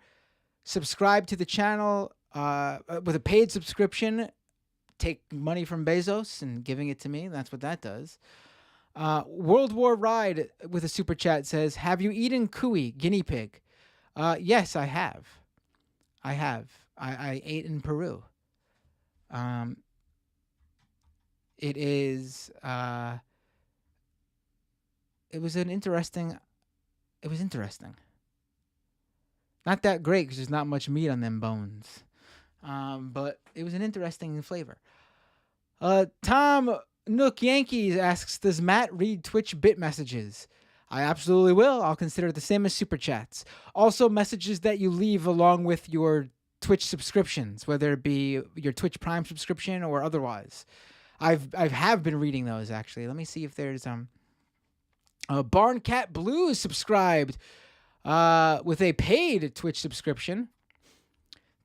Subscribe to the channel with a paid subscription. Take money from Bezos and giving it to me. That's what that does. World War Ride with a super chat says, have you eaten cuy, guinea pig? Yes, I have. I ate in Peru. It is, it was interesting. Not that great because there's not much meat on them bones. But it was an interesting flavor. Tom Nook Yankees asks, does Matt read Twitch bit messages? I absolutely will. I'll consider it the same as super chats. Also, messages that you leave along with your Twitch subscriptions, whether it be your Twitch Prime subscription or otherwise. I have been reading those, actually. Let me see if there's Barn Cat Blues subscribed with a paid Twitch subscription.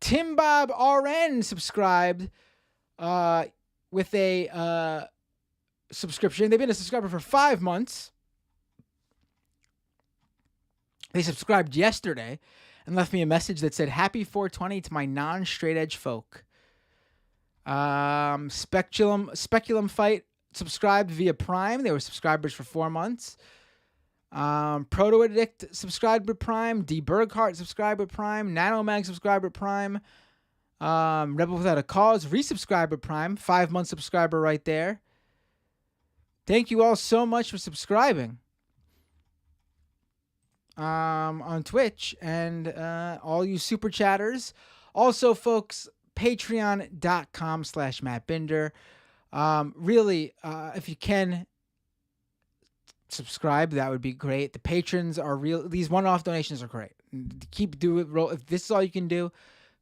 Tim Bob RN subscribed with a subscription. They've been a subscriber for 5 months. They subscribed yesterday and left me a message that said, "Happy 420 to my non-straight edge folk." Speculum Fight subscribed via Prime. They were subscribers for 4 months. Proto Addict subscribed with Prime. D Berghart subscribed with Prime. Nanomag subscribed with Prime. Rebel Without a Cause resubscribed with Prime. 5-month subscriber right there. Thank you all so much for subscribing on Twitch, and all you super chatters. Also, folks, patreon.com/MattBinder. Really, if you can subscribe, that would be great. The patrons are real. These one-off donations are great. Keep do it. Roll. If this is all you can do,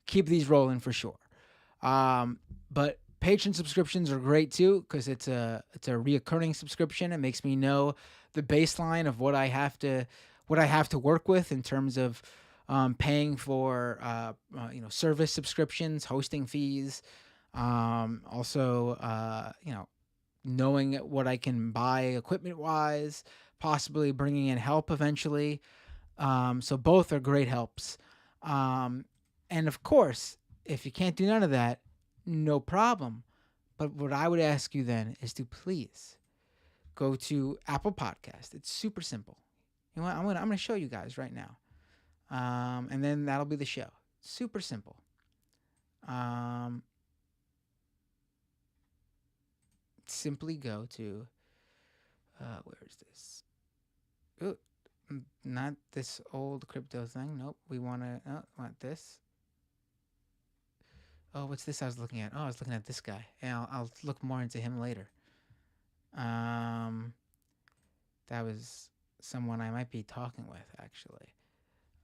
keep these rolling for sure. But patron subscriptions are great too, because it's a reoccurring subscription. It makes me know the baseline of what I have to work with in terms of paying for service subscriptions, hosting fees, also knowing what I can buy equipment wise, possibly bringing in help eventually. So both are great helps. And of course, if you can't do none of that, no problem. But what I would ask you then is to please go to Apple Podcast. It's super simple. You know what? I'm gonna show you guys right now. And then that'll be the show. Super simple. Simply go to where is this? Ooh, not this old crypto thing. Nope. We want this. Oh, what's this I was looking at? Oh, I was looking at this guy. And I'll look more into him later. That was someone I might be talking with, actually.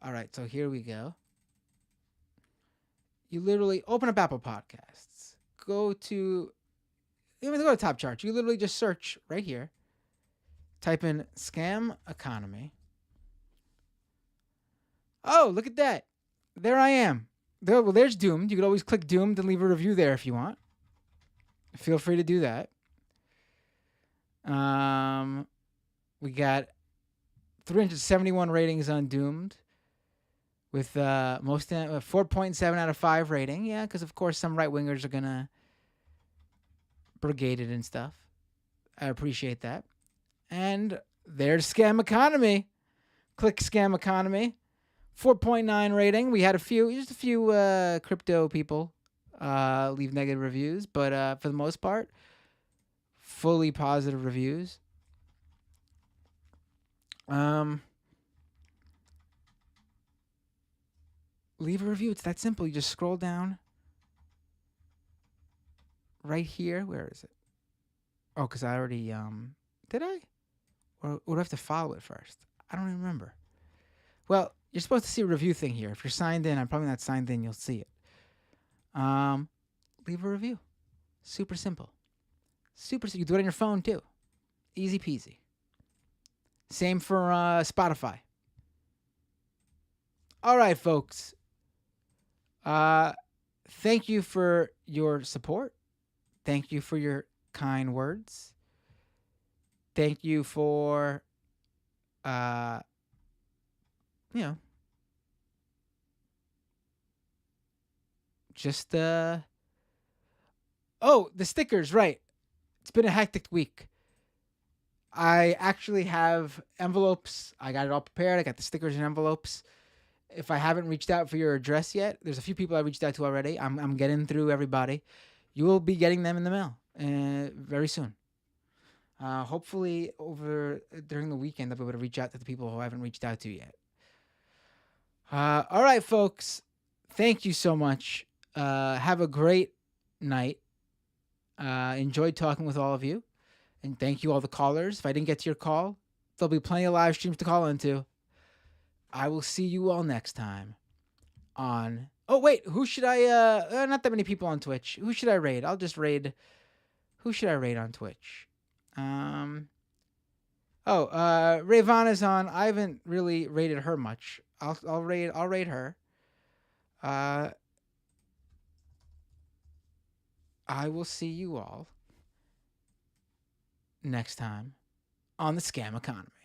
All right, so here we go. You literally open up Apple Podcasts. Go to top charts. You literally just search right here. Type in scam economy. Oh, look at that. There I am. There's Doomed. You could always click Doomed and leave a review there if you want. Feel free to do that. We got 371 ratings on Doomed with 4.7 out of 5 rating. Yeah, because of course some right-wingers are going to brigade it and stuff. I appreciate that. And there's Scam Economy. Click Scam Economy. 4.9 rating. We had just a few crypto people leave negative reviews, but for the most part, fully positive reviews. Leave a review. It's that simple. You just scroll down right here. Where is it? Oh, because I already did I? Or would I have to follow it first? I don't even remember. Well, you're supposed to see a review thing here. If you're signed in, I'm probably not signed in, you'll see it. Leave a review. Super simple. You can do it on your phone too. Easy peasy. Same for Spotify. All right, folks. Thank you for your support. Thank you for your kind words. Thank you for, just, the stickers, right. It's been a hectic week. I actually have envelopes. I got it all prepared. I got the stickers and envelopes. If I haven't reached out for your address yet, there's a few people I reached out to already. I'm getting through everybody. You will be getting them in the mail very soon. Hopefully during the weekend, I'll be able to reach out to the people who I haven't reached out to yet. All right, folks. Thank you so much. Have a great night. Enjoyed talking with all of you. And thank you all the callers. If I didn't get to your call, there'll be plenty of live streams to call into. I will see you all next time on... Oh, wait. Who should I... not that many people on Twitch. Who should I raid? I'll just raid... Who should I raid on Twitch? Rayvon is on. I haven't really rated her much. I'll rate her. I will see you all next time on the Scam Economy.